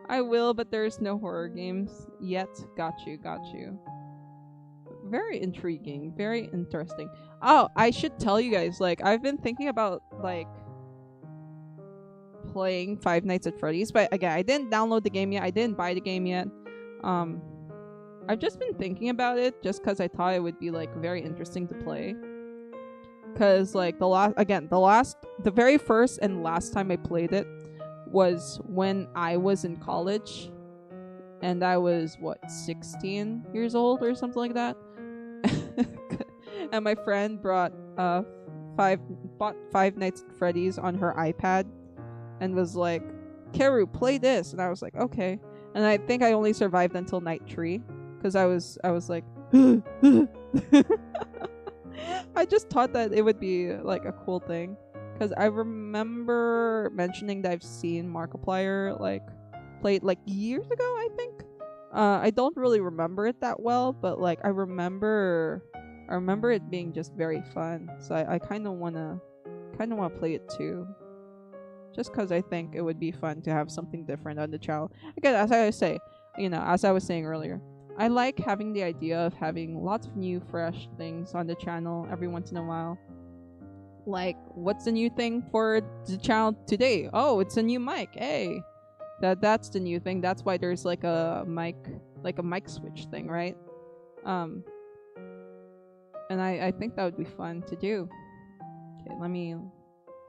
I will, but there's no horror games yet. Got you. Very intriguing, very interesting. Oh, I should tell you guys, like, I've been thinking about, like, playing Five Nights at Freddy's, but again, I didn't download the game yet. I didn't buy the game yet. I've just been thinking about it just because I thought it would be, like, very interesting to play. Because, like, the very first and last time I played it was when I was in college. And I was, what, 16 years old or something like that? And my friend bought Five Nights at Freddy's on her iPad and was like, Keru, play this. And I was like, okay. And I think I only survived until night 3 because I was like I just thought that it would be like a cool thing because I remember mentioning that I've seen Markiplier like played like years ago, I think. I don't really remember it that well, but like I remember it being just very fun. So I kind of wanna play it too, just because I think it would be fun to have something different on the channel. Again, as I was saying earlier, I like having the idea of having lots of new, fresh things on the channel every once in a while. Like, what's the new thing for the channel today? Oh, it's a new mic. Hey. That's the new thing. That's why there's like a mic switch thing, right? And I think that would be fun to do. Okay, let me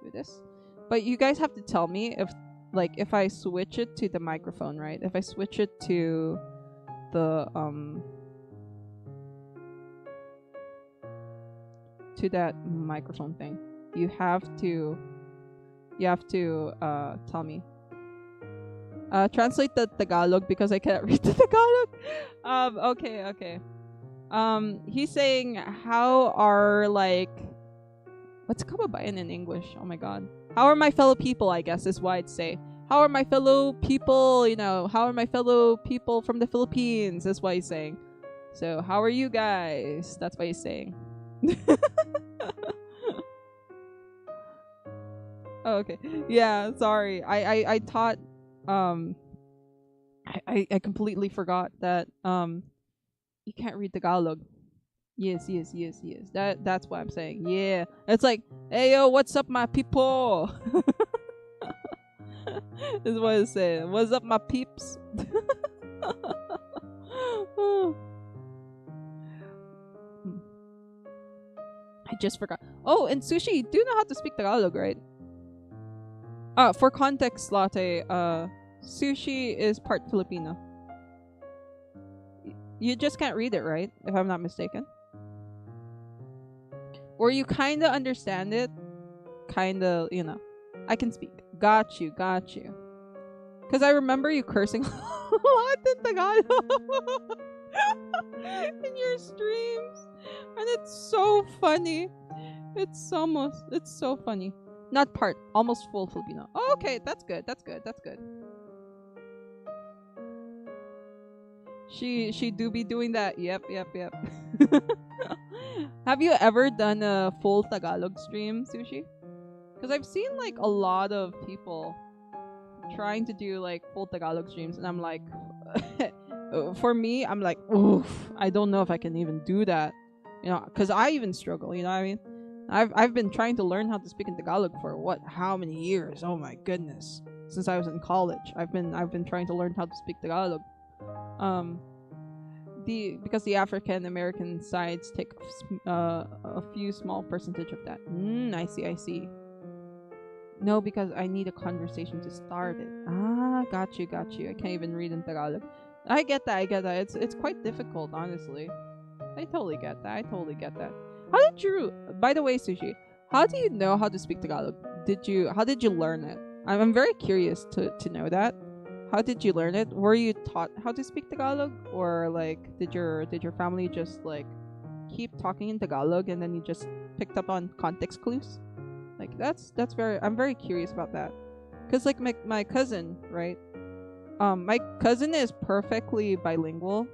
do this. But you guys have to tell me if I switch it to the microphone, right? If I switch it to the to that microphone thing, you have to tell me. Translate the Tagalog because I can't read the Tagalog. Okay. He's saying, how are, like, what's kababayan in English? Oh my god. How are my fellow people, I guess is why I'd say. How are my fellow people, how are my fellow people from the Philippines? That's why he's saying. So, how are you guys? That's what he's saying. Oh, okay. Yeah, sorry. I thought I completely forgot that you can't read Tagalog. Yes. That's what I'm saying. Yeah. It's like, hey yo, what's up my people? Is what it's saying. What's up my peeps? I just forgot. Oh, and Sushi, you do know how to speak Tagalog, right? For context, Latte, Sushi is part Filipino. You just can't read it, right? If I'm not mistaken. Or you kinda understand it. Kinda, I can speak. Got you. Because I remember you cursing a lot in Tagalog in your streams. And it's so funny. It's so funny. Not part, almost full Filipino. Oh, okay, that's good. She do be doing that. Yep. Have you ever done a full Tagalog stream, Sushi? Because I've seen like a lot of people trying to do like full Tagalog streams, and I'm like, for me, I'm like, oof, I don't know if I can even do that. Because I even struggle. You know what I mean? I've been trying to learn how to speak in Tagalog for what? How many years? Oh my goodness! Since I was in college, I've been trying to learn how to speak Tagalog. Um, because the African American sides take a few small percentage of that. I see, I see. No, because I need a conversation to start it. Got you, got you. I can't even read in Tagalog. I get that, I get that. It's quite difficult, honestly. I totally get that. I totally get that. How did you? By the way, Sushi, how do you know how to speak Tagalog? How did you learn it? I'm very curious to know that. How did you learn it? Were you taught how to speak Tagalog, or like did your family just like keep talking in Tagalog and then you just picked up on context clues? Like that's very I'm very curious about that. Cause like my cousin, right? My cousin is perfectly bilingual.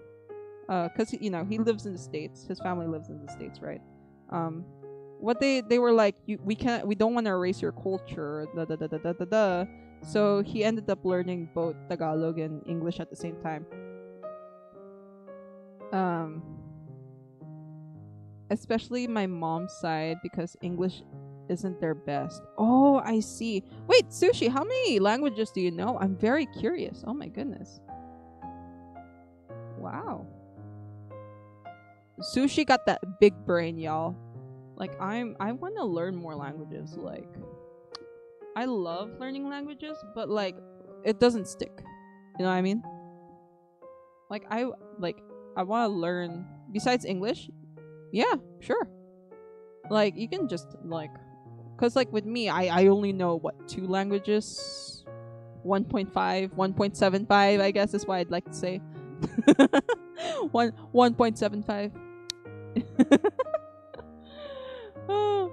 Cause he lives in the States. His family lives in the States, right? What they were like, we don't want to erase your culture, da da da da da da da. So he ended up learning both Tagalog and English at the same time. Um, Especially my mom's side because English isn't their best. Oh, I see. Wait, Sushi, how many languages do you know? I'm very curious. Oh my goodness. Wow. Sushi got that big brain, y'all. Like I want to learn more languages. Like I love learning languages, but like it doesn't stick. You know what I mean? Like I want to learn besides English. Yeah, sure. Like you can just like cuz like with me, I only know what two languages. 1.5, 1.75, I guess is what I'd like to say. 1.75. Oh,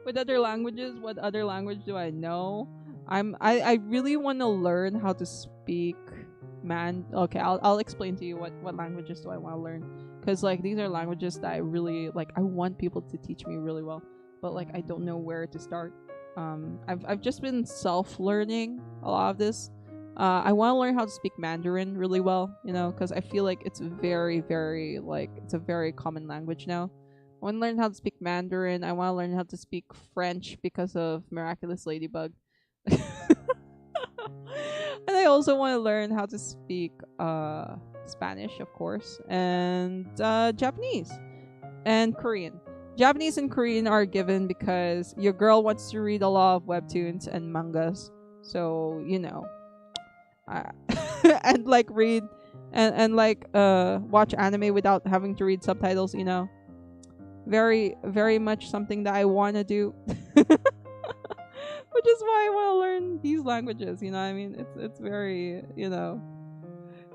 with other languages, what other language do I know? I really want to learn how to speak okay, I'll explain to you what languages do I want to learn, cuz like these are languages that I really like. I want people to teach me really well, but like I don't know where to start. I've just been self-learning a lot of this. I want to learn how to speak Mandarin really well, cuz I feel like it's very very like it's a very common language now. I want to learn how to speak Mandarin. I want to learn how to speak French because of Miraculous Ladybug. And I also want to learn how to speak Spanish, of course, and Japanese and Korean. Japanese and Korean are given because your girl wants to read a lot of webtoons and mangas. So, and like read and like watch anime without having to read subtitles, very very much something that I want to do. Which is why I want to learn these languages, you know what I mean? It's very,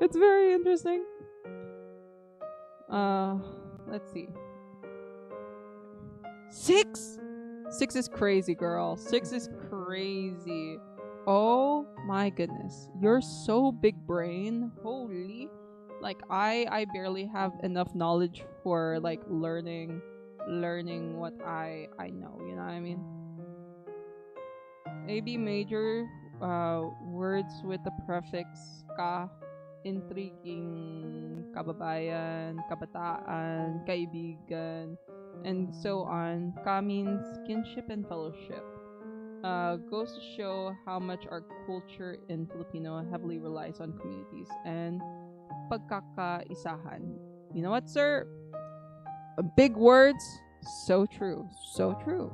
it's very interesting. Let's see. 6 6 is crazy, girl. 6 is crazy. Oh my goodness. You're so big brain. Holy. Like I barely have enough knowledge for like learning what I know, you know what I mean? AB major words with the prefix ka, intriguing, kababayan, kabataan, kaibigan, and so on. Ka means kinship and fellowship. Goes to show how much our culture in Filipino heavily relies on communities and pagkakaisahan. You know what, sir? Big words. So true. So true.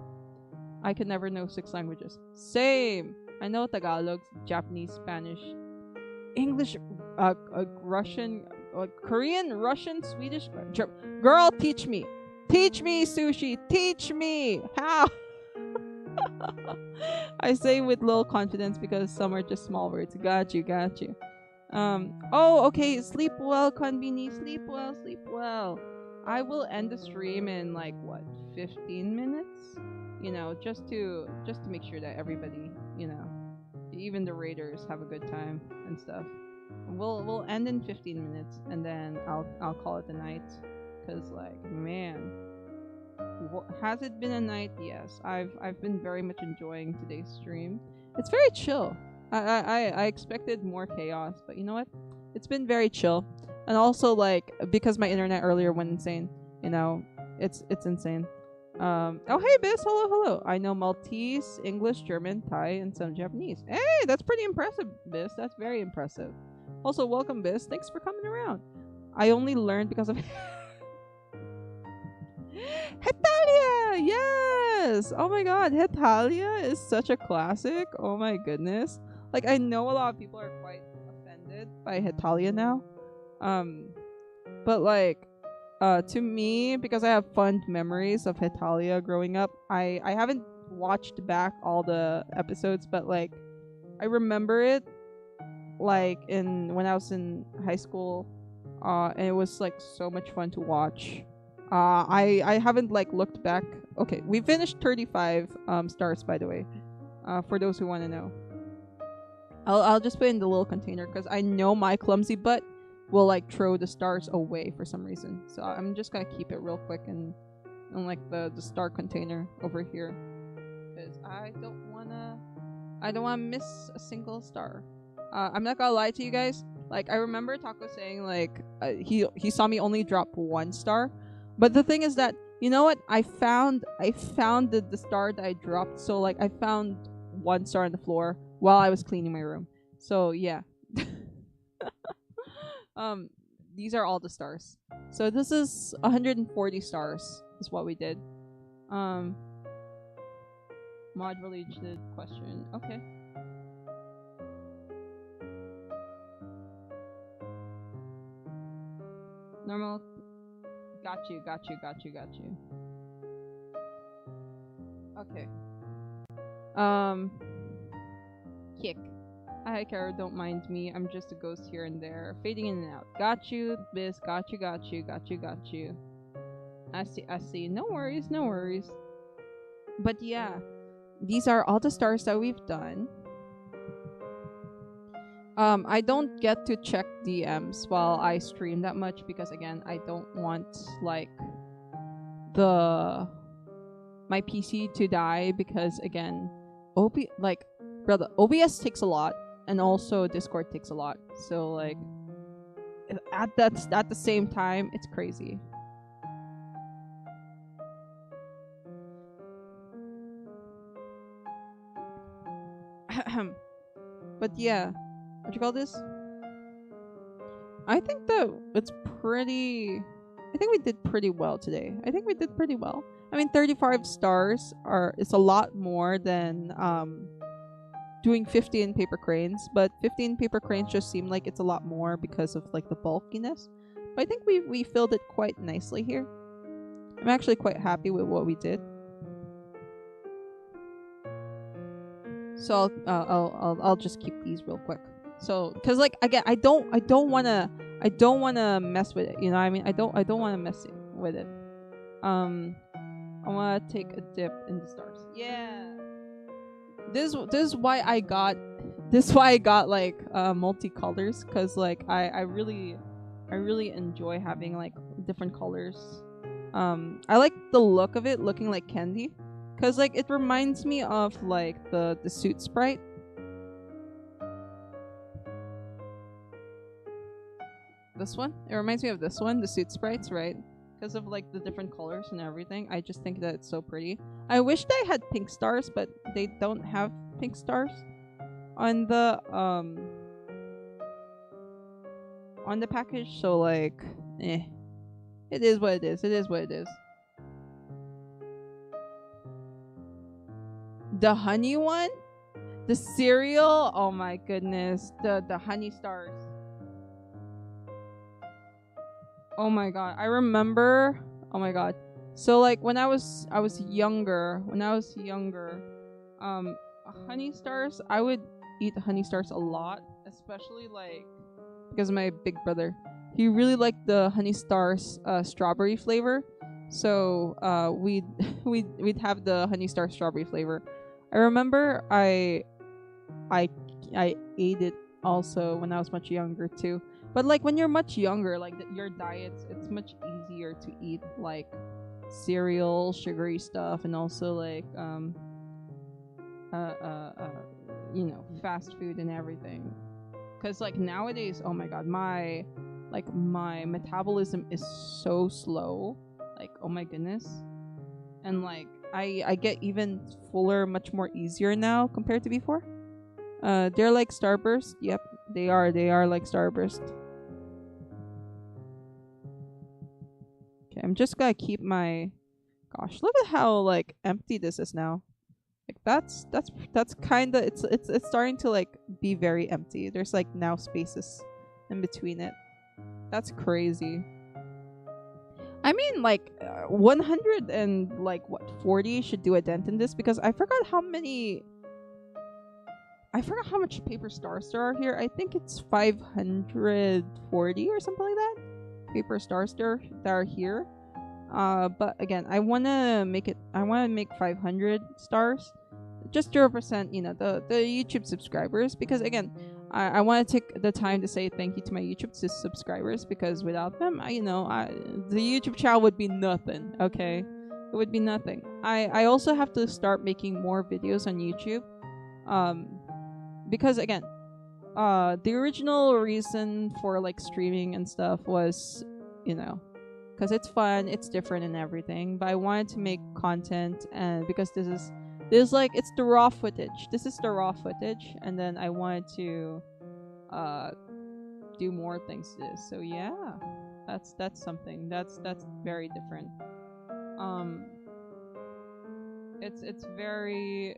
I could never know 6 languages. Same. I know Tagalog, Japanese, Spanish, English, Russian, Korean, Russian, Swedish. Girl, teach me. Teach me, Sushi. Teach me. How? I say with little confidence because some are just small words. Got you, got you. Oh, okay. Sleep well, Konbini. Sleep well, sleep well. I will end the stream in like what, 15 minutes? Just to make sure that everybody, even the raiders have a good time and stuff. We'll end in 15 minutes and then I'll call it a night. Cause like, man, has it been a night? Yes, I've been very much enjoying today's stream. It's very chill. I expected more chaos, but you know what? It's been very chill. And also like because my internet earlier went insane, you know, it's insane. Oh hey Bis, hello. I know Maltese, English, German, Thai, and some Japanese. Hey, that's pretty impressive, Bis. That's very impressive. Also, welcome, Bis. Thanks for coming around. I only learned because of Hetalia! Yes! Oh my god, Hetalia is such a classic. Oh my goodness. Like I know a lot of people are quite offended by Hetalia now. Um but like to me, because I have fond memories of Hetalia growing up, I haven't watched back all the episodes, but like I remember it like in when I was in high school, and it was like so much fun to watch. I haven't like looked back. Okay, we finished 35 stars by the way. For those who want to know, I'll just put it in the little container because I know my clumsy butt will like throw the stars away for some reason. So I'm just gonna keep it real quick in like the star container over here because I don't wanna miss a single star. I'm not gonna lie to you guys. Like I remember Taco saying like he saw me only drop 1 star, but the thing is that you know what I found the star that I dropped. So like I found 1 star on the floor while I was cleaning my room. So yeah. um these are all the stars. So this is 140 stars is what we did. Mod related question. Okay. Normal. Got you. Okay. Um. Kick. Hi, Kara. Don't mind me. I'm just a ghost here and there, fading in and out. Got you, Biz. Got you. I see. No worries. But yeah, these are all the stars that we've done. I don't get to check DMs while I stream that much because again, I don't want like the my PC to die because again, OBS takes a lot and also Discord takes a lot. So like at the same time, it's crazy. But yeah, what you call this? I think that it's pretty. I think we did pretty well today. I think we did pretty well. I mean, 35 stars it's a lot more than doing 15 paper cranes, but 15 paper cranes just seem like it's a lot more because of like the bulkiness. But I think we filled it quite nicely here. I'm actually quite happy with what we did. So I'll just keep these real quick. So because like again I don't wanna mess with it. You know what I mean? I don't wanna mess with it. I wanna take a dip in the stars. Yeah. This is why I got like multicolors because like I really enjoy having like different colors. I like the look of it looking like candy. Cause like it reminds me of like the suit sprite. This one? It reminds me of this one, the suit sprites, right? Because of like the different colors and everything. I just think that it's so pretty. I wish they had pink stars, but they don't have pink stars on the package, so like it is what it is. The honey one? The cereal? Oh my goodness. The honey stars. Oh my god. I remember. Oh my god. So like when I was younger, honey stars, I would eat honey stars a lot, especially like because my big brother, he really liked the honey stars strawberry flavor. So we'd have the honey star strawberry flavor. I remember I ate it also when I was much younger too. But like when you're much younger, like your diets, it's much easier to eat like cereal, sugary stuff, and also like fast food and everything. Cause like nowadays, oh my god, my like my metabolism is so slow. Like, oh my goodness. And like I get even fuller much more easier now compared to before. They're like Starburst. Yep, they are like Starburst. Okay, I'm just gonna keep my, gosh, look at how like empty this is now. Like that's kind of, it's starting to like be very empty. There's like now spaces in between it. That's crazy. I mean, like 100 and like what 40 should do a dent in this, because I forgot how much paper stars there are here. I think it's 540 or something like that. Paper stars there that are here. But again, I wanna make 500 stars, just to represent, you know, the YouTube subscribers, because again, I want to take the time to say thank you to my YouTube subscribers, because without them, the YouTube channel would be nothing. Okay, it would be nothing. I also have to start making more videos on YouTube, because again, the original reason for like streaming and stuff was, you know, because it's fun, it's different and everything. But I wanted to make content, and because this is like, it's the raw footage. This is the raw footage, and then I wanted to do more things to this. So yeah, that's something that's very different. It's very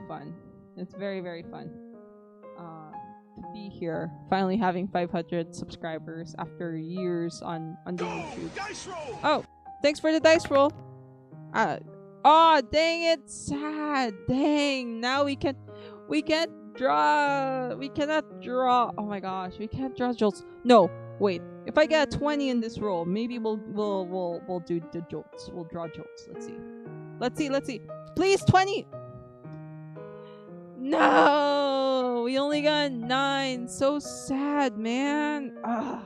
fun. It's very fun. To be here, finally having 500 subscribers after years on the YouTube. Oh, thanks for the dice roll. Oh, dang it, sad. Dang, now we can't draw. We cannot draw. Oh my gosh, we can't draw jolts. No, wait. If I get a 20 in this roll, maybe we'll do the jolts. We'll draw jolts. Let's see. Please, 20. No, we only got 9. So sad, man. Ugh.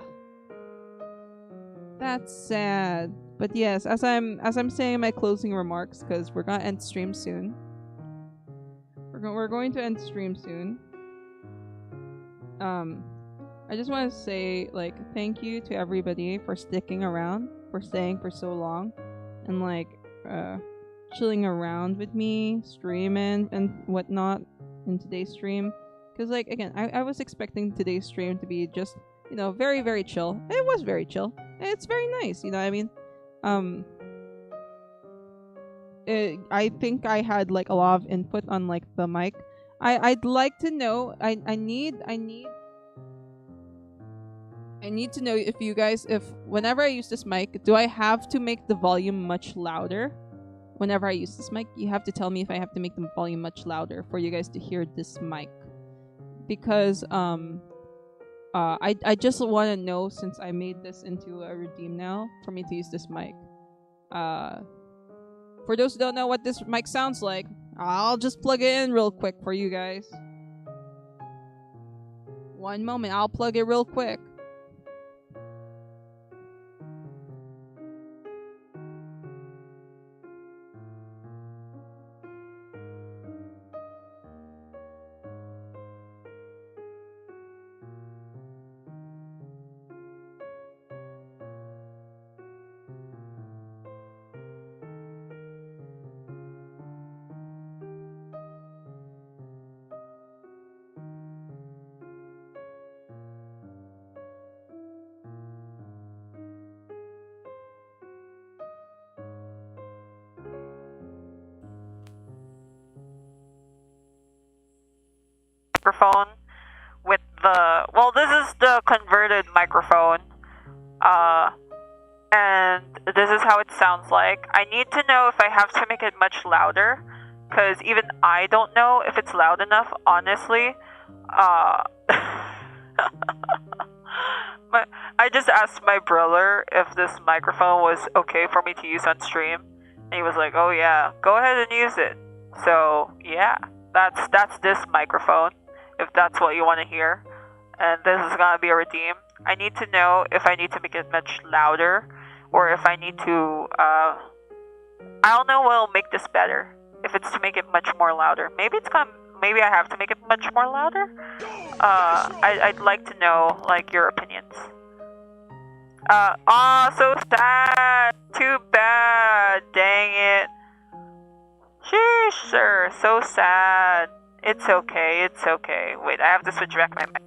That's sad. But yes, as I'm saying my closing remarks, because we're gonna end stream soon. We're going to end stream soon. I just want to say, like, thank you to everybody for sticking around, for staying for so long, and like chilling around with me, streaming and whatnot in today's stream. Because like, again, I was expecting today's stream to be just, you know, very, very chill. It was very chill. It's very nice, you know what I mean? I think I had like a lot of input on like the mic. I'd like to know. I need to know if you guys, if whenever I use this mic, do I have to make the volume much louder? Whenever I use this mic, you have to tell me if I have to make the volume much louder for you guys to hear this mic. Because I just want to know, since I made this into a redeem now for me to use this mic. For those who don't know what this mic sounds like, I'll just plug it in real quick for you guys. One moment, I'll plug it real quick. Microphone with the, well, this is the converted microphone, and this is how it sounds like. I need to know if I have to make it much louder, because even I don't know if it's loud enough, honestly. But I just asked my brother if this microphone was okay for me to use on stream, and he was like, oh yeah, go ahead and use it. So yeah, that's this microphone, if that's what you want to hear. And this is gonna be a redeem. I need to know if I need to make it much louder, or if I need to, I don't know what'll make this better. If it's to make it much more louder. Maybe I have to make it much more louder? I'd like to know, like, your opinions. Aw, so sad. Too bad. Dang it. Sheesh, sir. So sad. It's okay, it's okay. Wait, I have to switch back my mic.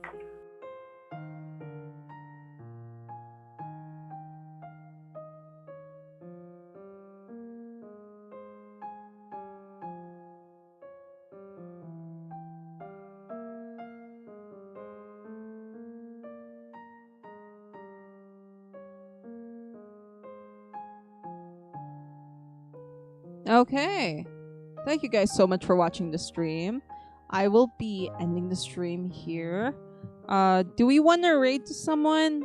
Okay. Thank you guys so much for watching the stream. I will be ending the stream here. Do we want to raid to someone?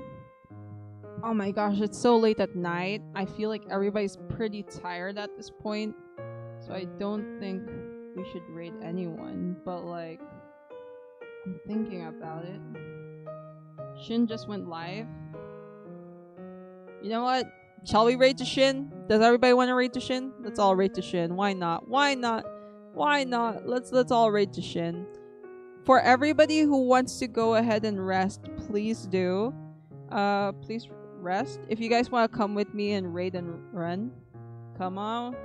Oh my gosh, it's so late at night. I feel like everybody's pretty tired at this point. So I don't think we should raid anyone. But like, I'm thinking about it. Shin just went live. You know what? Shall we raid to Shin? Does everybody want to raid to Shin? Let's all raid to Shin. Why not? Why not? Why not? Let's all raid to Shin. For everybody who wants to go ahead and rest, please do. Please rest. If you guys want to come with me and raid and run, come on.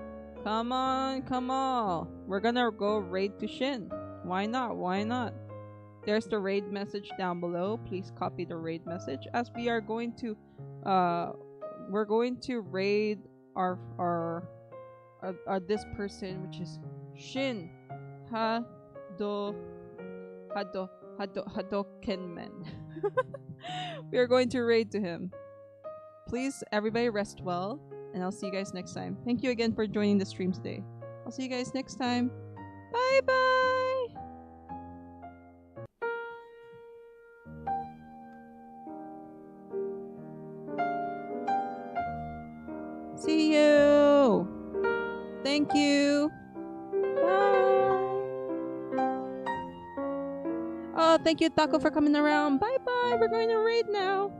Come on, come on. We're gonna go raid to Shin. Why not? Why not? There's the raid message down below. Please copy the raid message as we are going to we're going to raid our this person, which is Shin Hadokenmen. We are going to raid to him. Please, everybody rest well, and I'll see you guys next time. Thank you again for joining the stream today. I'll see you guys next time. Bye bye! See you! Thank you! Bye! Oh, thank you, Taco, for coming around. Bye bye! We're going to raid now!